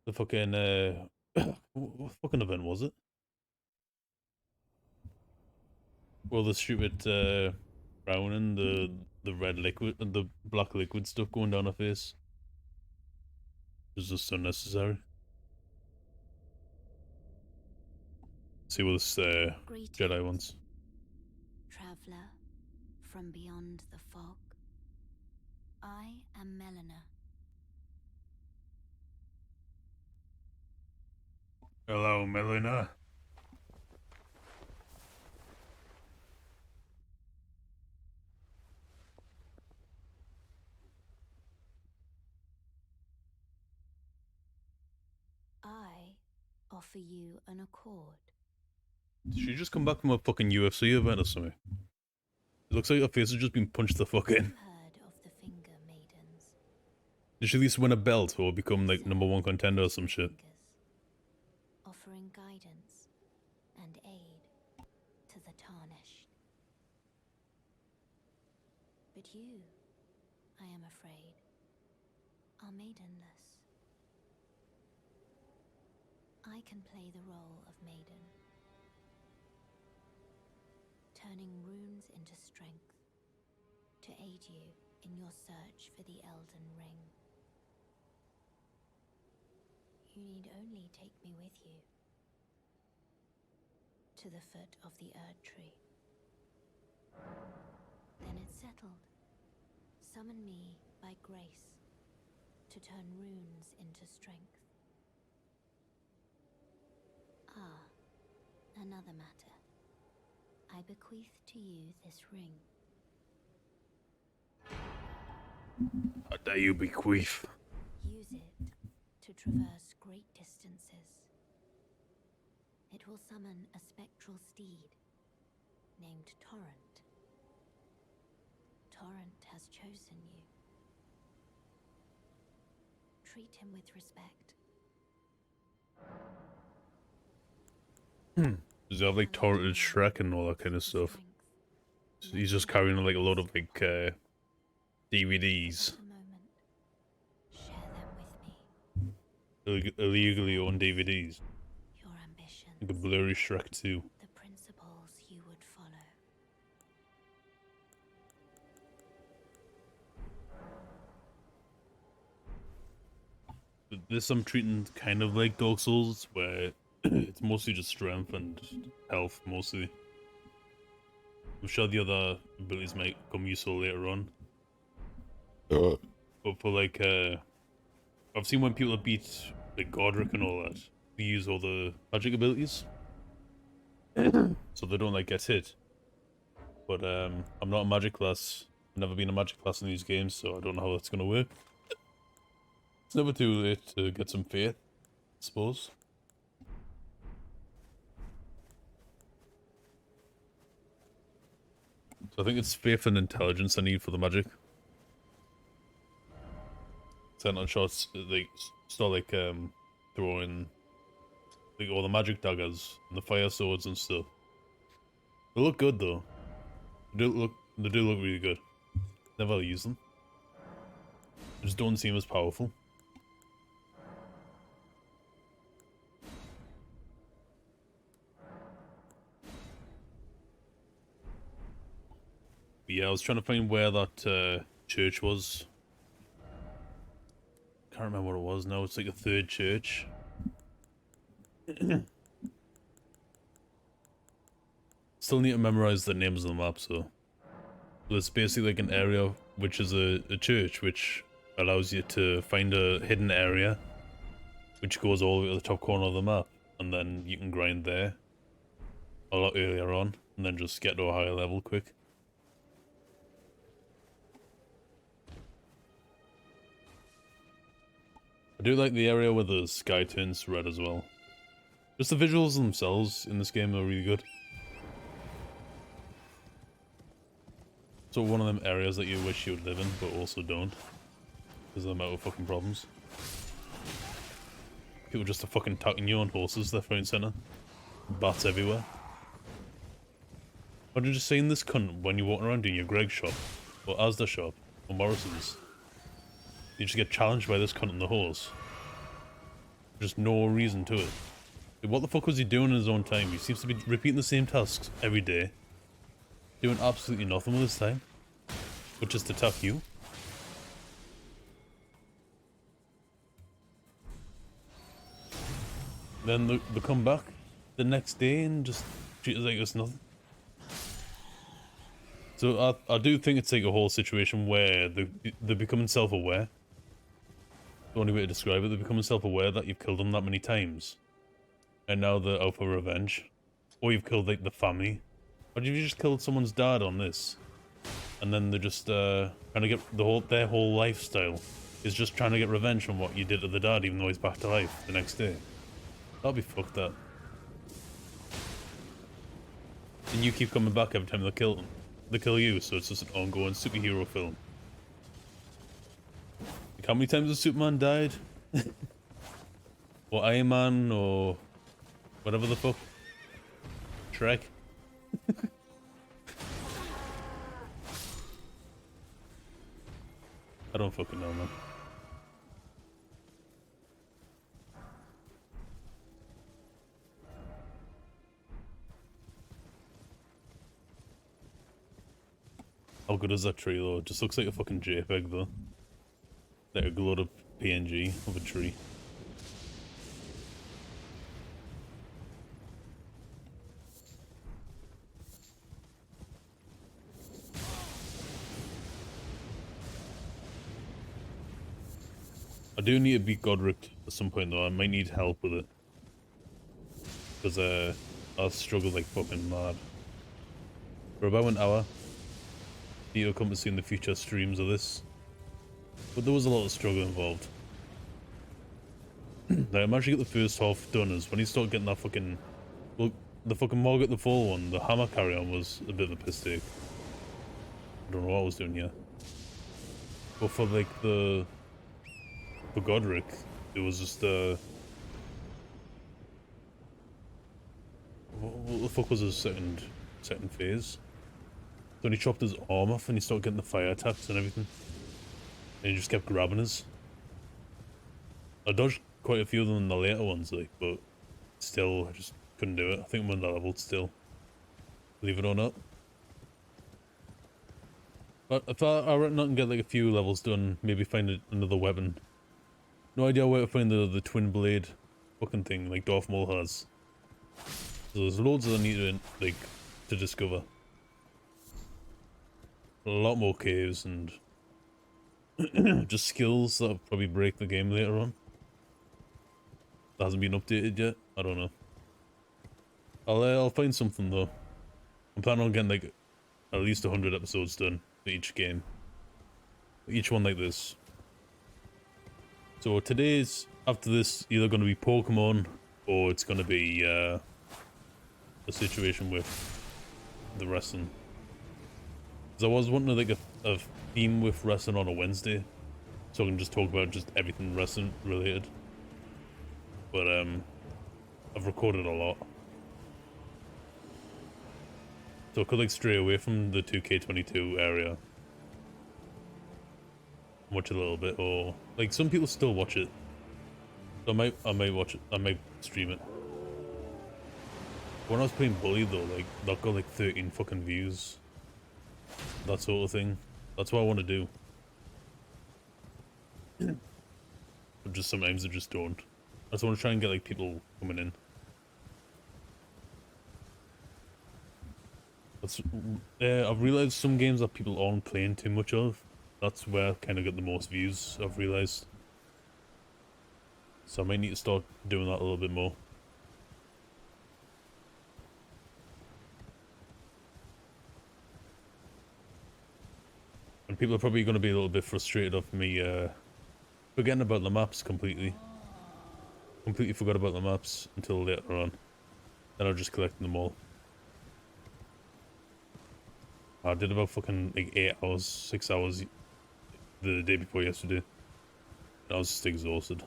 the fucking what fucking event was it? Well, the stupid browning, the red liquid and the black liquid stuff going down her face. It was just unnecessary. See what this Jedi wants. Traveler from beyond the fog. I am Melina. Hello, Melina. I offer you an accord. Did she just come back from a fucking UFC event or something? It looks like her face has just been punched the fuck in. Heard of the Finger Maidens? Did she at least win a belt or become like #1 contender or some shit? Offering guidance and aid to the tarnished. But you, I am afraid, are maidenless. I can play the role of maiden, turning runes into strength to aid you in your search for the Elden Ring. You need only take me with you to the foot of the Erd Tree. Then it's settled. Summon me by grace to turn runes into strength. Ah, another matter. I bequeath to you this ring. How dare you bequeath? Use it to traverse great distances. It will summon a spectral steed named Torrent. Torrent has chosen you. Treat him with respect. Does he have like torrented Shrek and all that kind of stuff? So he's just carrying like a lot of like DVDs. Share them with me. Illegally owned DVDs. Your ambitions. Like a blurry Shrek 2. The principles you would follow. This I'm treating kind of like Dark Souls, where it's mostly just strength and health, mostly. I'm sure the other abilities might come useful later on. But for like, I've seen when people beat like Godric and all that, they use all the magic abilities. So they don't like get hit. But I'm not a magic class. I've never been a magic class in these games, so I don't know how that's gonna work. It's never too late to get some faith, I suppose. So I think it's faith and intelligence I need for the magic. So I'm not sure it's not like throwing like all the magic daggers and the fire swords and stuff. They look good though. They do look really good. Never use them. They just don't seem as powerful. But yeah, I was trying to find where that church was. Can't remember what it was now. It's like a third church. Still need to memorize the names of the map, so. It's basically like an area which is a church, which allows you to find a hidden area which goes all the way to the top corner of the map, and then you can grind there a lot earlier on, and then just get to a higher level quick. I do like the area where the sky turns red as well. Just the visuals themselves in this game are really good. So one of them areas that you wish you would live in, but also don't. Because of the amount of fucking problems. People just are fucking attacking you on horses left, right and centre. Bats everywhere. What did you say in this cunt when you're walking around in your Greg's shop? Or Asda shop? Or Morrison's? You just get challenged by this cunt on the horse. Just no reason to it. Like, what the fuck was he doing in his own time? He seems to be repeating the same tasks every day. Doing absolutely nothing with his time. But just attack you. Then they come back the next day and just treat it like it's nothing. So I do think it's like a whole situation where they're becoming self-aware. The only way to describe it, they're becoming self-aware that you've killed them that many times. And now they're out for revenge. Or you've killed like the family. Or have you just killed someone's dad on this? And then they're just trying to get their whole lifestyle is just trying to get revenge from what you did to the dad, even though he's back to life the next day. That'll be fucked up. And you keep coming back every time they kill them. They kill you, so it's just an ongoing superhero film. Like, how many times has Superman died? Or Iron Man, or whatever the fuck. Shrek. I don't fucking know, man. How good is that tree though? It just looks like a fucking JPEG though. Like a glowed up PNG of a tree. I do need to beat Godric at some point though. I might need help with it. Because I'll struggle like fucking mad. For about an hour. You'll come to see in the future streams of this. But there was a lot of struggle involved. Like, I managed to get the first half done is when you start getting that fucking... Well, the fucking Margaret the Fall one, the hammer carry-on was a bit of a piss take. I don't know what I was doing here. But for like the... For Godric, it was just what the fuck was his second phase? Then he chopped his arm off and he started getting the fire attacks and everything. And he just kept grabbing us. I dodged quite a few of them in the later ones, like, but still, I just couldn't do it. I think I'm under-leveled still. Believe it or not. But if I reckon I can get like a few levels done, maybe find another weapon. No idea where to find the twin blade fucking thing like Darth Maul has. So there's loads that I need to, like, to discover. A lot more caves and just skills that'll probably break the game later on. That hasn't been updated yet. I don't know. I'll find something though. I'm planning on getting like at least 100 episodes done for each game. Each one like this. So today's, after this, either going to be Pokemon, or it's going to be a situation with the wrestling. Because I was wanting like a theme with wrestling on a Wednesday, so I can just talk about just everything wrestling related. But I've recorded a lot, so I could like stray away from the 2K22 area, watch a little bit, or like some people still watch it. So I might watch it. I might stream it. When I was playing Bully though, like that got like 13 fucking views. That sort of thing. That's what I want to do. But just sometimes I just don't. I just want to try and get like people coming in. That's I've realized some games that people aren't playing too much of. That's where I kind of get the most views, I've realized. So I might need to start doing that a little bit more. And people are probably going to be a little bit frustrated of me forgetting about the maps completely. Completely forgot about the maps until later on. Then I was just collecting them all. I did about fucking like 8 hours, 6 hours the day before yesterday. I was just exhausted.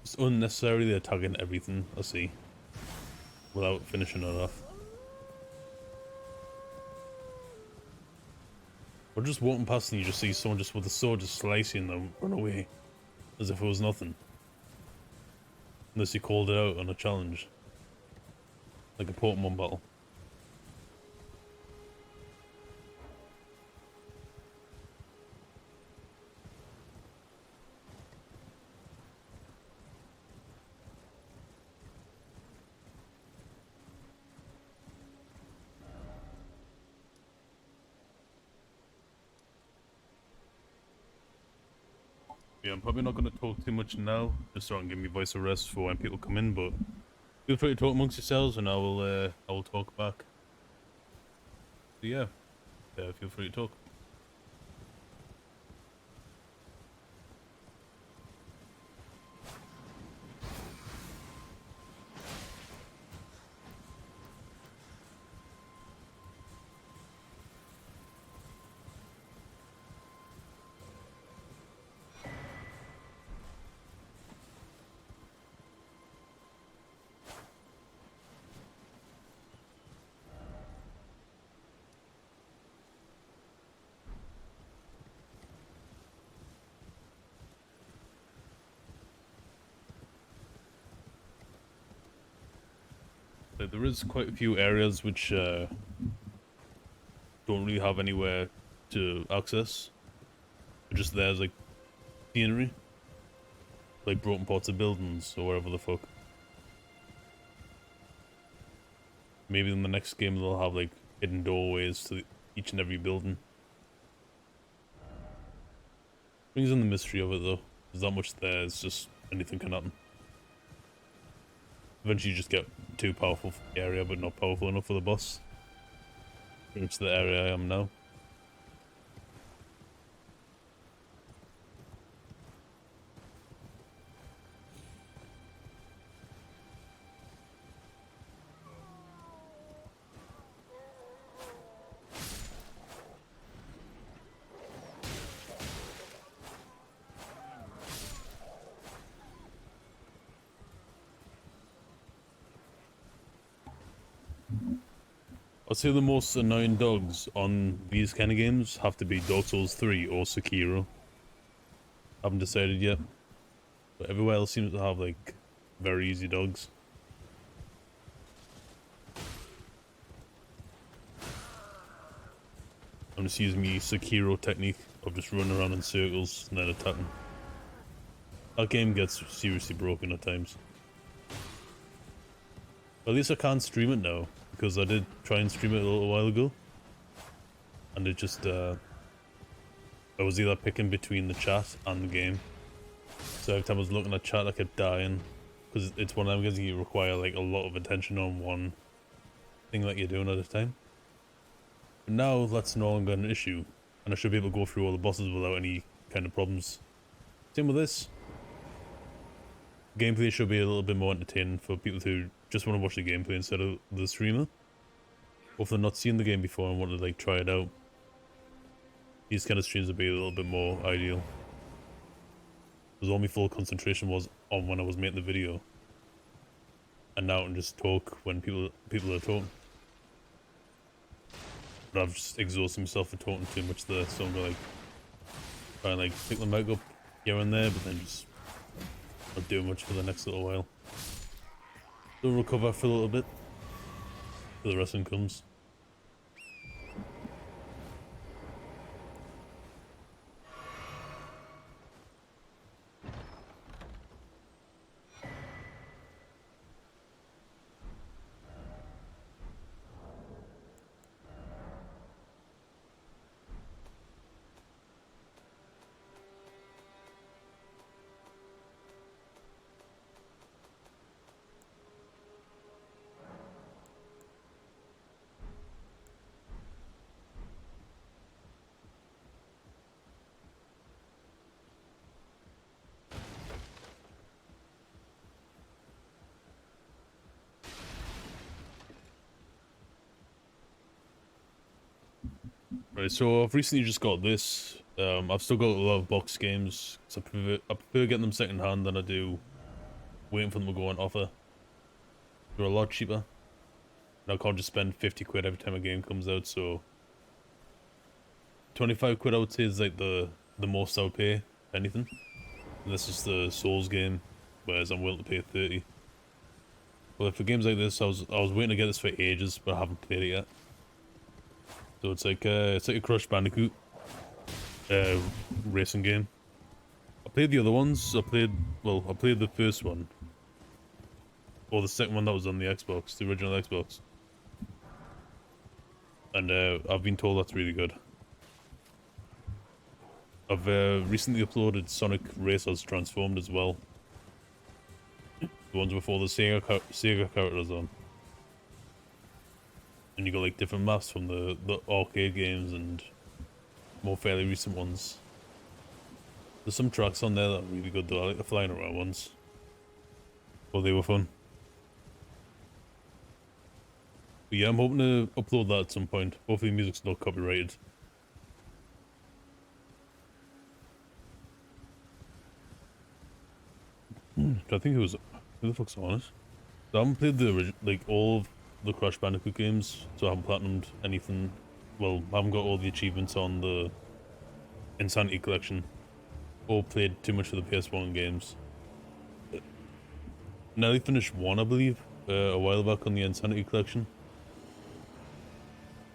Just unnecessarily attacking everything I see without finishing it off. Or just walking past and you just see someone just with a sword just slicing them, run away as if it was nothing. Unless you called it out on a challenge, like a Pokemon battle. Yeah, I'm probably not going to talk too much now, just so I can give me voice of rest for when people come in, but feel free to talk amongst yourselves and I will talk back. So yeah, feel free to talk. Like, there is quite a few areas which don't really have anywhere to access. But just there's like scenery, like broken parts of buildings or whatever the fuck. Maybe in the next game they'll have like hidden doorways to each and every building. Brings in the mystery of it though. There's not much there, it's just anything can happen. Eventually you just get too powerful for the area, but not powerful enough for the boss. It's the area I am now. I'd say the most annoying dogs on these kind of games have to be Dark Souls 3 or Sekiro. Haven't decided yet. But everywhere else seems to have like very easy dogs. I'm just using the Sekiro technique of just running around in circles and then attacking. That game gets seriously broken at times. At least I can't stream it now, because I did try and stream it a little while ago. And it just, I was either picking between the chat and the game. So every time I was looking at chat, I kept dying. Because it's one of them games you require like a lot of attention on one thing that you're doing at a time. But now that's no longer an issue. And I should be able to go through all the bosses without any kind of problems. Same with this. Gameplay should be a little bit more entertaining for people who just want to watch the gameplay instead of the streamer. Or if they're not seen the game before and want to like try it out. These kind of streams would be a little bit more ideal. Because all my full concentration was on when I was making the video. And now I can just talk when people are talking. But I've just exhausted myself for talking too much there, so I'm gonna like try and like pick the mic up here and there, but then just not do much for the next little while. So recover for a little bit till the wrestling comes. Right, so I've recently just got this. I've still got a lot of box games, so I prefer getting them second hand than I do waiting for them to go on offer. They're a lot cheaper. And I can't just spend 50 quid every time a game comes out, so 25 quid I would say is like the most I would pay for anything. And this is the Souls game, whereas I'm willing to pay 30. But for games like this, I was waiting to get this for ages, but I haven't played it yet. So it's like a Crash Bandicoot racing game. I played the other ones. I played the first one, or the second one that was on the Xbox, the original Xbox. And I've been told that's really good. I've recently uploaded Sonic Racers Transformed as well. The ones before the Sega characters on. And you got like different maps from the arcade games and more fairly recent ones. There's some tracks on there that are really good though. I like the flying around ones. Well, they were fun. But yeah, I'm hoping to upload that at some point. Hopefully the music's not copyrighted. I think it was... Who the fuck's on it? So I haven't played all of the Crash Bandicoot games, so I haven't platinumed anything. Well, I haven't got all the achievements on the Insanity Collection. Or played too much of the PS1 games. Nearly finished one, I believe, a while back on the Insanity Collection.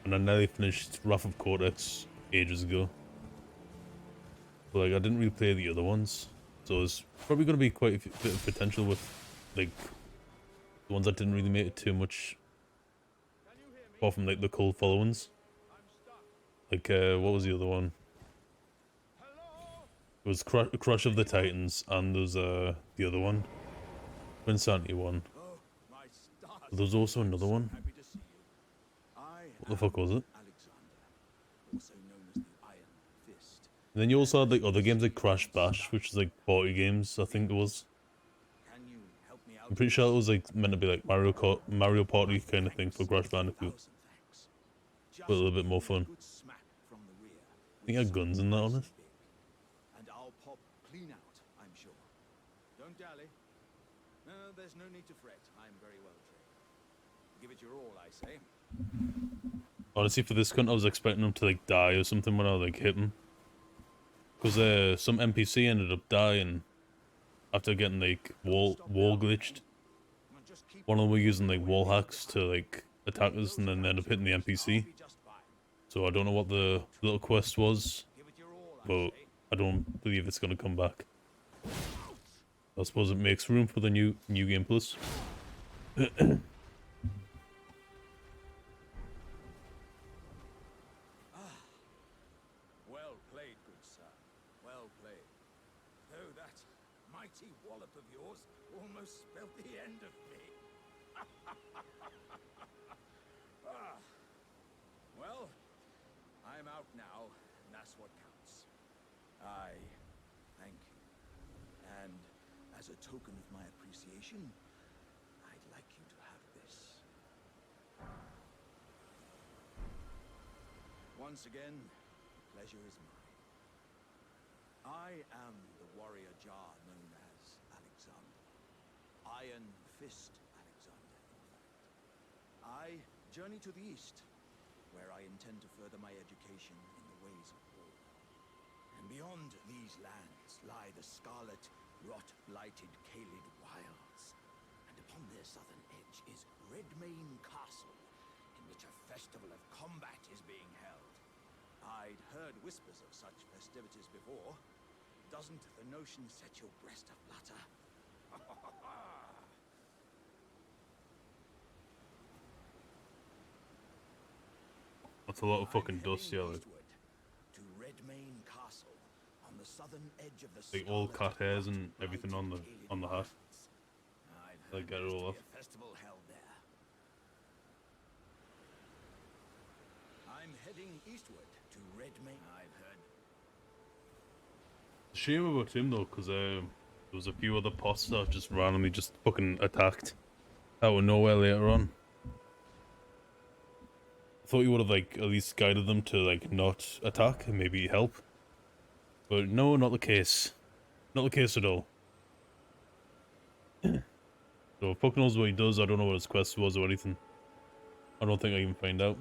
And I nearly finished Wrath of Cortex ages ago. But like, I didn't really play the other ones. So there's probably going to be quite a bit of potential with, like, the ones that didn't really make it too much. Apart from, like, the cult followings. Like, what was the other one? It was Crush of the Titans, and there's, the other one. Insanity one. But there was also another one. What the fuck was it? And then you also had like other games like Crash Bash, which is like party games, I think it was. I'm pretty sure it was like meant to be like Mario Party kind of thing for Crash Bandicoot. But a little bit more fun. I think it had guns in that on it. And I'll pop clean out, I'm sure. Don't dally. No, there's no need to fret. I'm very well trained. Give it your all, I say. Honestly, for this cunt, I was expecting him to like die or something when I like hit him. Because some NPC ended up dying after getting like wall glitched. One of them were using like wall hacks to like attack us and then end up hitting the NPC. So I don't know what the little quest was, but I don't believe it's gonna come back. I suppose it makes room for the new game plus. Well played, good sir. Well played. Though that mighty wallop of yours almost spelled the end of me. Ah. Well, I'm out now, and that's what counts. I thank you. And as a token of my appreciation, I'd like you to have this. Once again, the pleasure is mine. I am the warrior Jar known as Alexander. Iron Fist Alexander, in fact. I journey to the east, where I intend to further my education in the ways of war. And beyond these lands lie the scarlet, rot-blighted Caelid wilds. And upon their southern edge is Redmane Castle, in which a festival of combat is being held. I'd heard whispers of such festivities before. Doesn't the notion set your breast aflutter? That's a lot of fucking dust, yeah. Like, To Redmane Castle, on the southern edge of the like all scarlet, cat hairs and everything on the Caelid hat. wilds. I've Like, heard get it there is all to off. be a festival held there. I'm heading eastward to Redmane. I've heard. Shame about him though, because there was a few other pots that just randomly just fucking attacked out of nowhere later on. I thought you would have like at least guided them to like not attack and maybe help. But no, not the case. Not the case at all. So fuck knows what he does. I don't know what his quest was or anything. I don't think I can find out.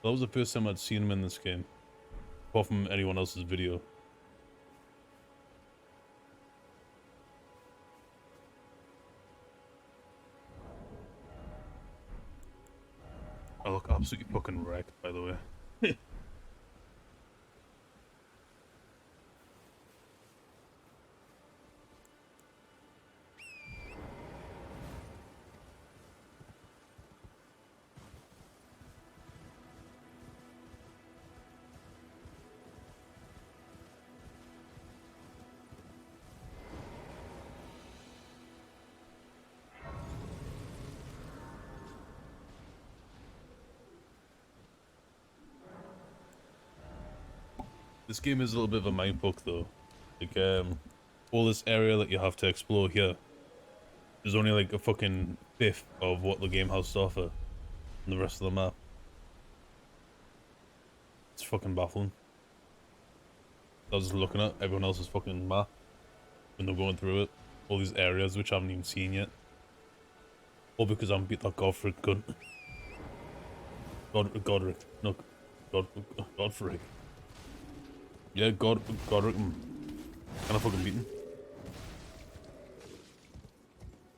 That was the first time I'd seen him in this game. Apart from anyone else's video. I look absolutely fucking wrecked, by the way. This game is a little bit of a mindfuck though. Like, all this area that you have to explore here is only like a fucking fifth of what the game has to offer in the rest of the map. It's fucking baffling. I was just looking at everyone else's fucking map when they're going through it. All these areas which I haven't even seen yet. All because I haven't beat that Godfrick gun. Godric. No, Godfrick. Yeah, Godric. Can I fucking beat him?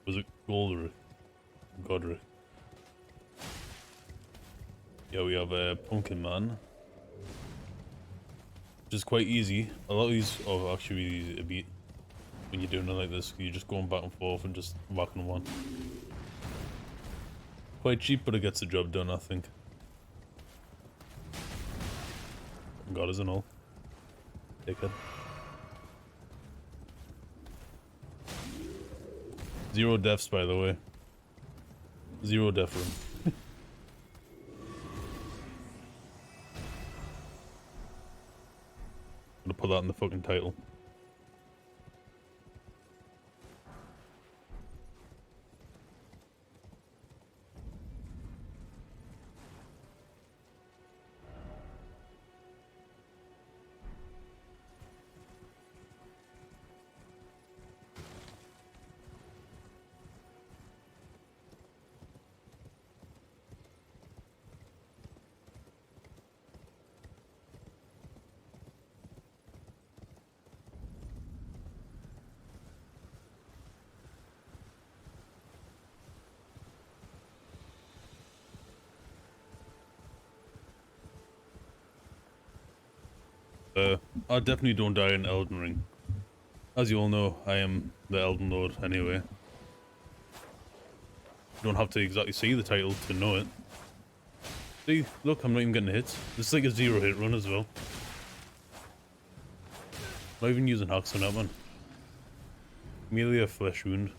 Was it Goldrick? Godric. Yeah, we have a Pumpkin Man. Which is quite easy. A lot of these are actually really easy to beat. When you're doing it like this, you're just going back and forth and just whacking one. Quite cheap, but it gets the job done, I think. God isn't all. Take it. 0 deaths, by the way. 0 death room. I'm gonna put that in the fucking title. I definitely don't die in Elden Ring. As you all know, I am the Elden Lord anyway. You don't have to exactly see the title to know it. See, look, I'm not even getting hits. This is like a 0 hit run as well. Not even using hacks on that one. Merely a flesh wound.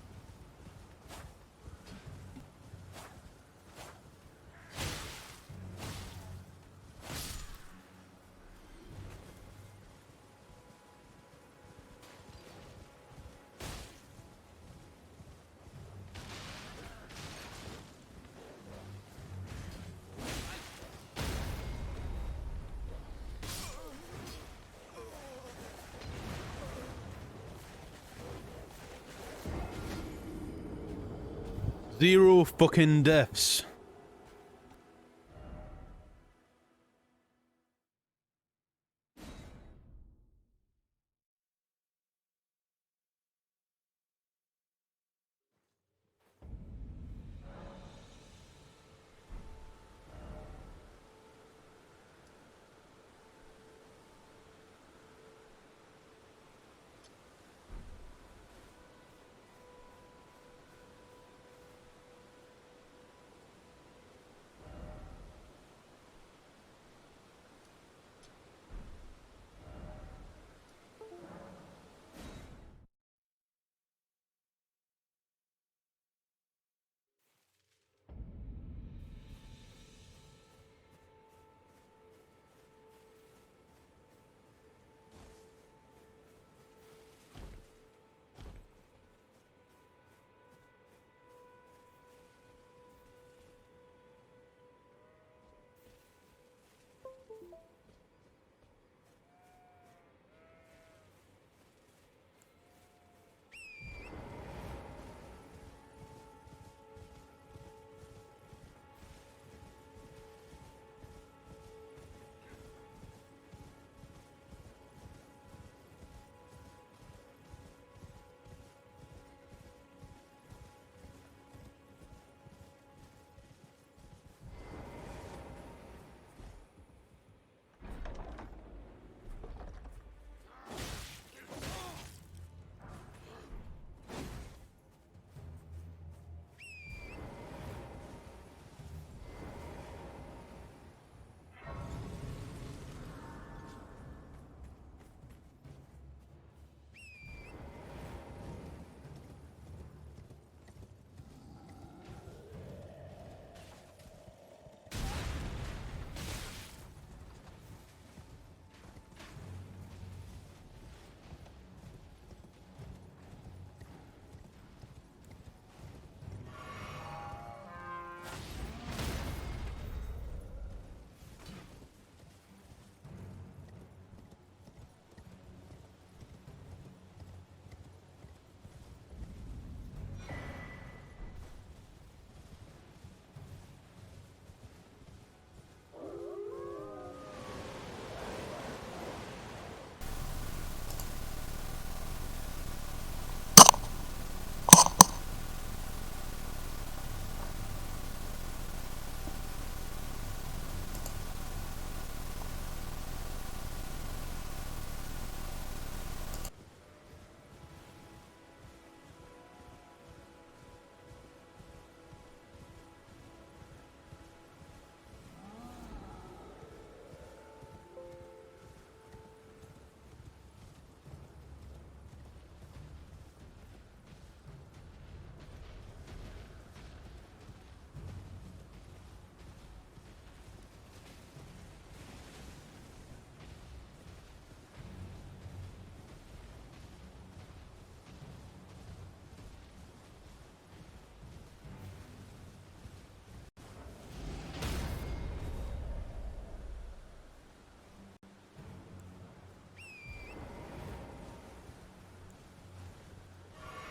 Zero fucking deaths.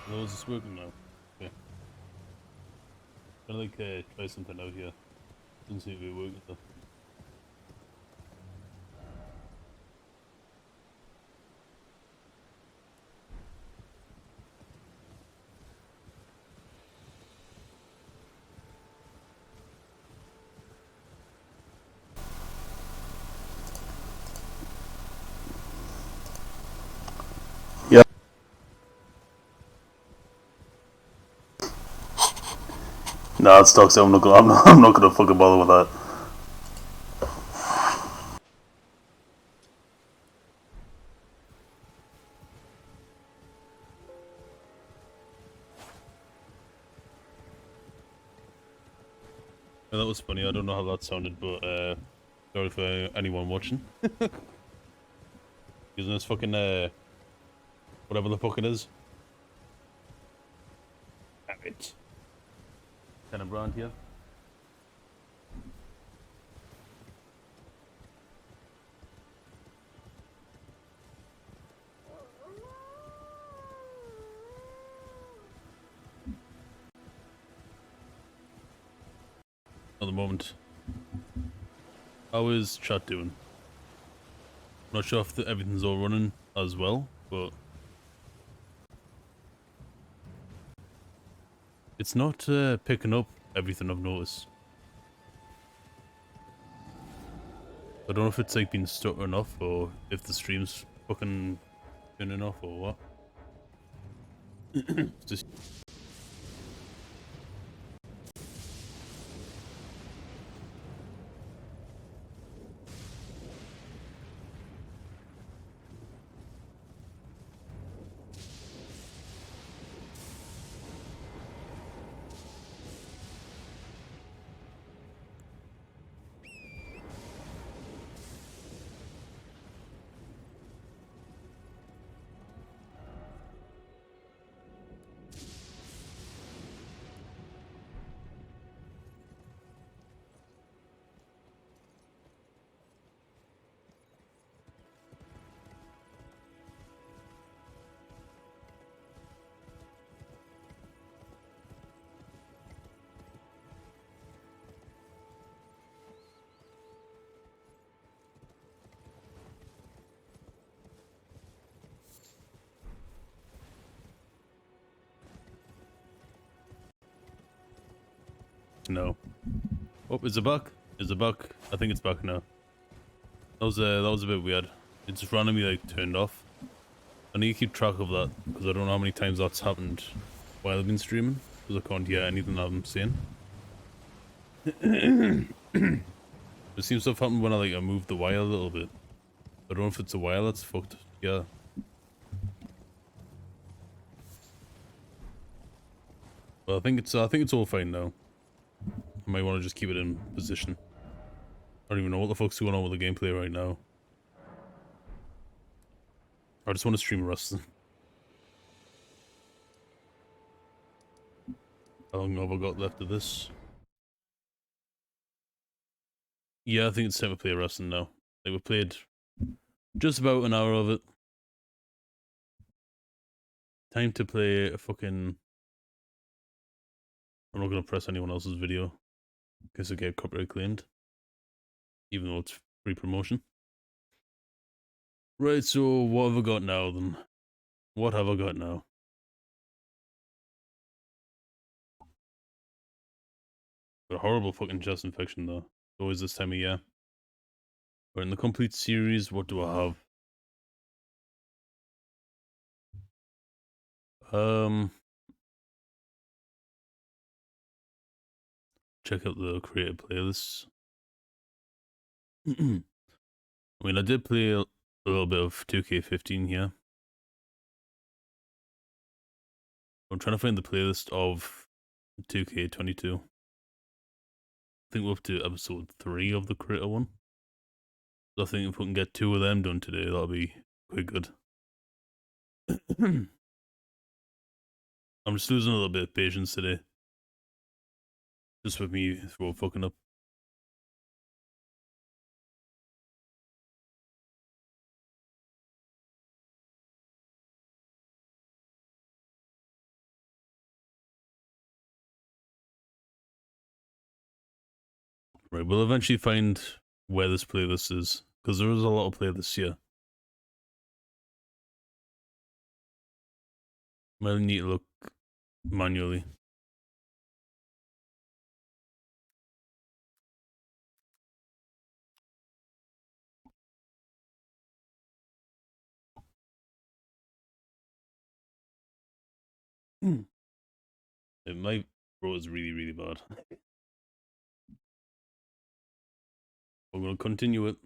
How is this working now? Okay. Gonna try something out here and see if it works though. Nah, it's toxic. I'm not gonna fucking bother with that. Yeah, that was funny. I don't know how that sounded, but sorry for anyone watching. Using this fucking whatever the fuck it is. Damn it. Kind of brand here. At the moment. How is chat doing? Not sure if everything's all running as well, but it's not picking up everything I've noticed. I don't know if it's like been stuttering off or if the stream's fucking turning off or what. It's just no. Oh, is it back? Is it back? I think it's back now. That was a bit weird. It just randomly like turned off. I need to keep track of that because I don't know how many times that's happened while I've been streaming because I can't hear anything I'm saying. It seems to have happened when I moved the wire a little bit. I don't know if it's a wire that's fucked. Yeah. But I think it's all fine now. I might want to just keep it in position. I don't even know what the fuck's going on with the gameplay right now. I just want to stream Rust. How long have I got left of this? Yeah, I think it's time to play Rust now. Like, we played just about an hour of it. Time to play a fucking... I'm not gonna press anyone else's video. In case I get copyright claimed. Even though it's free promotion. Right, so what have I got now then? What have I got now? Got a horrible fucking chest infection though. Always this time of year. But in the complete series, what do I have? Check out the creative playlists. I mean, I did play a little bit of 2K15 here. I'm trying to find the playlist of 2K22. I think we're up to episode 3 of the creator one. So I think if we can get 2 of them done today, that'll be quite good. I'm just losing a little bit of patience today. Just with me for fucking up. Right, we'll eventually find where this playlist is, because there is a lot of playlists here. Might need to look manually. My throat is really, really bad. We're going to continue it.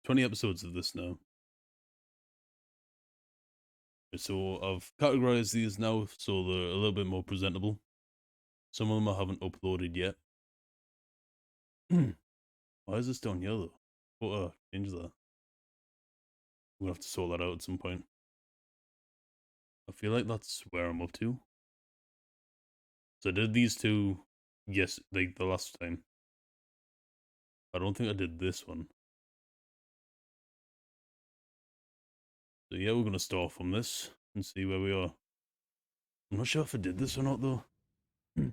20 episodes of this now. So I've categorized these now so they're a little bit more presentable. Some of them I haven't uploaded yet. Why is this down here though? What change that? We'll have to sort that out at some point. I feel like that's where I'm up to. So I did these two, yes, like the last time. I don't think I did this one. So yeah, we're gonna start from this and see where we are. I'm not sure if I did this or not though. I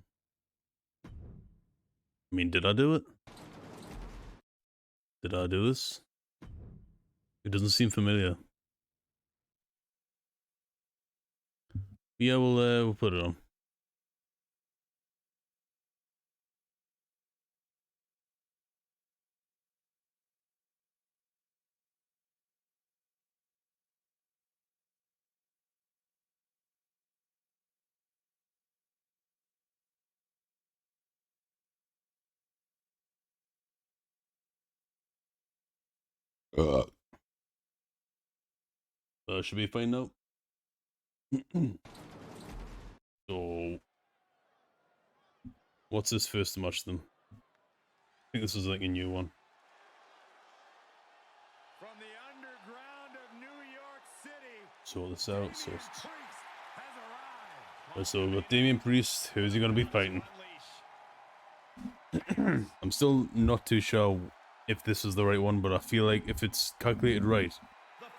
mean, did I do it? Did I do this? It doesn't seem familiar. Yeah, we'll put it on. Should be fine now. So, what's this first match then? I think this is like a new one. From the underground of New York City, Sort this out. So we've got Damian Priest. Who's he gonna be fighting? I'm still not too sure if this is the right one, but I feel like if it's calculated right,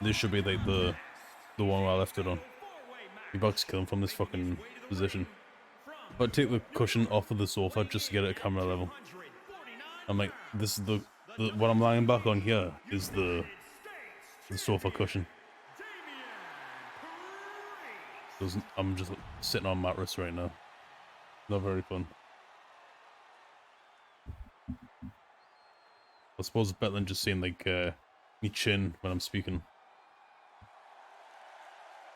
this should be like the one where I left it on. He about to kill him from this fucking position. But take the cushion off of the sofa just to get it at camera level. I'm like, this is the what I'm lying back on here is the sofa cushion. I'm just sitting on a mattress right now. Not very fun. I suppose it's better than just seeing like me chin when I'm speaking.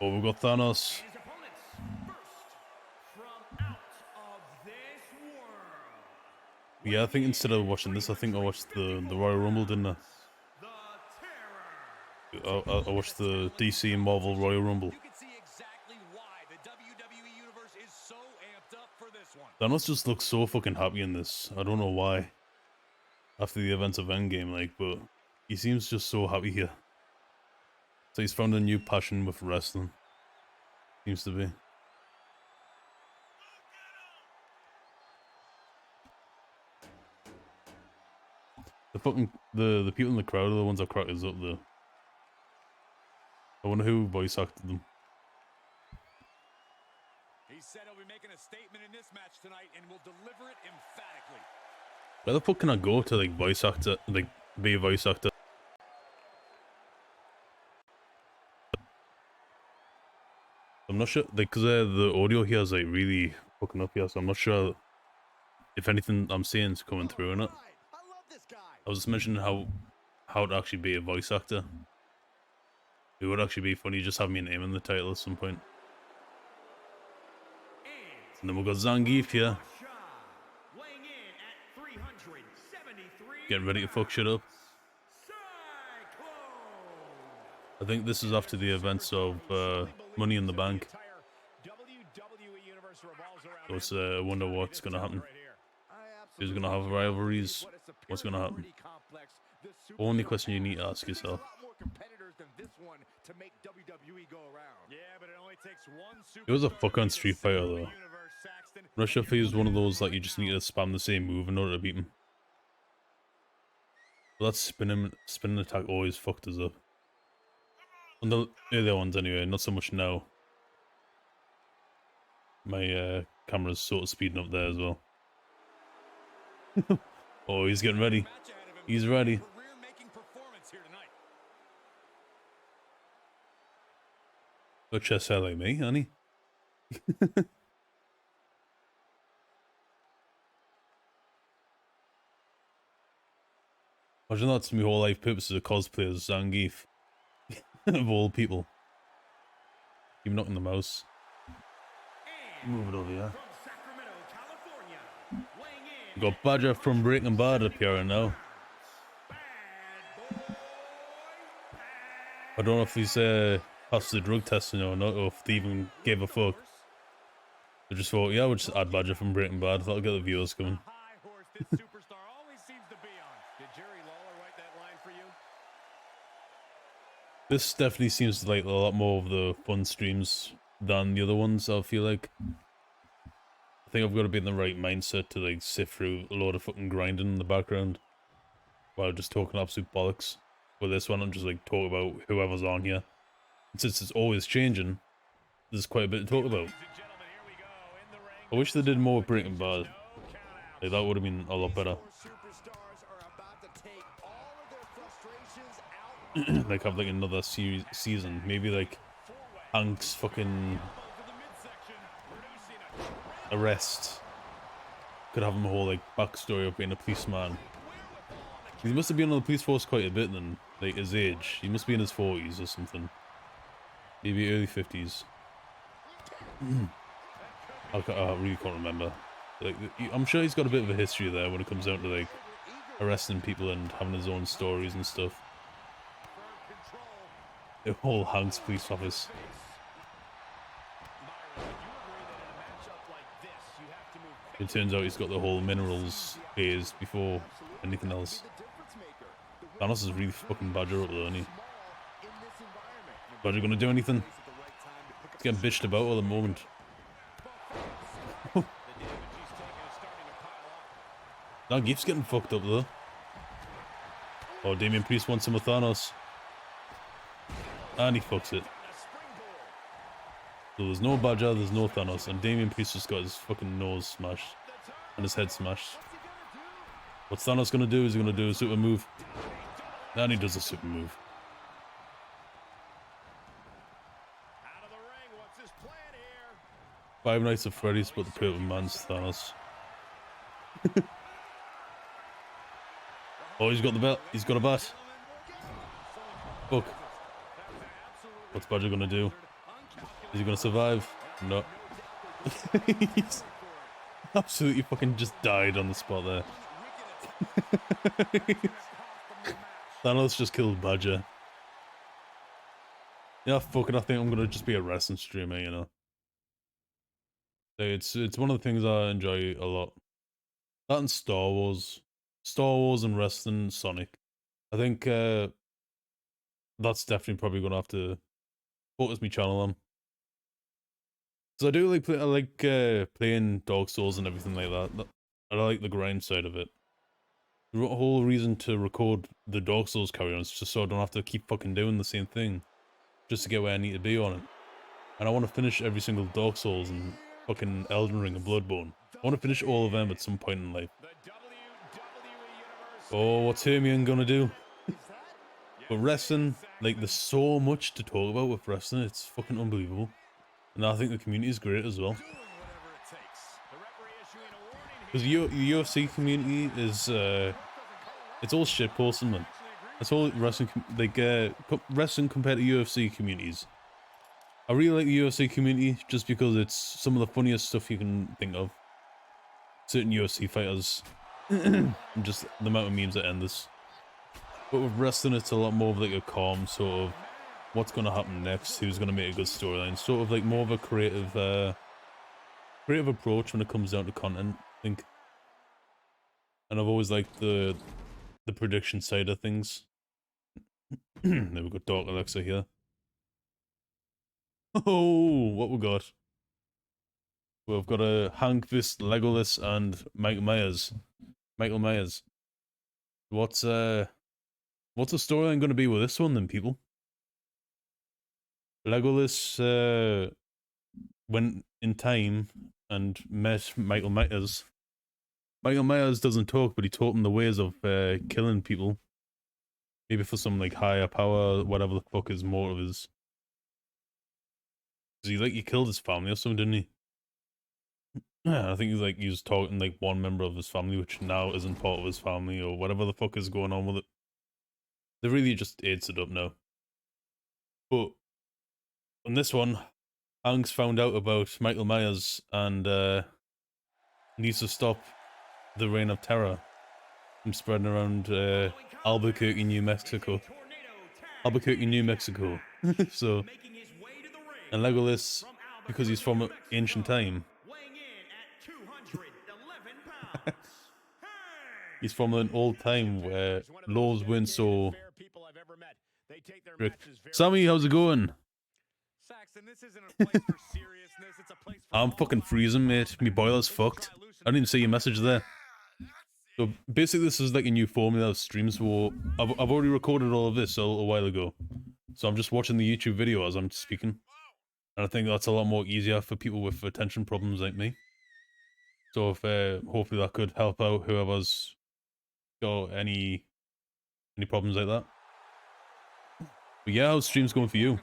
Oh, we've got Thanos. Yeah, I think instead of watching this, I think I watched the Royal Rumble, didn't I? I watched the DC and Marvel Royal Rumble. Thanos just looks so fucking happy in this. I don't know why. After the events of Endgame, like, but he seems just so happy here. So he's found a new passion with wrestling. Seems to be. The fucking the people in the crowd are the ones that crack us up though. I wonder who voice acted them. He said he'll be making a statement in this match tonight and will deliver it emphatically. Where the fuck can I go to like voice actor, like be a voice actor? I'm not sure, like, cause the audio here is like really fucking up here, so I'm not sure if anything I'm saying is coming through or not. I was just mentioning how to actually be a voice actor. It would actually be funny just have me name in the title at some point. And then we've got Zangief here. Getting ready to fuck shit up. I think this is after the events of Money in the Bank. So it's, I wonder what's gonna happen. Who's gonna have rivalries? What's gonna happen? Only question you need to ask yourself. It was a fucking Street Fighter though. I'm not sure if he was one of those like you just need to spam the same move in order to beat him. But that spinning attack always fucked us up. On the earlier ones anyway, not so much now. My camera's sort of speeding up there as well. Oh, he's getting ready. He's ready. Got chest hair like me, honey. Imagine that's my whole life purpose as a cosplayer as Zangief. Of all people. Keep knocking the mouse. Move it over here. We got Badger from Breaking Bad appearing now. I don't know if he's passed the drug testing or not, or if they even gave a fuck. I just thought, yeah, we'll just add Badger from Breaking Bad. That'll get the viewers coming. This definitely seems like a lot more of the fun streams than the other ones, I feel like. I think I've got to be in the right mindset to like sift through a lot of fucking grinding in the background while just talking absolute bollocks. With this one, I'm just like talk about whoever's on here. And since it's always changing, there's quite a bit to talk about. I wish they did more with Breaking Bad. Like, that would have been a lot better. Like, have like another season. Maybe like Hank's fucking arrest. Could have him a whole like backstory of being a policeman. He must have been on the police force quite a bit then. Like his age. He must be in his 40s or something. Maybe early 50s. I really can't remember. Like, I'm sure he's got a bit of a history there when it comes down to like arresting people and having his own stories and stuff. The whole Hank's police office. It turns out he's got the whole minerals phase before anything else. Thanos is really fucking Badger up though, isn't he? Badger gonna do anything? He's getting bitched about at the moment. Now Gif's getting fucked up though. Oh, Damian Priest wants some of Thanos. And he fucks it. So there's no Badger, there's no Thanos, and Damian Priest just got his fucking nose smashed. And his head smashed. What's Thanos gonna do? Is he gonna do a super move? And he does a super move. Five Nights at Freddy's, but the Purple Man's Thanos. Oh, he's got the belt. He's got a bat. Fuck. What's Badger gonna do? Is he gonna survive? No. He's absolutely fucking just died on the spot there. Thanos just killed Badger. Yeah, fucking, I think I'm gonna just be a wrestling streamer, you know. It's one of the things I enjoy a lot. That and Star Wars. Star Wars and wrestling, Sonic. I think that's definitely probably gonna have to focus my channel on. So I do like I like playing Dark Souls and everything like that. I like the grind side of it. The whole reason to record the Dark Souls carry-on is just so I don't have to keep fucking doing the same thing. Just to get where I need to be on it. And I want to finish every single Dark Souls and fucking Elden Ring and Bloodborne. I want to finish all of them at some point in life. Oh, what's Hermione gonna do? But wrestling, like, there's so much to talk about with wrestling, it's fucking unbelievable. And I think the community is great as well. Because the UFC community is, it's all shitposting, man. It's all wrestling, like, wrestling compared to UFC communities. I really like the UFC community just because it's some of the funniest stuff you can think of. Certain UFC fighters. And just the amount of memes that end this. But with wrestling, it's a lot more of like a calm sort of what's going to happen next, who's going to make a good storyline. Sort of like more of a creative approach when it comes down to content, I think. And I've always liked the prediction side of things. There we go, Dark Alexa here. Oh, what we got? We've got a Hank vs Legolas and Michael Myers. Michael Myers. What's the storyline going to be with this one then, people? Legolas went in time and met Michael Myers. Michael Myers doesn't talk, but he taught him the ways of killing people. Maybe for some like higher power, whatever the fuck his motive is. Cause he killed his family or something, didn't he? Yeah, I think he was talking like one member of his family, which now isn't part of his family or whatever the fuck is going on with it. They really just aids it up now. But on this one, Hank's found out about Michael Myers and needs to stop the reign of terror from spreading around Albuquerque, New Mexico. Albuquerque, New Mexico. So, and Legolas, because he's from ancient time, he's from an old time where laws weren't so They take their Rick. matches very Sammy, how's it going? Saxon, this isn't a place for seriousness, it's a place for I'm fucking freezing, mate. My boiler's fucked. I didn't even see your message there. So basically, this is like a new formula of streams. So I've already recorded all of this a little while ago. So I'm just watching the YouTube video as I'm speaking. And I think that's a lot more easier for people with attention problems like me. So if hopefully that could help out whoever's got any problems like that. But yeah, how's streams going for you?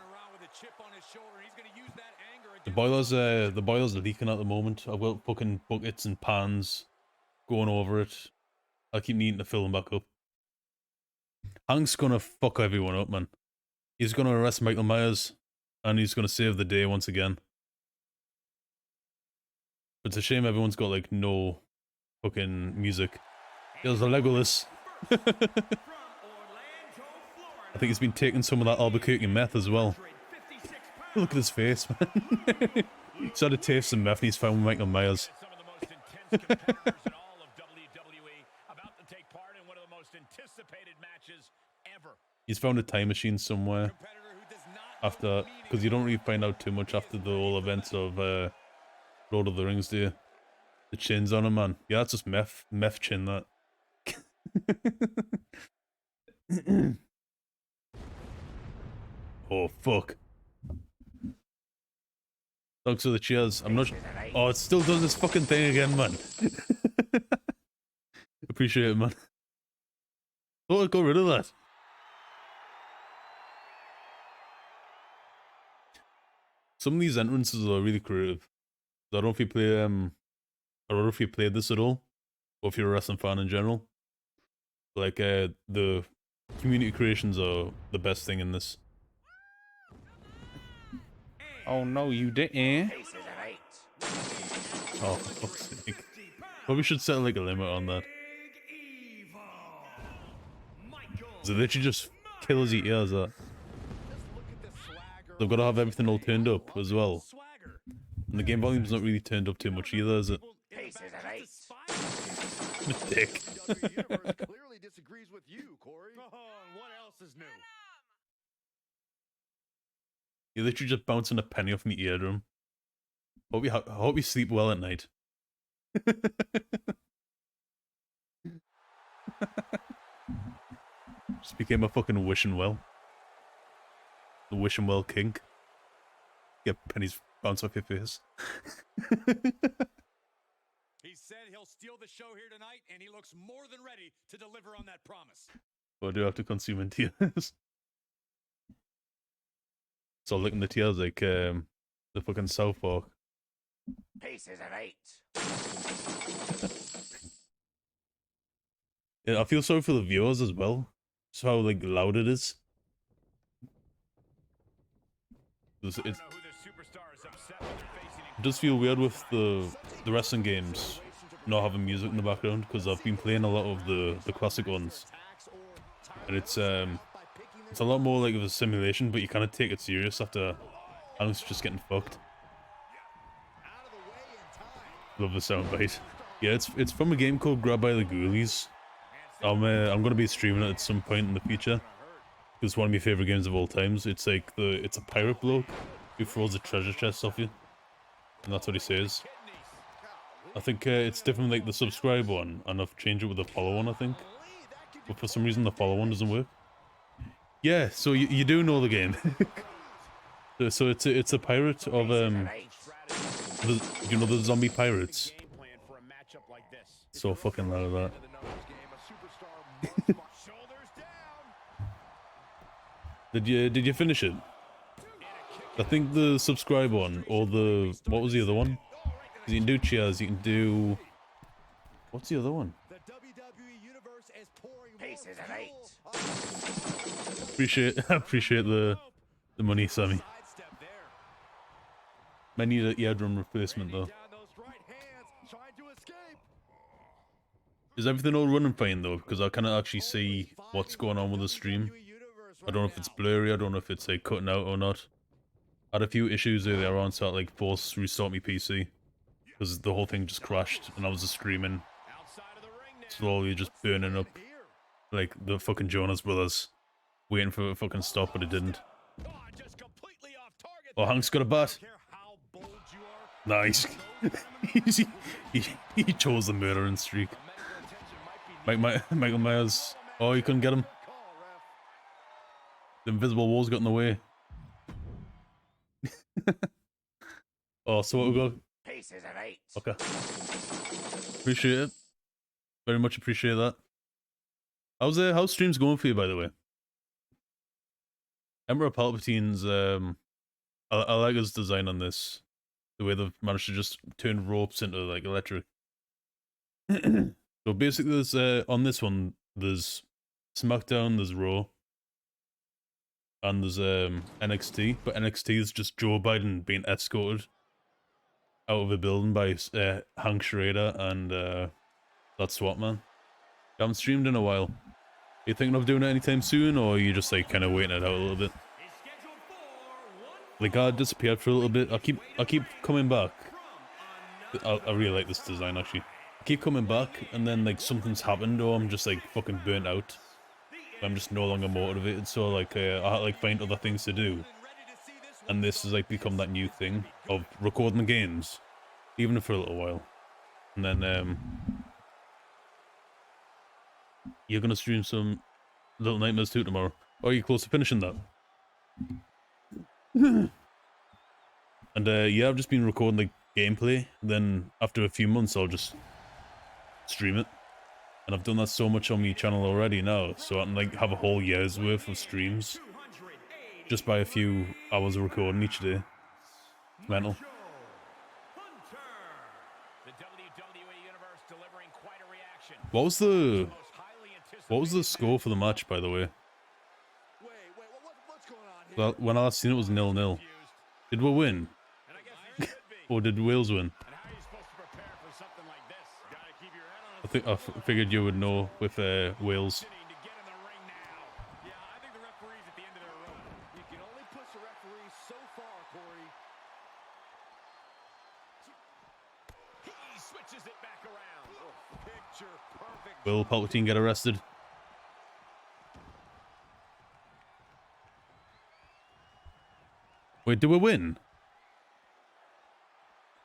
The boilers are leaking at the moment. I've got fucking buckets and pans going over it. I keep needing to fill them back up. Hank's gonna fuck everyone up, man. He's gonna arrest Michael Myers, and he's gonna save the day once again. But it's a shame everyone's got like no fucking music. There's a Legolas. I think he's been taking some of that Albuquerque meth as well. Look at his face, man. He's had a taste of meth and he's found Michael Myers. He's found a time machine somewhere. After, because you don't really find out too much after the whole events of Lord of the Rings, do you? The chin's on him, man. Yeah, that's just meth chin, that. Oh, fuck. Thanks for the cheers. I'm not. Oh, it still does this fucking thing again, man. Appreciate it, man. Thought I'd got rid of that. Some of these entrances are really creative. I don't know if you play I don't know if you played this at all, or if you're a wrestling fan in general. Like the community creations are the best thing in this. Oh no, you didn't. Oh, for fuck's sake. Probably should set like a limit on that. So they literally just kill his ears, that. They've got to have everything all turned up as well. And the game volume's not really turned up too much either, is it? Dick. Clearly disagrees with you, Corey. What else is new? You're literally just bouncing a penny off my eardrum. I hope you sleep well at night. Just became a fucking wishing well. The wishing well king. Get pennies bounce off your face. He said he'll steal the show here tonight, and he looks more than ready to deliver on that promise. But I do have to consume in tears. So licking the tears like the fucking South Park. Pieces of 8. Yeah, I feel sorry for the viewers as well. Just how like loud it is. It does feel weird with the wrestling games not having music in the background, because I've been playing a lot of the classic ones, and it's a lot more like of a simulation, but you kind of take it serious after Alex just getting fucked. Love the soundbite. Yeah, it's from a game called Grab by the Ghoulies. I'm gonna be streaming it at some point in the future. It's one of my favorite games of all times. It's like it's a pirate bloke who throws a treasure chest off you, and that's what he says. I think it's different like the subscribe one, and I've changed it with the follow one, I think. But for some reason the follow one doesn't work. Yeah, so you do know the game. So it's a pirate of you know the zombie pirates. So fucking loud of that. Did you finish it? I think the subscribe one, or the what was the other one? You can do cheers. You can do what's the other one? Pieces of 8. Appreciate the money, Sammy. Might need an eardrum replacement though. Is everything all running fine though? Because I cannot actually see what's going on with the stream. I don't know if it's blurry, I don't know if it's like cutting out or not. I had a few issues earlier on, so I like forced restart my PC. Because the whole thing just crashed and I was just screaming. Slowly just burning up like the fucking Jonas Brothers. waiting for it to fucking stop, but it didn't. Oh, Hank's got a bat. Nice. he chose the murdering streak. Michael Myers. Oh, you couldn't get him. The invisible walls got in the way. Oh, so what we got? Pieces of 8. Okay. Appreciate it. Very much appreciate that. How's streams going for you, by the way? Emperor Palpatine's I like his design on this. The way they've managed to just turn ropes into like electric. So basically there's on this one there's SmackDown, there's Raw, and there's NXT, but NXT is just Joe Biden being escorted out of a building by Hank Schrader and that SWAT man. I haven't streamed in a while. Are you thinking of doing it anytime soon, or are you just like kind of waiting it out a little bit? Like I disappeared for a little bit. I keep coming back. I really like this design actually. I keep coming back, and then like something's happened, or I'm just like fucking burnt out. I'm just no longer motivated. So like I like find other things to do, and this has like become that new thing of recording the games, even for a little while, and then you're gonna stream some Little Nightmares 2 tomorrow. Oh, are you close to finishing that? And yeah, I've just been recording like gameplay, then after a few months I'll just stream it. And I've done that so much on my channel already now, so I can like have a whole year's worth of streams just by a few hours of recording each day. It's mental. What was the score for the match, by the way? Well, when I last seen it was 0-0. Did we win? Or did Wales win? I figured you would know with Wales. Will Palpatine get arrested? Wait, did we win?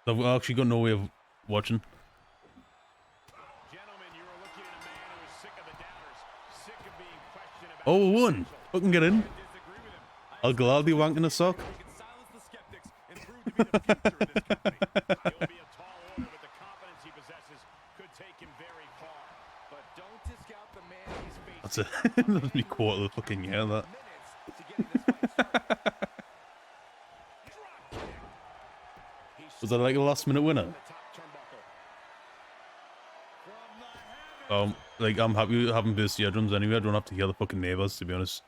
I've actually got no way of watching. Oh, we won! Fucking get in. I'll gladly wank in a sock. That's a that's me quarter of the fucking year, that. Was that like a last minute winner? Like I'm happy with having bass eardrums anyway. I don't have to hear the fucking neighbours, to be honest.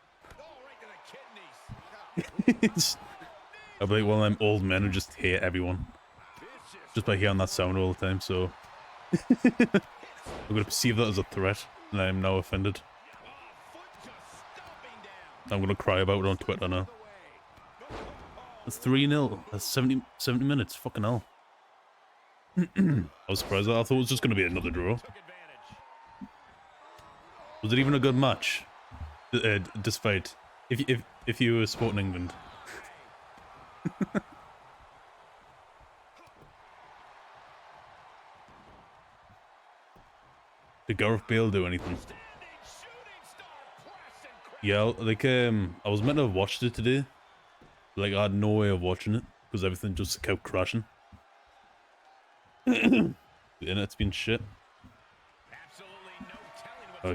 I'll be like one of them old men who just hate everyone just by hearing that sound all the time, so I'm gonna perceive that as a threat, and I am now offended. I'm gonna cry about it on Twitter now. That's 3-0. That's 70 minutes. Fucking hell. I was surprised. I thought it was just gonna be another draw. Was it even a good match? Despite if you were supporting England. Did Gareth Bale do anything? Yeah, like I was meant to have watched it today. Like I had no way of watching it because everything just kept crashing. The internet's been shit.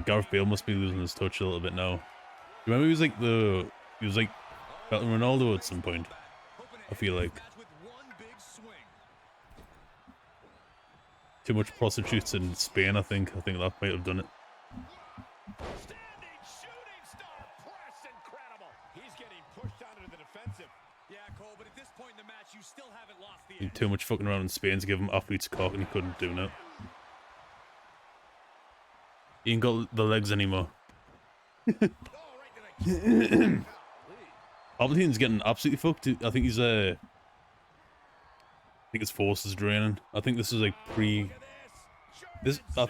Gareth Bale must be losing his touch a little bit now. You remember he was like better than Ronaldo at some point. I feel like too much prostitutes in Spain. I think that might have done it. Too much fucking around in Spain to give him athlete's cock, and he couldn't do that. He ain't got the legs anymore. Palpatine's getting absolutely fucked. I think he's I think his force is draining. I think this is like this. I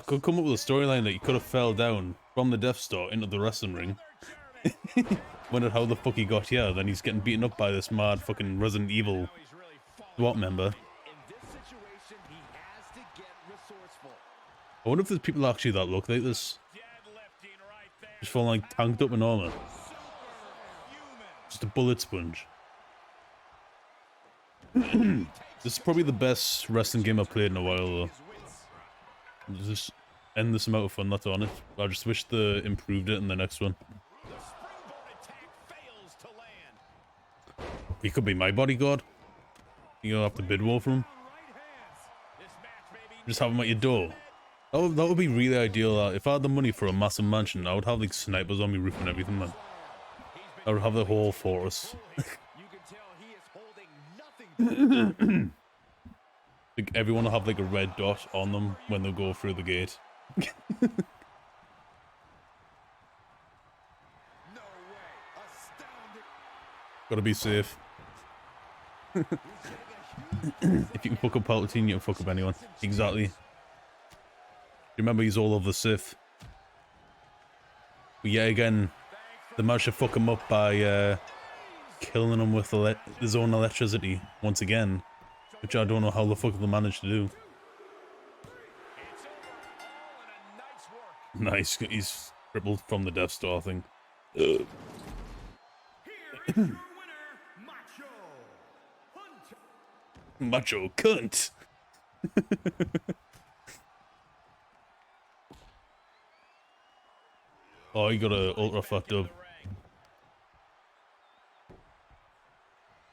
could come up with a storyline that he could have fell down from the Death Star into the wrestling ring, Wondered how the fuck he got here, then he's getting beaten up by this mad fucking Resident Evil SWAT member. I wonder if there's people actually that look like this. Just full like tanked up in armor. Just a bullet sponge. This is probably the best wrestling game I've played in a while though. Just endless amount of fun, that's on it. I just wish they improved it in the next one. He could be my bodyguard. You'll have to bid war for him. Just have him at your door. That would be really ideal. If I had the money for a massive mansion, I would have like snipers on my roof and everything, man. I would have the whole fortress. Like everyone will have like a red dot on them when they go through the gate. Gotta be safe. If you can fuck up Palpatine, you can fuck up anyone. Exactly. Remember, he's all over the Sith. But yet again, they managed to fuck him up by killing him with his own electricity once again, which I don't know how the fuck they managed to do. Nice, he's crippled from the Death Star thing. Macho cunt. Oh, he got a ultra fucked up.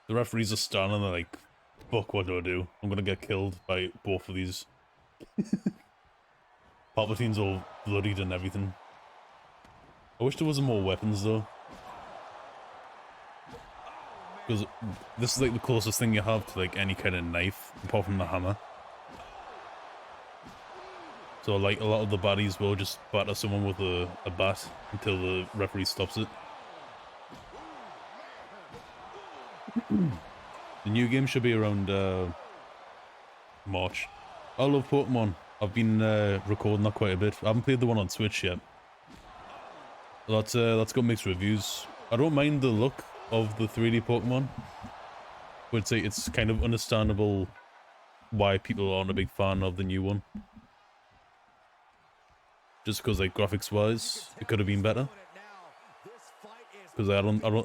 The referees are standing there like, fuck, what do I do? I'm gonna get killed by both of these. Palpatine's all bloodied and everything. I wish there wasn't more weapons though. Because this is like the closest thing you have to like any kind of knife, apart from the hammer. So like a lot of the baddies will just batter someone with a bat until the referee stops it. The new game should be around March. I love Pokemon. I've been recording that quite a bit. I haven't played the one on Switch yet. That's got mixed reviews. I don't mind the look of the 3D Pokemon. But it's kind of understandable why people aren't a big fan of the new one. Just because, like, graphics-wise, it could have been better. Because I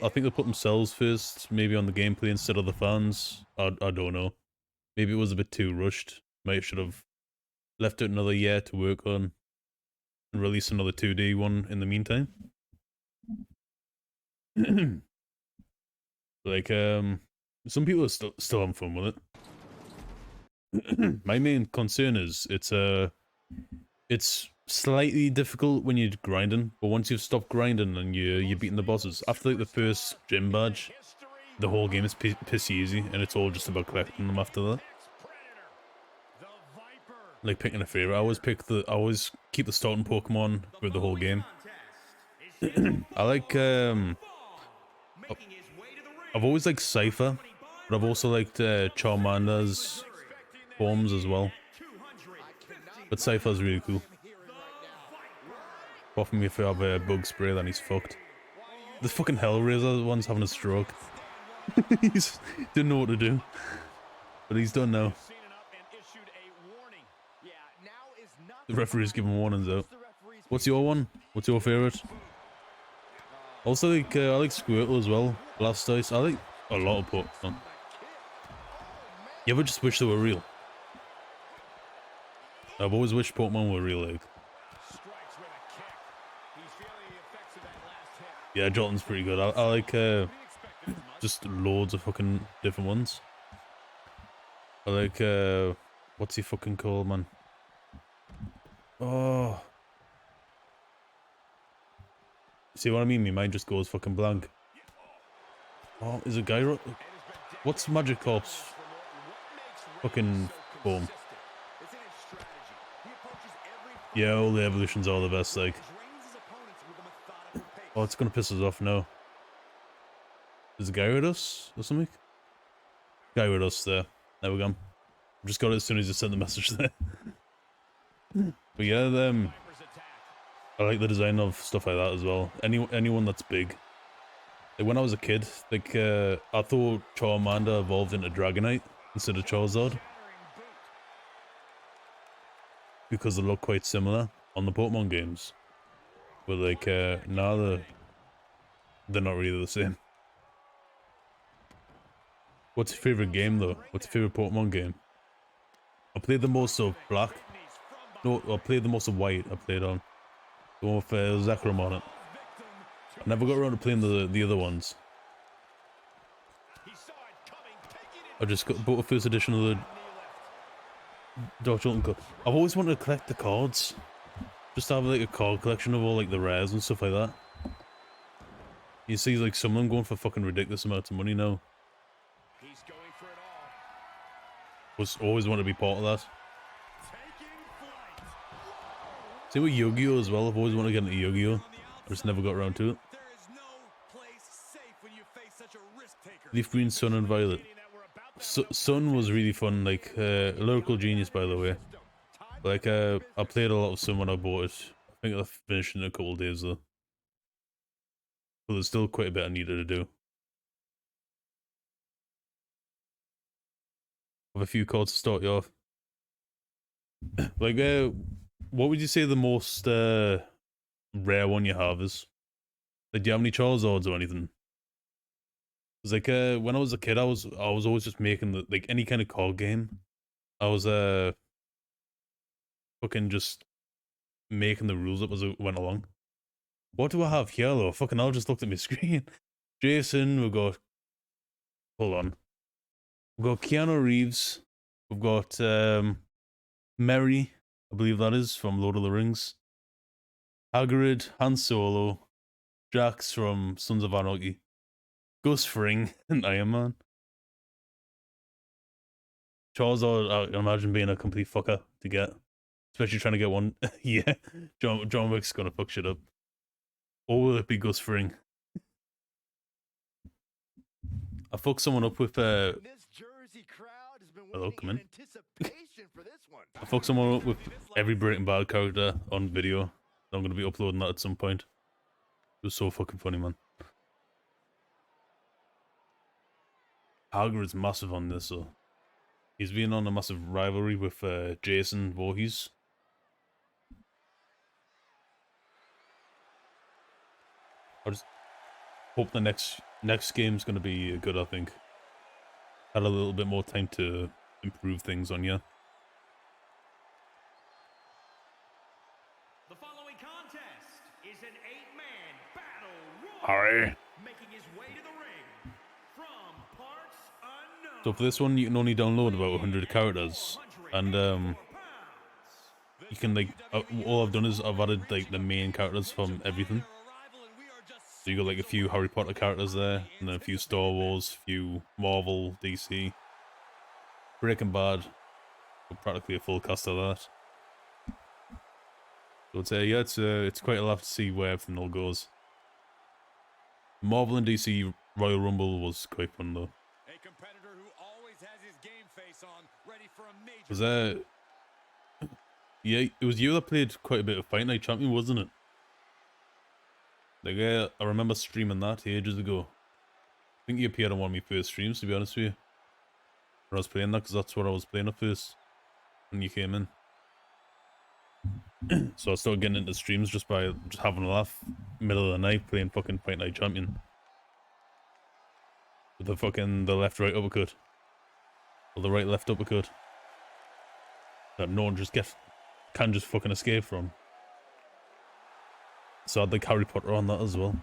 think they put themselves first, maybe on the gameplay instead of the fans. I don't know. Maybe it was a bit too rushed. Maybe should have left it another year to work on and release another 2D one in the meantime. Like, some people are still having fun with it. My main concern is it's slightly difficult when you're grinding, but once you've stopped grinding and you're beating the bosses, after like the first gym badge, the whole game is pissy easy, and it's all just about collecting them after that. Like picking a favorite, I always keep the starting Pokemon for the whole game. I like I've always liked Cypher, but I've also liked Charmander's forms as well. But Cypher's really cool. Apart from if you have a bug spray, then he's fucked. The fucking Hellraiser one's having a stroke. He's didn't know what to do. But he's done now. The referee's giving warnings out. What's your one? What's your favourite? Also, like, I like Squirtle as well. Blastoise. I like a lot of Pokemon. You ever just wish they were real? I've always wished Pokemon were real, like. Yeah, Jolten's pretty good. I like just loads of fucking different ones. I like what's he fucking called, man? Oh, see what I mean? My mind just goes fucking blank. Oh, is it Gyro? What's Magikarp's fucking form? Yeah, all the evolutions are the best, like. Oh, it's gonna piss us off now. Is it Gyarados or something? Gyarados there. There we go. Just got it as soon as you sent the message there. But yeah, I like the design of stuff like that as well. Anyone that's big. Like when I was a kid, like I thought Charmander evolved into Dragonite instead of Charizard because they look quite similar on the Pokemon games. But like now they're not really the same. What's your favorite game though? What's your favorite Pokemon game? I played the most of Black. No, I played the most of White. I played on the one with Zekrom on it. I never got around to playing the other ones. I just bought a first edition of the Dark Chocolate Cup. I've always wanted to collect the cards. Just have like a card collection of all like the rares and stuff like that. You see like some of them going for fucking ridiculous amounts of money now. Always want to be part of that. Same with Yu-Gi-Oh as well. I've always wanted to get into Yu-Gi-Oh. I just never got around to it. Leaf Green, Sun and Violet. Sun was really fun, like lyrical genius by the way. Like I played a lot of Sun when I bought it. I think I finished in a couple of days though. But there's still quite a bit I needed to do. I have a few cards to start you off. Like what would you say the most rare one you have is? Like do you have any Charizards or anything? Cause like when I was a kid I was always just making the like any kind of card game. I was fucking just making the rules up as I went along. What do I have here though? Fucking hell, just looked at my screen. Jason, we've got hold on. We've got Keanu Reeves, we've got Merry, I believe that is, from Lord of the Rings. Hagrid, Han Solo, Jax from Sons of Anarchy, Gus Fring, and Iron Man. Charizard, I imagine being a complete fucker to get. Especially trying to get one. Yeah, John Wick's gonna fuck shit up. Or will it be Gus Fring? I fucked someone up with hello, come in. I fucked someone up with every Breaking Bad character on video. I'm gonna be uploading that at some point. It was so fucking funny, man. Hagrid's massive on this, so he's been on a massive rivalry with Jason Voorhees. I just hope the next game's gonna be good. I think had a little bit more time to improve things on you. The following contest is an 8-man battle royal. Making his way to the ring from parts unknown. So for this one, you can only download about 100 characters, and you can like all I've done is I've added like the main characters from everything. So you got like a few Harry Potter characters there, and then a few Star Wars, a few Marvel, DC, Breaking Bad, practically a full cast of that. So I'd say yeah, it's quite a lot to see where everything all goes. Marvel and DC Royal Rumble was quite fun though. A competitor who always has his game face on, ready for a major. Was there? Yeah, it was you that played quite a bit of Fight Night Champion, wasn't it? Like, I remember streaming that ages ago. I think you appeared on one of my first streams, to be honest with you. When I was playing that, because that's what I was playing at first. When you came in. So I started getting into streams just by just having a laugh. Middle of the night, playing fucking Fight Night Champion. With the left-right uppercut. Or the right-left uppercut. That no one can just fucking escape from. So I had like Harry Potter on that as well.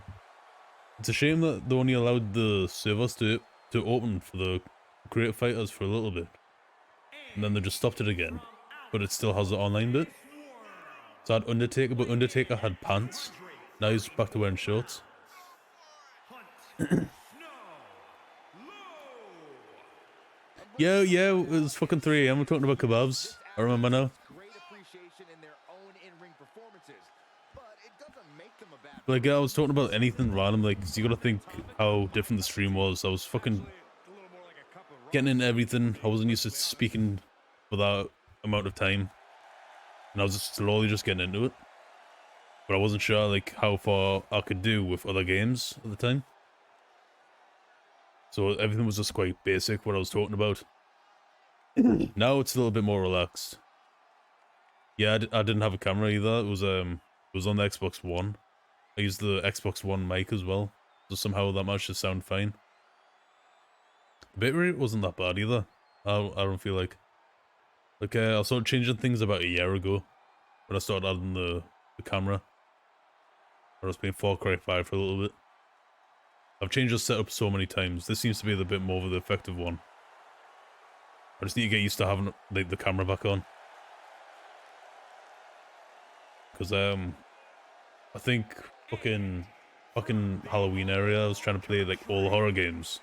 It's a shame that they only allowed the servers to open for the creative fighters for a little bit. And then they just stopped it again. But it still has the online bit. So I had Undertaker, but Undertaker had pants. Now he's back to wearing shorts. Yeah, it was fucking 3 AM. We're talking about kebabs. I remember now. Like, I was talking about anything random, like, cause you gotta think how different the stream was. I was fucking getting into everything. I wasn't used to speaking for that amount of time. And I was just slowly just getting into it. but I wasn't sure like how far I could do with other games at the time. So everything was just quite basic, what I was talking about. Now it's a little bit more relaxed. Yeah, I didn't have a camera either. It was on the Xbox One. I used the Xbox One mic as well, so somehow that managed to sound fine. The bitrate wasn't that bad either. I don't feel like. I started changing things about a year ago when I started adding the camera. I was playing Far Cry 5 for a little bit. I've changed the setup so many times. This seems to be the bit more of the effective one. I just need to get used to having like the camera back on. Because I think fucking Halloween area I was trying to play like all horror games.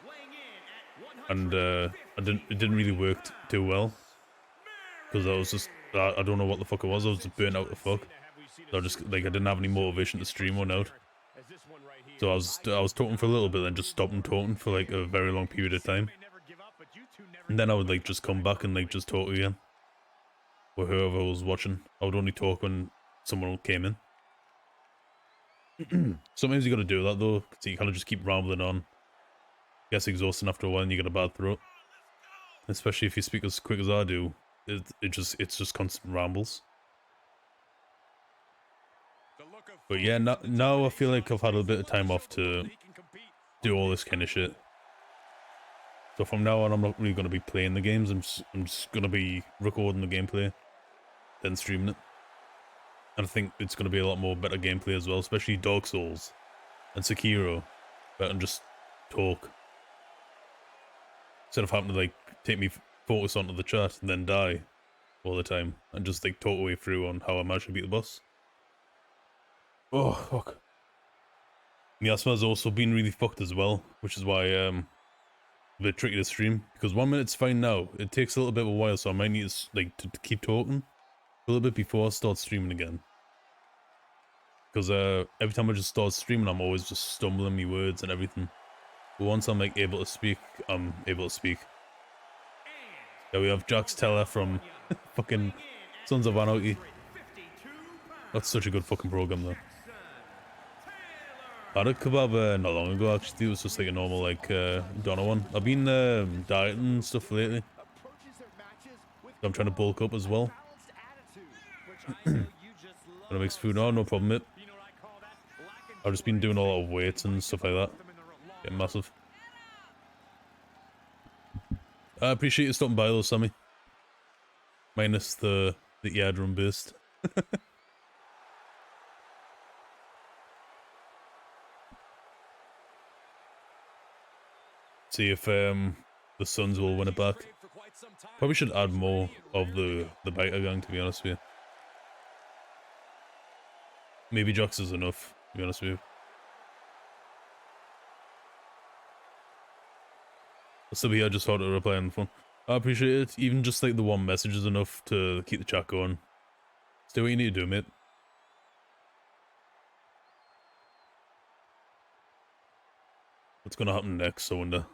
And it didn't really work too well. Because I was just I don't know what the fuck it was. I was just burnt out the fuck. So I didn't have any motivation to stream one out. So I was talking for a little bit and just stopped talking for like a very long period of time. And then I would like just come back and like just talk again. Or whoever was watching. I would only talk when someone came in. Sometimes you gotta do that though, because you kind of just keep rambling on. Gets exhausting after a while and you get a bad throat. Especially if you speak as quick as I do. It's just constant rambles. But yeah, now I feel like I've had a bit of time off to do all this kind of shit. So from now on, I'm not really going to be playing the games. I'm just going to be recording the gameplay, then streaming it. And I think it's going to be a lot more better gameplay as well, especially Dark Souls and Sekiro. Better than just talk. Instead of having to like take me focus onto the chat and then die all the time and just like talk away through on how I managed to beat the boss. Oh fuck. The asthma's also been really fucked as well, which is why a bit tricky to stream, because 1 minute's fine now. It takes a little bit of a while, so I might need to like to keep talking a little bit before I start streaming again. Because every time I just start streaming, I'm always just stumbling my words and everything. But once I'm like able to speak, I'm able to speak. Yeah, we have Jax Teller from fucking Sons of Anarchy. That's such a good fucking program though. I had a kebab not long ago actually. It was just like a normal like doner one. I've been dieting and stuff lately. I'm trying to bulk up as well. Gonna mix food. Oh, no problem, mate. I've just been doing a lot of weights and stuff like that. Getting massive. I appreciate you stopping by though, Sammy. Minus the eardrum burst. See if the Suns will win it back. Probably should add more of the biter gang, to be honest with you. Maybe Jax is enough, to be honest with you. I'll still be here just for to reply on the phone. I appreciate it. Even just like the one message is enough to keep the chat going. Just do what you need to do, mate. What's gonna happen next, I wonder?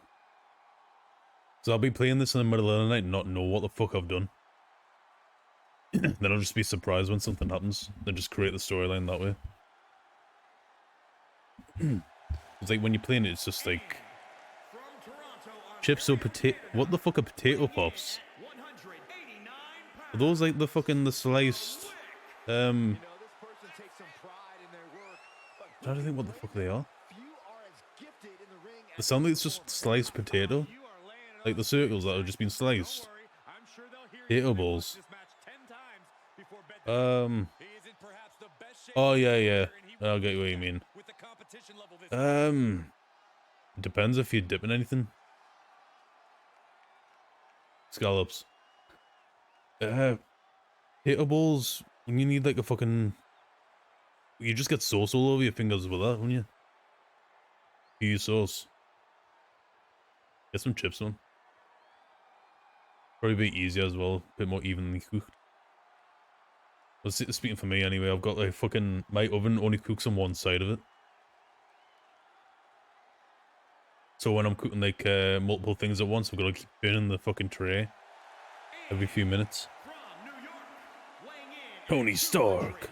So I'll be playing this in the middle of the night and not know what the fuck I've done. Then I'll just be surprised when something happens. Then just create the storyline that way. It's like when you're playing it, it's just like... Chips or potato... What the fuck are potato pops? Are those like the fucking the sliced... I'm trying to think what the fuck they are. They sound like it's just sliced potato. Like the circles that have just been sliced. Potato balls. Oh yeah. I'll get what you mean. Depends if you dip in anything. Scallops. Potato balls, when you need like a fucking... You just get sauce all over your fingers with that, wouldn't you? You use sauce. Get some chips on. Probably a bit easier as well, a bit more evenly cooked. Well, speaking for me anyway, I've got like fucking... My oven only cooks on one side of it. So when I'm cooking like multiple things at once, I've got to keep burning the fucking tray every few minutes. Tony Stark.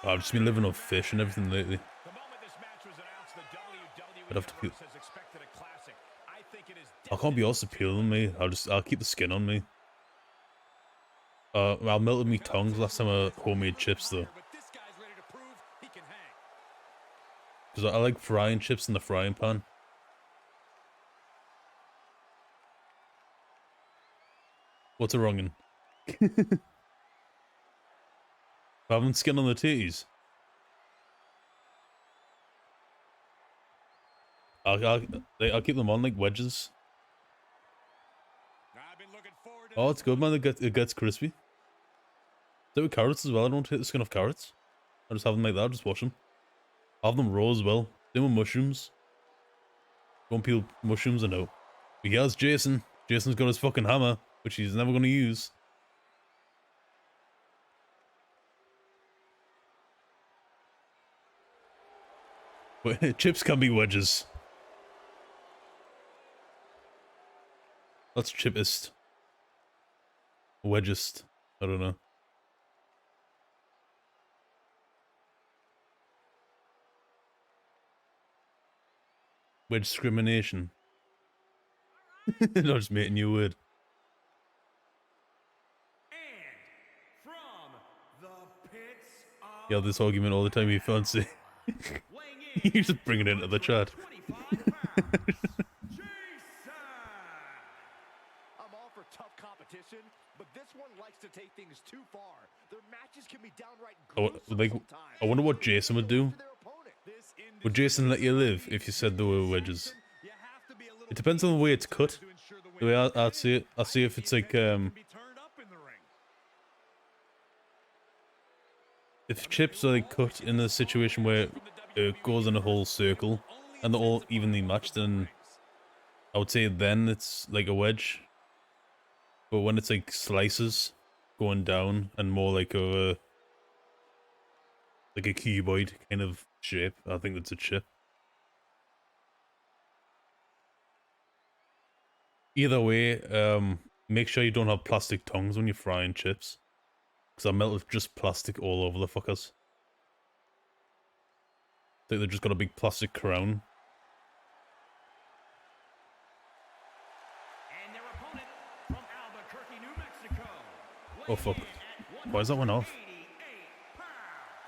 I've just been living off fish and everything lately. The moment this match was announced, the WWE I'd have to Universe has expected a classic. I think it is I can't be arsed to peel on me. I'll keep the skin on me. I melted me tongues last time I homemade chips though. but this guy's ready to prove he can hang. Because I like frying chips in the frying pan. What's a wrongin'? Having skin on the titties. I'll keep them on like wedges. I've been looking forward to Oh, it's good, man. It gets crispy. Do it with carrots as well. I don't take the skin off carrots. I just have them like that. Just wash them. I have them raw as well. Same with mushrooms. Don't peel mushrooms, I know. But yeah, it's Jason. Jason's got his fucking hammer, which he's never going to use. But chips can be wedges. That's chipist. Wedgist. I don't know. Wedge discrimination. Not just making you a word. And from the pits of You have this argument all the time, you fancy. You just bring it into the chat. 25 pounds, Jason! I'm all for tough competition, but this one likes to take things too far. Their matches can be downright gruesome sometimes. I wonder what Jason would do. Would Jason let you live if you said there were wedges? It depends on the way it's cut. The way I'd see it, I see if it's like if chips are like cut in a situation where it goes in a whole circle and they're all evenly matched, then I would say then it's like a wedge. But when it's like slices going down and more like a cuboid kind of shape, I think that's a chip. Either way, make sure you don't have plastic tongues when you're frying chips, because I melted just plastic all over the fuckers. I think they've just got a big plastic crown. And their opponent from Albuquerque, New Mexico. Oh fuck. Why is that one off?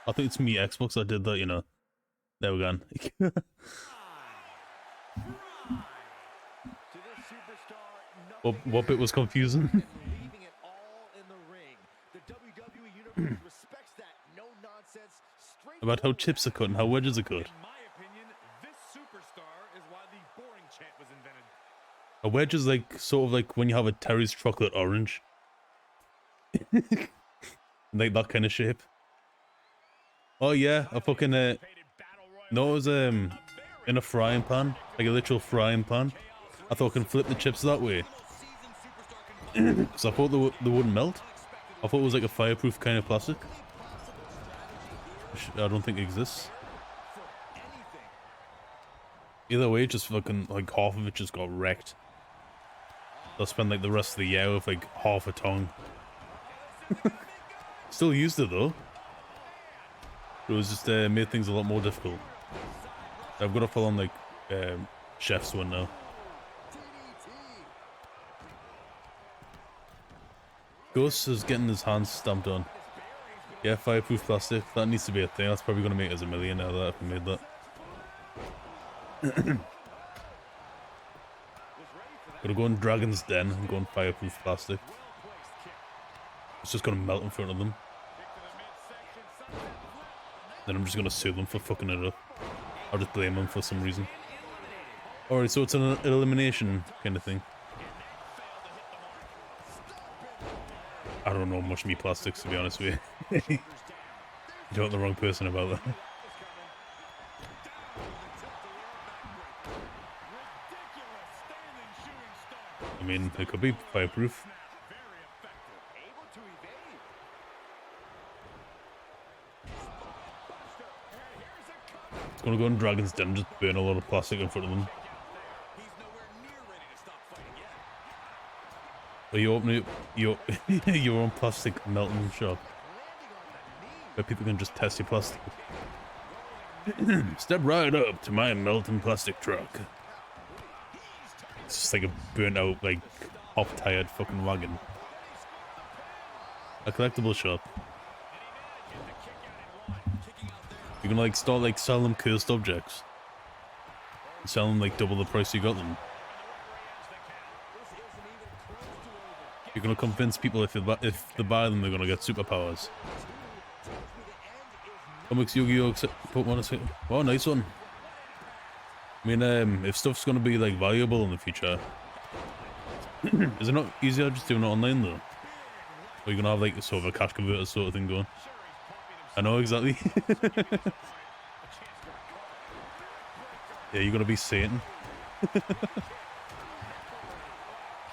I think it's me Xbox that did that, you know. There we go. What bit was confusing? About how chips are cut and how wedges are cut. In my opinion, this superstar is why the boring chant was invented. A wedge is like sort of like when you have a Terry's chocolate orange. Like that kind of shape. Oh yeah, I fucking no, it was in a frying pan, like a literal frying pan. I thought I can flip the chips that way. So I thought they wouldn't melt. I thought it was like a fireproof kind of plastic. Which I don't think exists. Either way, just fucking like half of it just got wrecked. I'll spend like the rest of the year with like half a tongue. Still used it though. It was just made things a lot more difficult. I've got to full on like chef's one now. Gus is getting his hands stamped on. Yeah, fireproof plastic. That needs to be a thing. That's probably going to make us $1 million now that I've made that. Gotta go in Dragon's Den and go in fireproof plastic. It's just going to melt in front of them. Then I'm just going to sue them for fucking it up. I'll just blame them for some reason. Alright, so it's an elimination kind of thing. I don't know much me plastics, to be honest with you. You're not the wrong person about that. I mean, it could be fireproof. It's gonna go in Dragon's Den and just burn a lot of plastic in front of them. Are you opening your own plastic melting shop? where people can just test your plastic. Step right up to my melting plastic truck. It's just like a burnt out, like, off-tired fucking wagon. A collectible shop. You can like start like selling them cursed objects. Sell them like double the price you got them. You're gonna convince people if they buy them they're gonna get superpowers. Comics, Yu-Gi-Oh, Pokemon. Oh, nice one. I mean, if stuff's gonna be like valuable in the future, is it not easier just doing it online though? Or you're gonna have like sort of a cash converter sort of thing going? I know exactly. Yeah, you're gonna be Satan.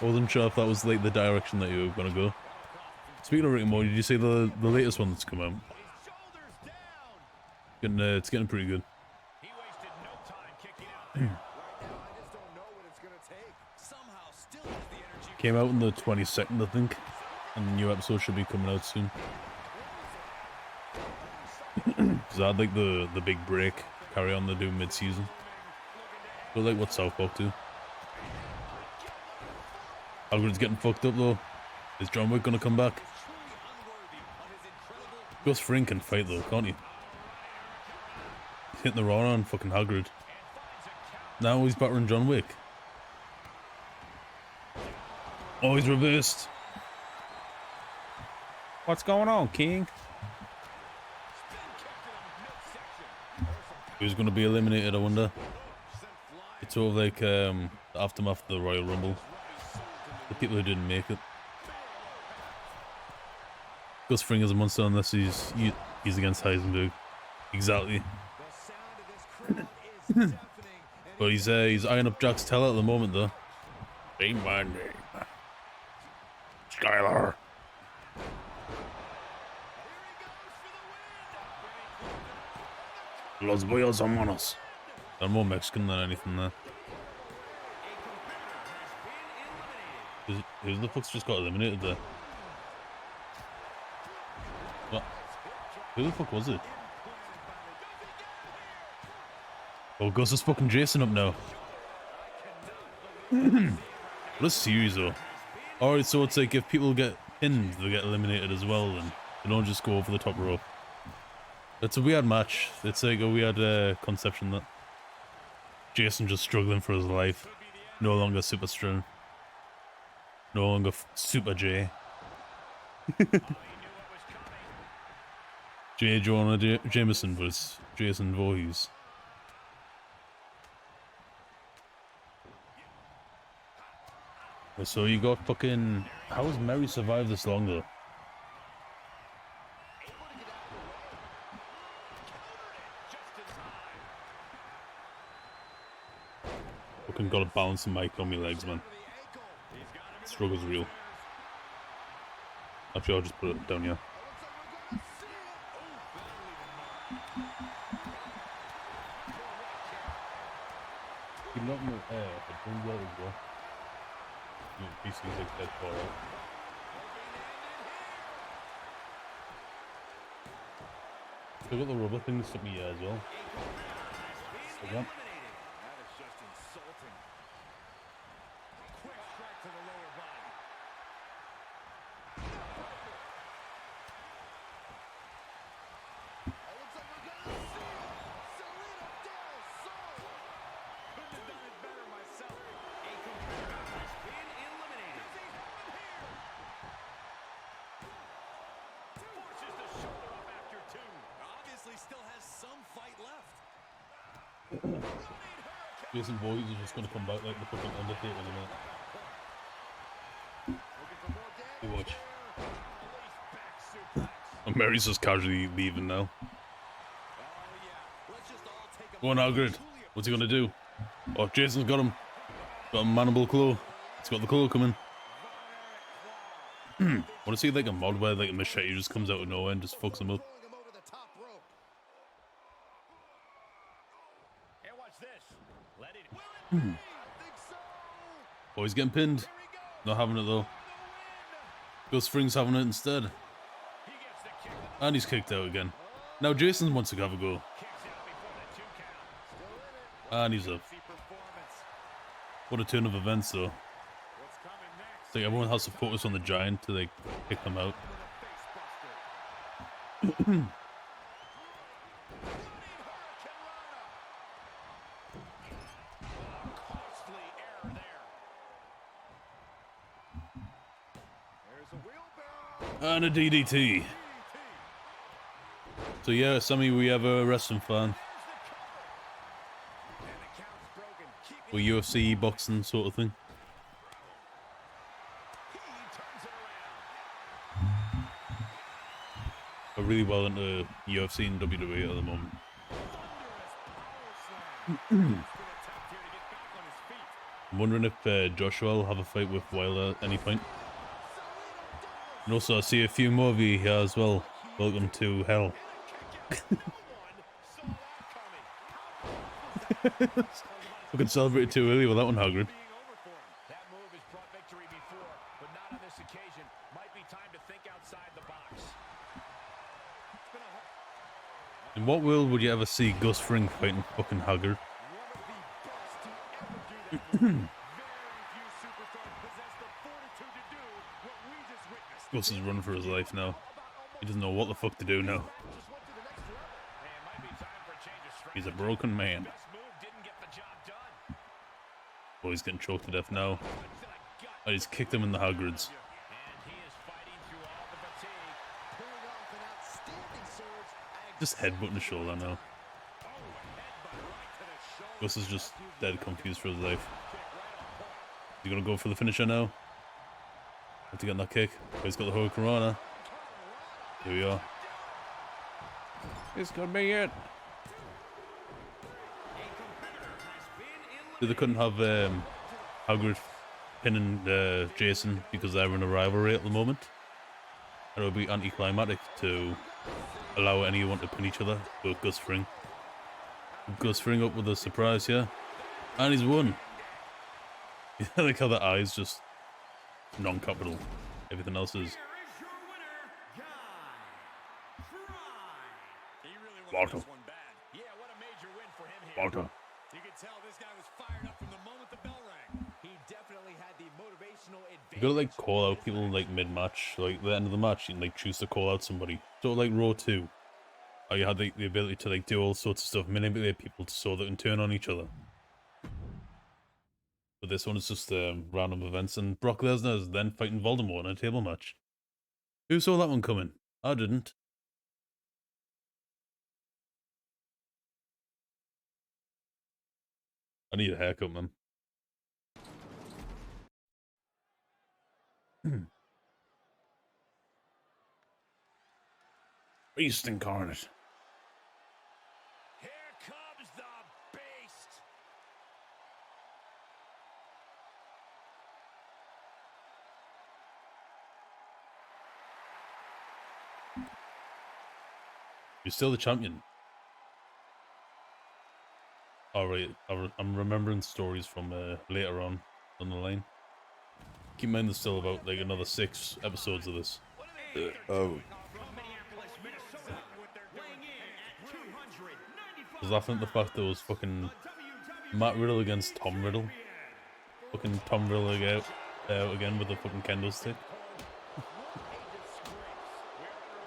I wasn't sure if that was like the direction that you were gonna go. Speaking of Rick and Morty, did you see the latest one that's come out? It's getting pretty good. Came out on the 22nd, I think, and the new episode should be coming out soon. Because I had like the big break, carry on to do mid-season. But like what South Park do. Algorit's getting fucked up though. Is John Wick gonna come back? Gus Fring can fight though, can't he? He's hitting the raw on fucking Hagrid. Now he's battering John Wick. Oh, he's reversed. What's going on, King? Who's gonna be eliminated, I wonder? It's sort of like the aftermath of the Royal Rumble. The people who didn't make it. Gus Fring is a monster unless he's against Heisenberg. Exactly. But he's eyeing up Jack's tail at the moment though. Say my name. Skylar. Los Boyos Amanos. They're more Mexican than anything there. Who the fuck's just got eliminated there? What? Who the fuck was it? Oh, Gus is fucking Jason up now. What a series though. Alright, so it's like if people get pinned, they get eliminated as well, then they don't just go over the top rope. It's a weird match. It's like a weird conception that Jason just struggling for his life. No longer super strong. No longer Super J. J. Jonah Jameson, but it's Jason Voorhees. So you got fucking... How has Mary survived this long though? Fucking gotta balance the mic on my legs, man. Struggle's real. Actually, I'll just put it down here. You're not in the air, but don't go as well. Your PC's like dead far out. Still got the rubber thing stuck in my ear as well. Like that. Jason Voorhees is just gonna come back like the fucking Undertaker in a minute. You watch. And Mary's just casually leaving now. Go on, Hagrid. What's he gonna do? Oh, Jason's got him. Got a mandible claw. He's got the claw coming. Wanna see like a mod where like a machete just comes out of nowhere and just fucks him up? Oh, he's getting pinned. Not having it though. Gus Fring's having it instead. And he's kicked out again. Now Jason wants to have a go. And he's up. What a turn of events, though. It's like everyone has to focus on the giant to like kick them out. And a DDT. So yeah, Sammy, we have a wrestling fan. Or UFC boxing sort of thing. We're really well into UFC and WWE at the moment. I'm wondering if Joshua will have a fight with Wilder at any point. And also, I see a few more of you here as well. Welcome to hell. Fucking celebrated too early with that one, Hagrid. In what world would you ever see Gus Fring fighting fucking Hagrid? Gus is running for his life now. He doesn't know what the fuck to do now. He's a broken man. Oh, he's getting choked to death now. Oh, he's kicked him in the Hagrids. Just headbutting the shoulder now. Gus is just dead confused for his life. He's gonna go for the finisher now. Have to get that kick. Oh, he's got the whole Corona. Here we are. This could be it. So they couldn't have Hagrid pinning Jason because they're in a rivalry at the moment. And it would be anticlimactic to allow anyone to pin each other but Gus Fring. Gus Fring up with a surprise here. And he's won. I like how the eyes just non-capital. Everything else is. Walter. Walter. You could tell this guy was fired up from the moment the bell rang. He definitely had the motivational advantage. You gotta like call out people like mid-match, like at the end of the match. You can like choose to call out somebody. Sort of like Raw 2. How you had the ability to like do all sorts of stuff, manipulate people so they can turn on each other. But this one is just random events, and Brock Lesnar is then fighting Voldemort in a table match. Who saw that one coming? I didn't. I need a haircut, man. Beast incarnate. Here comes the beast. You're still the champion. Alright, I'm remembering stories from later on the line. Keep in mind there's still about like another 6 episodes of this. Oh. I was laughing at the fact there was fucking Matt Riddle against Tom Riddle. Fucking Tom Riddle again with the fucking kendo stick.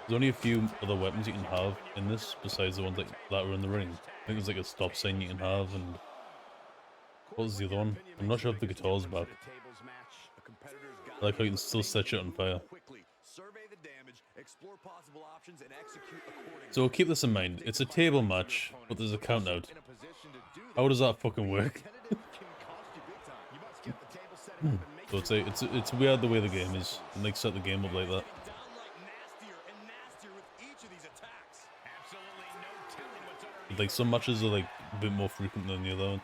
There's only a few other weapons you can have in this besides the ones that are in the ring. I think there's like a stop sign you can have, and what was the other one? I'm not sure if the guitar's back. I like how you can still set shit on fire. So keep this in mind, it's a table match, but there's a count out. How does that fucking work? So it's weird the way the game is, and like set the game up like that. Like some matches are like a bit more frequent than the other one.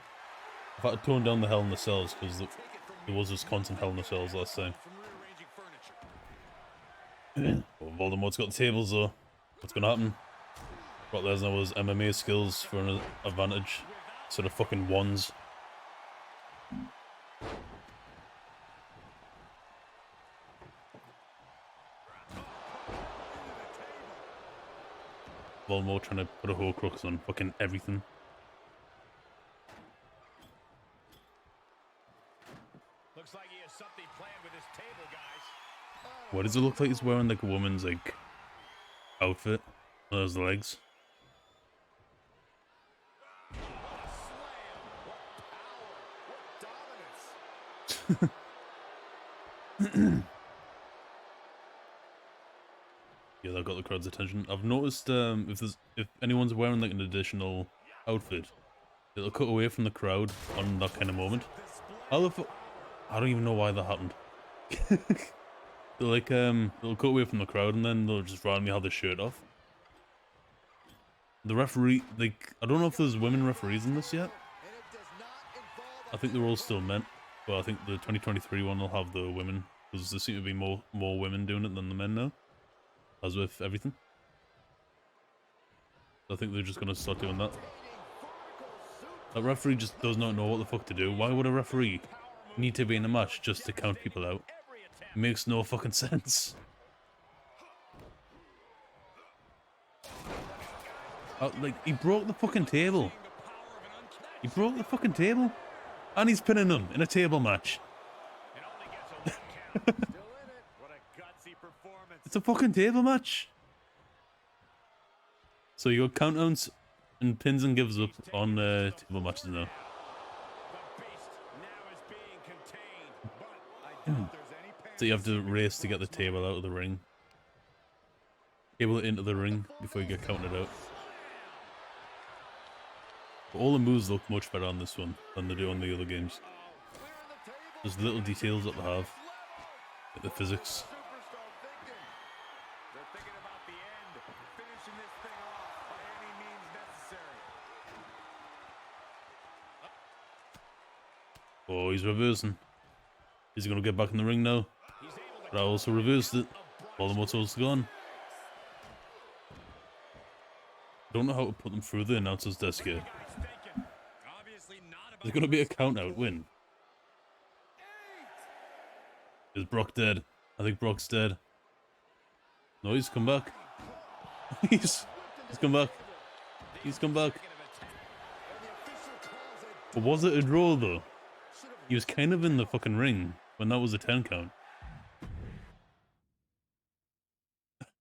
I've had to tone down the Hell in the Cells because there was this constant Hell in the Cells last time. Well, Voldemort's got the tables though. What's gonna happen? Brock Lesnar was MMA skills for an advantage. Sort of fucking wands. Volmo trying to put a Horcrux on fucking everything. Looks like he has something planned with his table, guys. What does it look like he's wearing, like a woman's like outfit on those legs? Yeah, that got the crowd's attention. I've noticed if anyone's wearing like an additional outfit, it'll cut away from the crowd on that kind of moment. How the fuck? I don't even know why that happened. They'll like they'll cut away from the crowd and then they'll just randomly have their shirt off. The referee, like, I don't know if there's women referees in this yet. I think they're all still men, but I think the 2023 one will have the women, because there seem to be more women doing it than the men now, as with everything. So I think they're just gonna start doing that. That referee just does not know what the fuck to do. Why would a referee need to be in a match just to count people out? It makes no fucking sense. Like, he broke the fucking table. He broke the fucking table. And he's pinning him in a table match. It's a fucking table match. So you got countdowns and pins and gives up on table matches now. So you have to race to get the table out of the ring. Table it into the ring before you get counted out. But all the moves look much better on this one than they do on the other games. There's little details that they have, like the physics. Oh, he's reversing. Is he going to get back in the ring now? But I also reversed it. All the motor's gone. Don't know how to put them through the announcer's desk here. There's going to be a count-out win. Is Brock dead? I think Brock's dead. No, he's come back. he's come back. He's come back. But was it a draw, though? He was kind of in the fucking ring when that was a 10 count.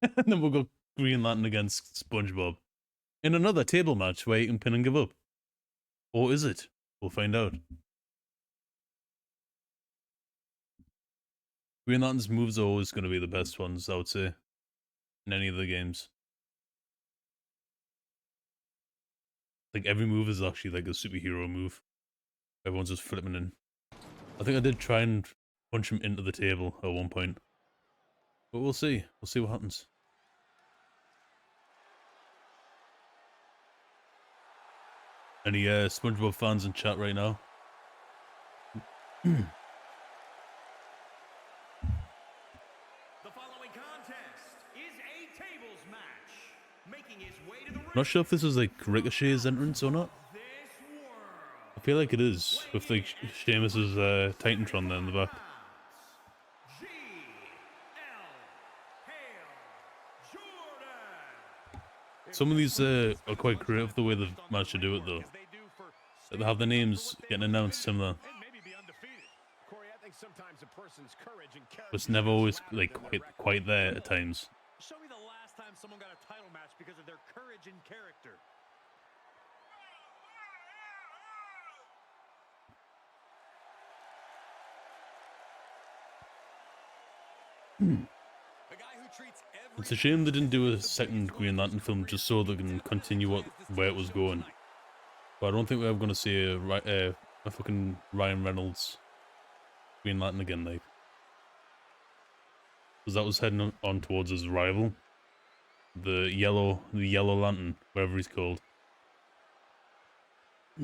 And then we'll go Green Lantern against SpongeBob. In another table match where you can pin and give up. Or is it? We'll find out. Green Lantern's moves are always going to be the best ones, I would say, in any of the games. Like, every move is actually like a superhero move. Everyone's just flipping in. I think I did try and punch him into the table at one point. But we'll see. We'll see what happens. Any SpongeBob fans in chat right now? The following contest is a tables match. Making his way to the ring. Not sure if this is like Ricochet's entrance or not. I feel like it is, with like Sheamus's Titantron there in the back. Some of these are quite creative the way they've managed to do it though. They have the names getting announced similar. But it's never always like quite there at times. Show me the last time someone got a title match because of their courage and character. It's a shame they didn't do a second Green Lantern film just so they can continue where it was going. But I don't think we're ever going to see a fucking Ryan Reynolds Green Lantern again, like. Because that was heading on towards his rival. The Yellow Lantern, whatever he's called.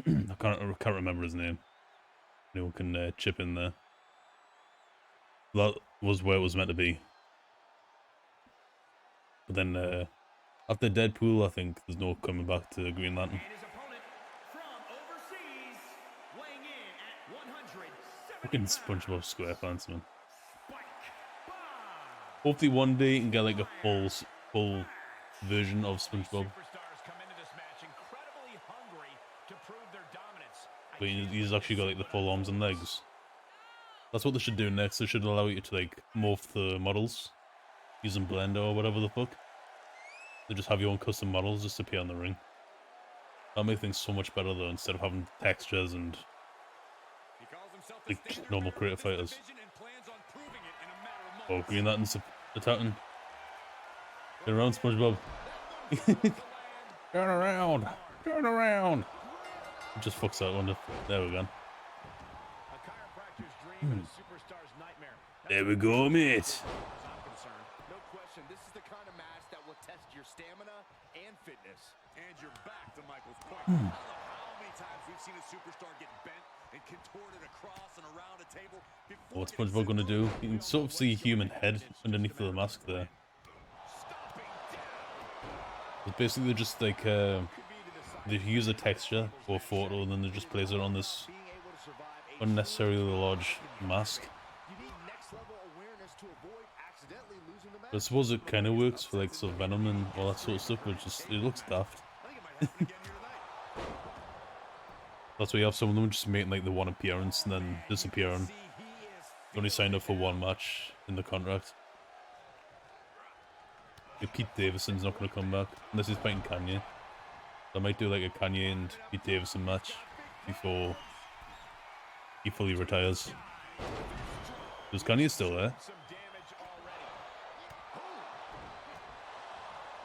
I can't remember his name. Anyone can chip in there. That was where it was meant to be. But then, after Deadpool, I think there's no coming back to Green Lantern. Fucking SpongeBob SquarePants, man. Hopefully one day you can get like a full version of SpongeBob. But he's actually got like the full arms and legs. That's what they should do next. They should allow you to like morph the models using Blender or whatever the fuck. They just have your own custom models just appear on the ring. That'll make things so much better though, instead of having textures and like just normal creative fighters. Oh, Green Lantern's attacking. Turn around, SpongeBob. Turn around! Turn around! Just fucks that one up. There we go. There we go, mate. No question, this is the kind of match that will test your stamina and fitness. And you're back to Michael's point. I don't know how many times we've seen a superstar get bent and contorted across and around a table. What's SpongeBob gonna do? You can sort of see a human head underneath the mask there. But basically, they're just like they use a texture or photo, and then they just place it on this unnecessarily large mask. But I suppose it kind of works for like sort of Venom and all that sort of stuff, but just it looks daft. That's why you have some of them just making like the one appearance and then disappearing. They only signed up for one match in the contract. Like Pete Davidson's not going to come back unless he's fighting Kanye. I might do like a Kanye and Pete Davidson match before he fully retires. Because Kanye's still there.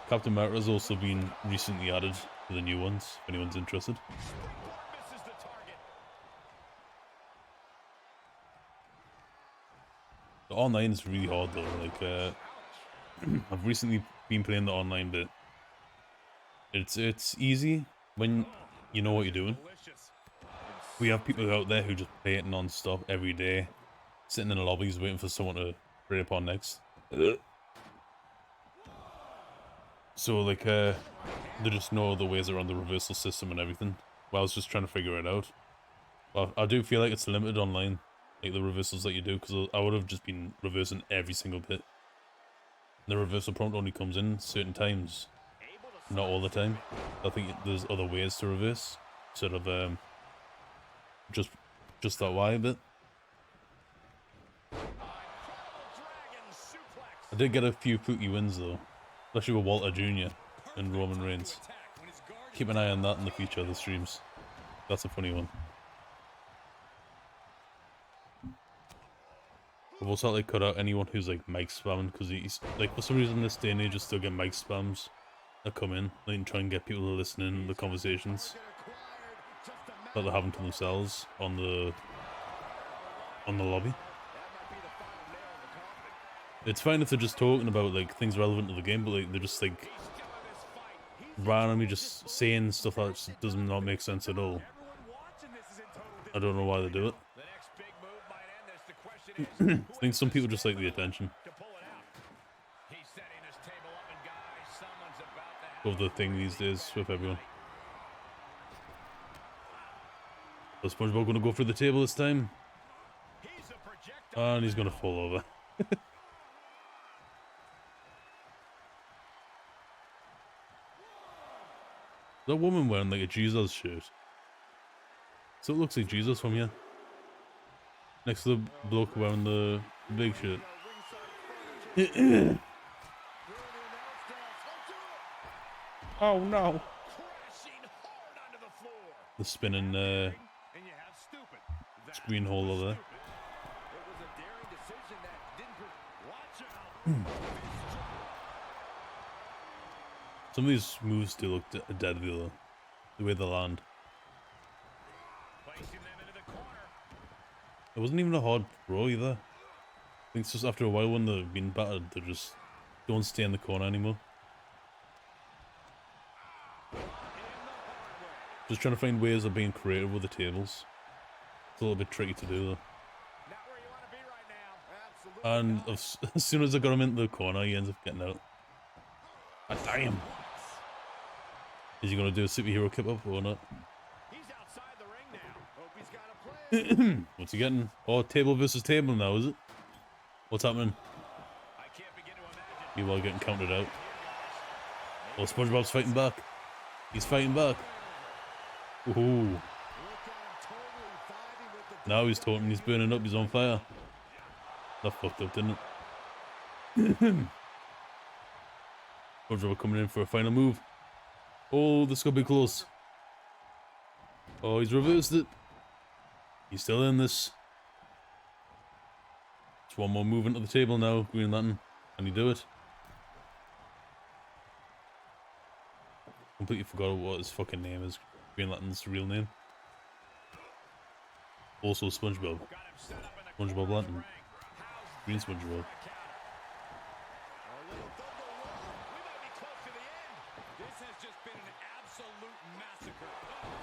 Captain America has also been recently added to the new ones, if anyone's interested. The online is really hard though, like, I've recently been playing the online bit. It's easy when you know what you're doing. We have people out there who just play it non-stop every day, sitting in the lobbies waiting for someone to raid upon next. So like, they just know the ways around the reversal system and everything. Well, I was just trying to figure it out. But I do feel like it's limited online, like the reversals that you do, because I would have just been reversing every single bit. The reversal prompt only comes in certain times, not all the time. I think there's other ways to reverse, instead of just that Y bit. I did get a few fruity wins though, especially with Walter Jr. and Roman Reigns. Keep an eye on that in the future of the streams. That's a funny one. I've also like cut out anyone who's like mic spamming, because he's like, for some reason in this day and age you still get mic spams that come in like, and try and get people to listen in the conversations that they're having to themselves on the lobby. It's fine if they're just talking about like things relevant to the game, but like they're just like randomly just saying stuff that just does not make sense at all. I don't know why they do it. I think some people just like the attention of the thing these days with everyone. Is SpongeBob going to go for the table this time? And he's going to fall over. That woman wearing like a Jesus shirt. So it looks like Jesus from here. Next to the bloke wearing the big shirt. Oh no! The spinning screen hole over there. Some of these moves do look deadly though, the way they land. It wasn't even a hard throw either. I think it's just after a while when they've been battered, they just don't stay in the corner anymore. Just trying to find ways of being creative with the tables. It's a little bit tricky to do though. And as soon as I got him into the corner, he ends up getting out. Ah, damn! Is he going to do a superhero kip up or not? What's he getting? Oh, table versus table now, is it? What's happening? You are getting counted out. Oh, SpongeBob's fighting back. He's fighting back. Ooh. Now he's talking, he's burning up, he's on fire. That fucked up, didn't it? Roger coming in for a final move. Oh, this could be close. Oh, he's reversed it. He's still in this. It's one more move into the table now, Green Lantern. Can he do it? Completely forgot what his fucking name is. Green Lantern's real name. Also SpongeBob. SpongeBob Lantern. Green SpongeBob.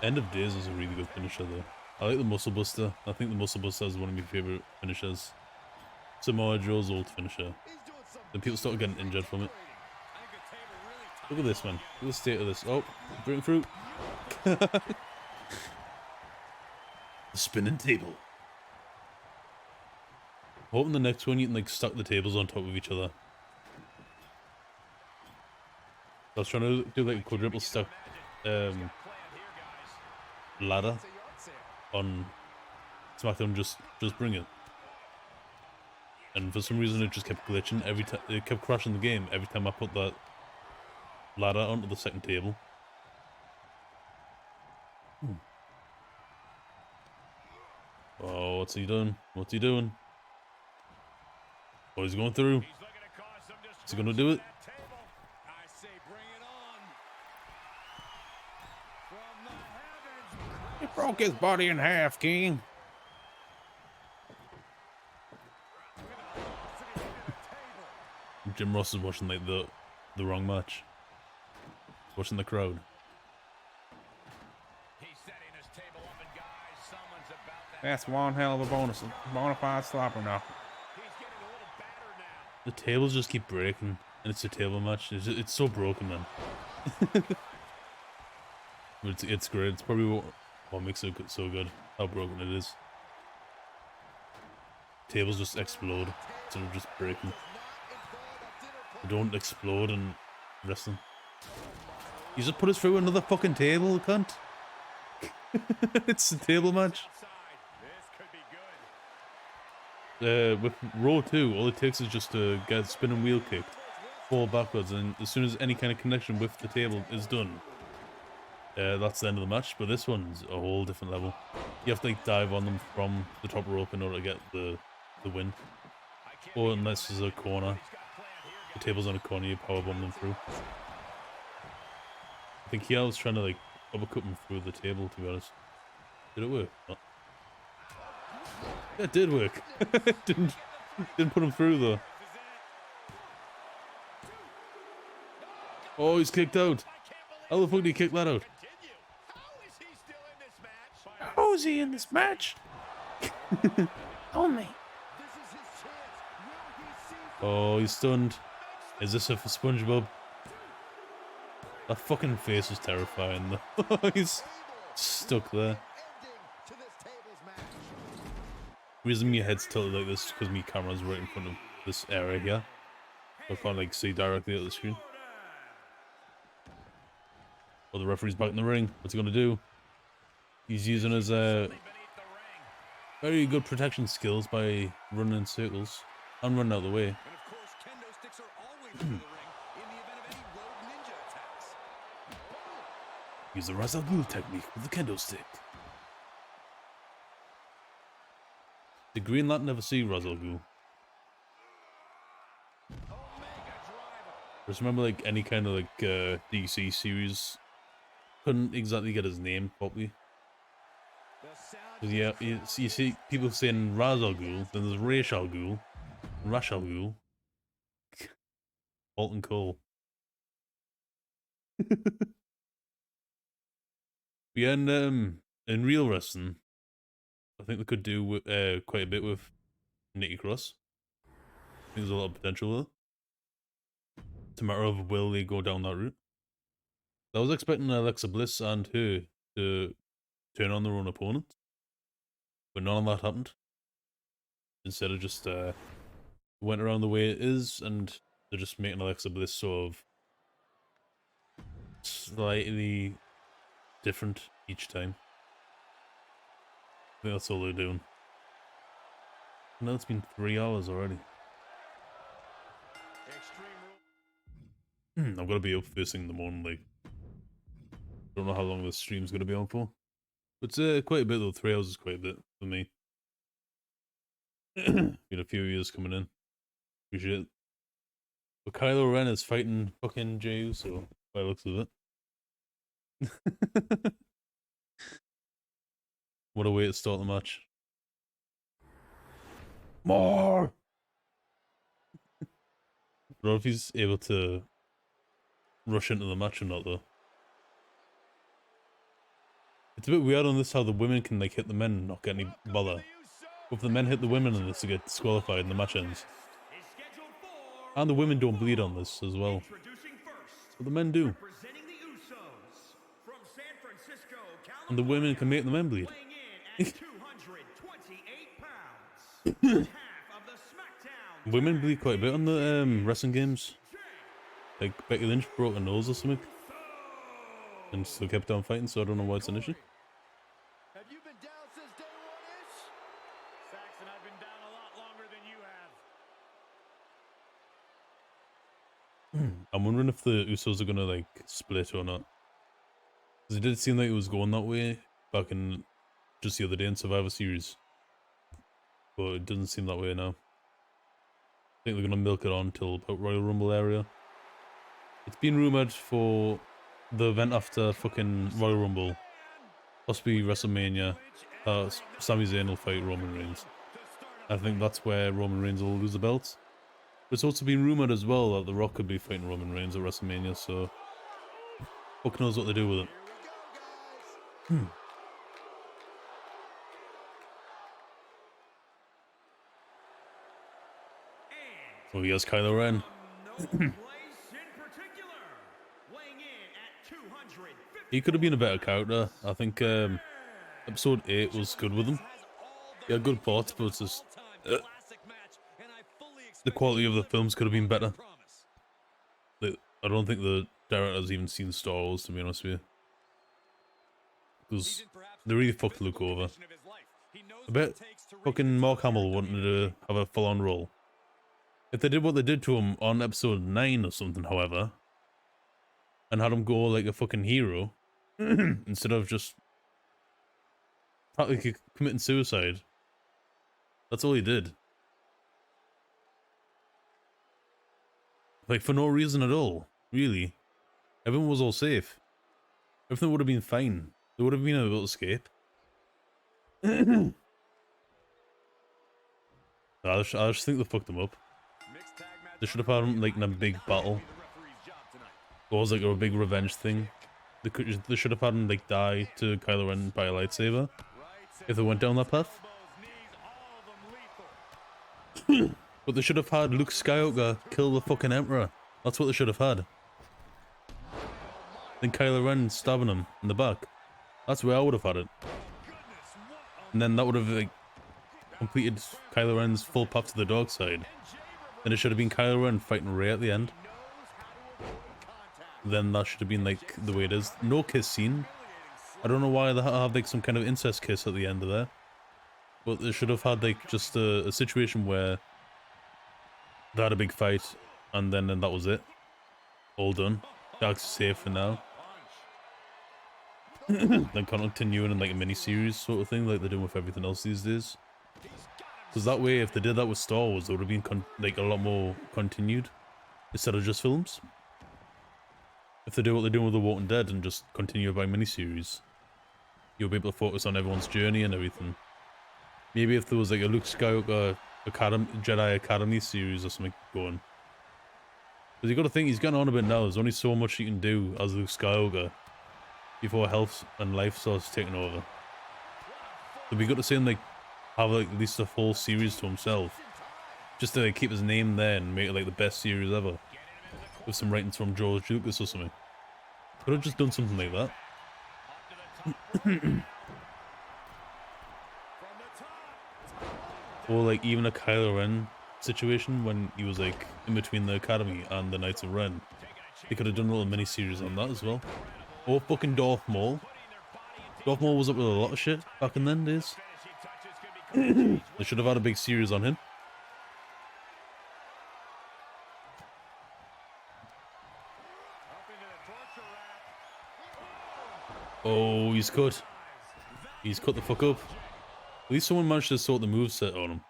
End of Days is a really good finisher though. I like the Muscle Buster. I think the Muscle Buster is one of my favourite finishers. Samoa Joe's old finisher. Then people started getting injured from it. Look at this, man. Look at the state of this. Oh, breaking through. The spinning table. Hoping the next one you can like stack the tables on top of each other. I was trying to do like a quadruple stack ladder on SmackDown, just bring it. And for some reason it just kept glitching every time. It kept crashing the game every time I put that ladder onto the second table. Oh, what's he doing? What's he doing? Oh, he's going through. Is he gonna do it? He broke his body in half, King. Jim Ross is watching like the wrong match. Watching the crowd. That's one hell of a bonus. Bona fide slapper now. The tables just keep breaking, and it's a table match. It's so broken, man. But it's great. It's probably what makes it so good. How broken it is. Tables just explode instead of just breaking. They don't explode in wrestling. You just put us through another fucking table, cunt. It's a table match. With Raw 2, all it takes is just to get a spinning wheel kicked, fall backwards, and as soon as any kind of connection with the table is done, that's the end of the match. But this one's a whole different level. You have to like dive on them from the top rope in order to get the win. Or unless there's a corner, the table's on a corner, you powerbomb them through. I think I was trying to like uppercut him through the table, to be honest. Did it work? No. It did work. didn't put him through though. Oh, he's kicked out. How the fuck did he kick that out? How is he in this match? Only. Oh, he's stunned. Is this it for SpongeBob? That fucking face was terrifying though. He's stuck there. The reason my head's tilted like this is because my camera's right in front of this area here. So I can't like see directly at the screen. Oh, the referee's back in the ring. What's he gonna do? He's using his very good protection skills by running in circles and running out of the way. Use the Ra's al Ghul technique with the kendo stick. Did Green Lantern never see Ra's al Ghul? Just remember like any kind of like DC series couldn't exactly get his name properly. Yeah, you see people saying Ra's al Ghul, then there's Ra's al Ghul, Ra's al Ghul, Alton Cole. Yeah, and in real wrestling, I think they could do quite a bit with Nikki Cross. I think there's a lot of potential there. It's a matter of will they go down that route. I was expecting Alexa Bliss and her to turn on their own opponent, but none of that happened. Instead of just went around the way it is, and they're just making Alexa Bliss sort of slightly different each time. I think that's all they're doing. No, it's been 3 hours already. I've got to be up first thing in the morning, like. Don't know how long this stream's going to be on for. But it's quite a bit though, 3 hours is quite a bit for me. Been a few years coming in. Appreciate it. But Kylo Ren is fighting fucking Jey Uso, by the looks of it. What a way to start the match. More! I don't know if he's able to rush into the match or not though. It's a bit weird on this how the women can like hit the men and not get any bother. If the men hit the women on this, they get disqualified and the match ends. And the women don't bleed on this as well. But the men do. And the women can make the men bleed. Women bleed quite a bit on the wrestling games. Like Becky Lynch broke her nose or something. And still kept on fighting, so I don't know why it's an issue. Have you been down since day one-ish? Saxon, I've been down a lot longer than you have. I'm wondering if the Usos are gonna like split or not. Because it did seem like it was going that way back in just the other day in Survivor Series. But it doesn't seem that way now. I think they're gonna milk it on till about Royal Rumble area. It's been rumoured for the event after fucking Royal Rumble, possibly WrestleMania, Sami Zayn will fight Roman Reigns. I think that's where Roman Reigns will lose the belt. But it's also been rumoured as well that The Rock could be fighting Roman Reigns at WrestleMania, so fuck knows what they do with it. Oh yes, Kylo Ren. He could have been a better character. I think episode 8 was good with him. He had good parts, but it's just the quality of the films could have been better. Like, I don't think the director's even seen Star Wars, to be honest with you. Because they really fucked Luke over. I bet fucking Mark Hamill wanted to have a full-on role. If they did what they did to him on episode 9 or something, however, and had him go like a fucking hero, instead of just practically committing suicide. That's all he did. Like, for no reason at all, really. Everyone was all safe. Everything would have been fine. There would have been a little escape. I just think they fucked him up. They should have had him, like, in a big battle. It was, like, a big revenge thing. They should have had him, like, die to Kylo Ren by a lightsaber. If they went down that path. But they should have had Luke Skywalker kill the fucking Emperor. That's what they should have had. Then Kylo Ren stabbing him in the back. That's where I would have had it. And then that would have, like, completed Kylo Ren's full path to the dark side. Then it should have been Kylo Ren fighting Rey at the end. Then that should have been, like, the way it is. No kiss scene. I don't know why they have, like, some kind of incest kiss at the end of there. But they should have had, like, just a situation where they had a big fight, and then that was it. All done. Dark's safe for now. Then continuing in, like, a mini-series sort of thing, like they're doing with everything else these days. Because that way, if they did that with Star Wars, it would have been, like, a lot more continued, instead of just films. If they do what they're doing with The Walking Dead and just continue by miniseries, you'll be able to focus on everyone's journey and everything. Maybe if there was like a Luke Skywalker Jedi Academy series or something going. Because you got to think, he's getting on a bit now. There's only so much you can do as Luke Skywalker before health and life starts taking over. So we got to see him like have like at least a full series to himself, just to like, keep his name there and make it like the best series ever. With some writings from George Lucas or something. Could have just done something like that. Or like even a Kylo Ren situation when he was like in between the Academy and the Knights of Ren. They could have done a little mini-series on that as well. Or fucking Darth Maul. Darth Maul was up with a lot of shit back in then days. They should have had a big series on him. Oh, he's cut. He's cut the fuck up. At least someone managed to sort the moveset on him.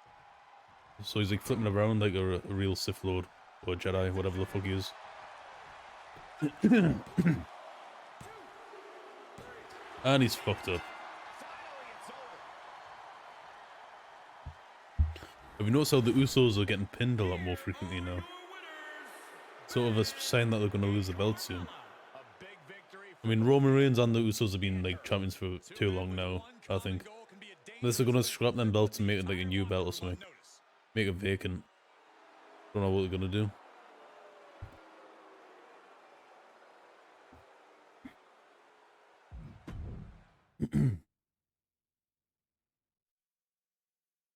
So he's like flipping around like a real Sith Lord. Or Jedi, whatever the fuck he is. And he's fucked up. Have you noticed how the Usos are getting pinned a lot more frequently now? Sort of a sign that they're going to lose the belt soon. I mean, Roman Reigns and the Usos have been like champions for too long now, I think. Unless they're going to scrap them belts and make it like a new belt or something. Make it vacant. Don't know what they're going to do.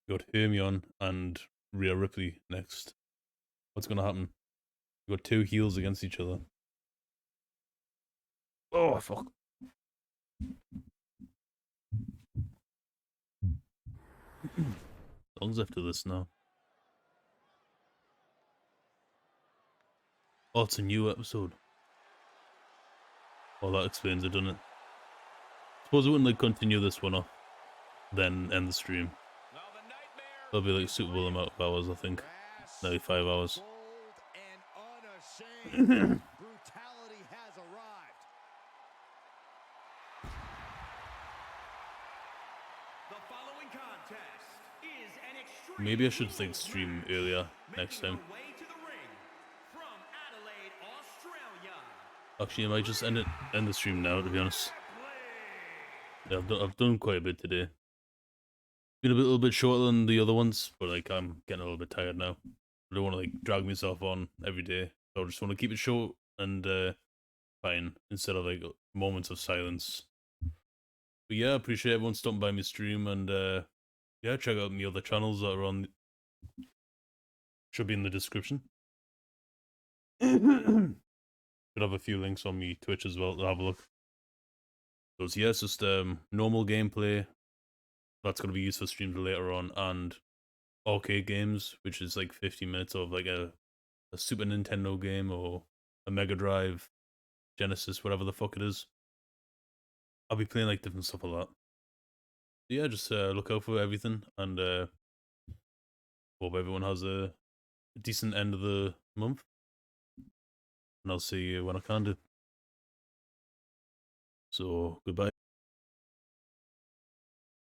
Got Hermione and Rhea Ripley next. What's going to happen? We got two heels against each other. Oh, fuck. Songs after this now. Oh, it's a new episode. Well, that explains it, doesn't it? Suppose we wouldn't like continue this one off, then end the stream. That'll be like a suitable amount of hours, I think. Maybe 5 hours. Maybe I should like stream earlier next time. Actually, I might just end the stream now, to be honest. Yeah, I've done quite a bit today. Been a little bit shorter than the other ones, but like I'm getting a little bit tired now. I don't want to like drag myself on every day, so I just want to keep it short and fine instead of like moments of silence. But yeah, I appreciate everyone stopping by my stream, and yeah, check out my other channels that are on. Should be in the description. Should have a few links on me Twitch as well to have a look. So yeah, it's just normal gameplay. That's going to be used for streams later on, and arcade games, which is like 50 minutes of like a Super Nintendo game or a Mega Drive, Genesis, whatever the fuck it is. I'll be playing like different stuff a lot. So yeah, just look out for everything, and hope everyone has a decent end of the month. And I'll see you when I can do. So, goodbye.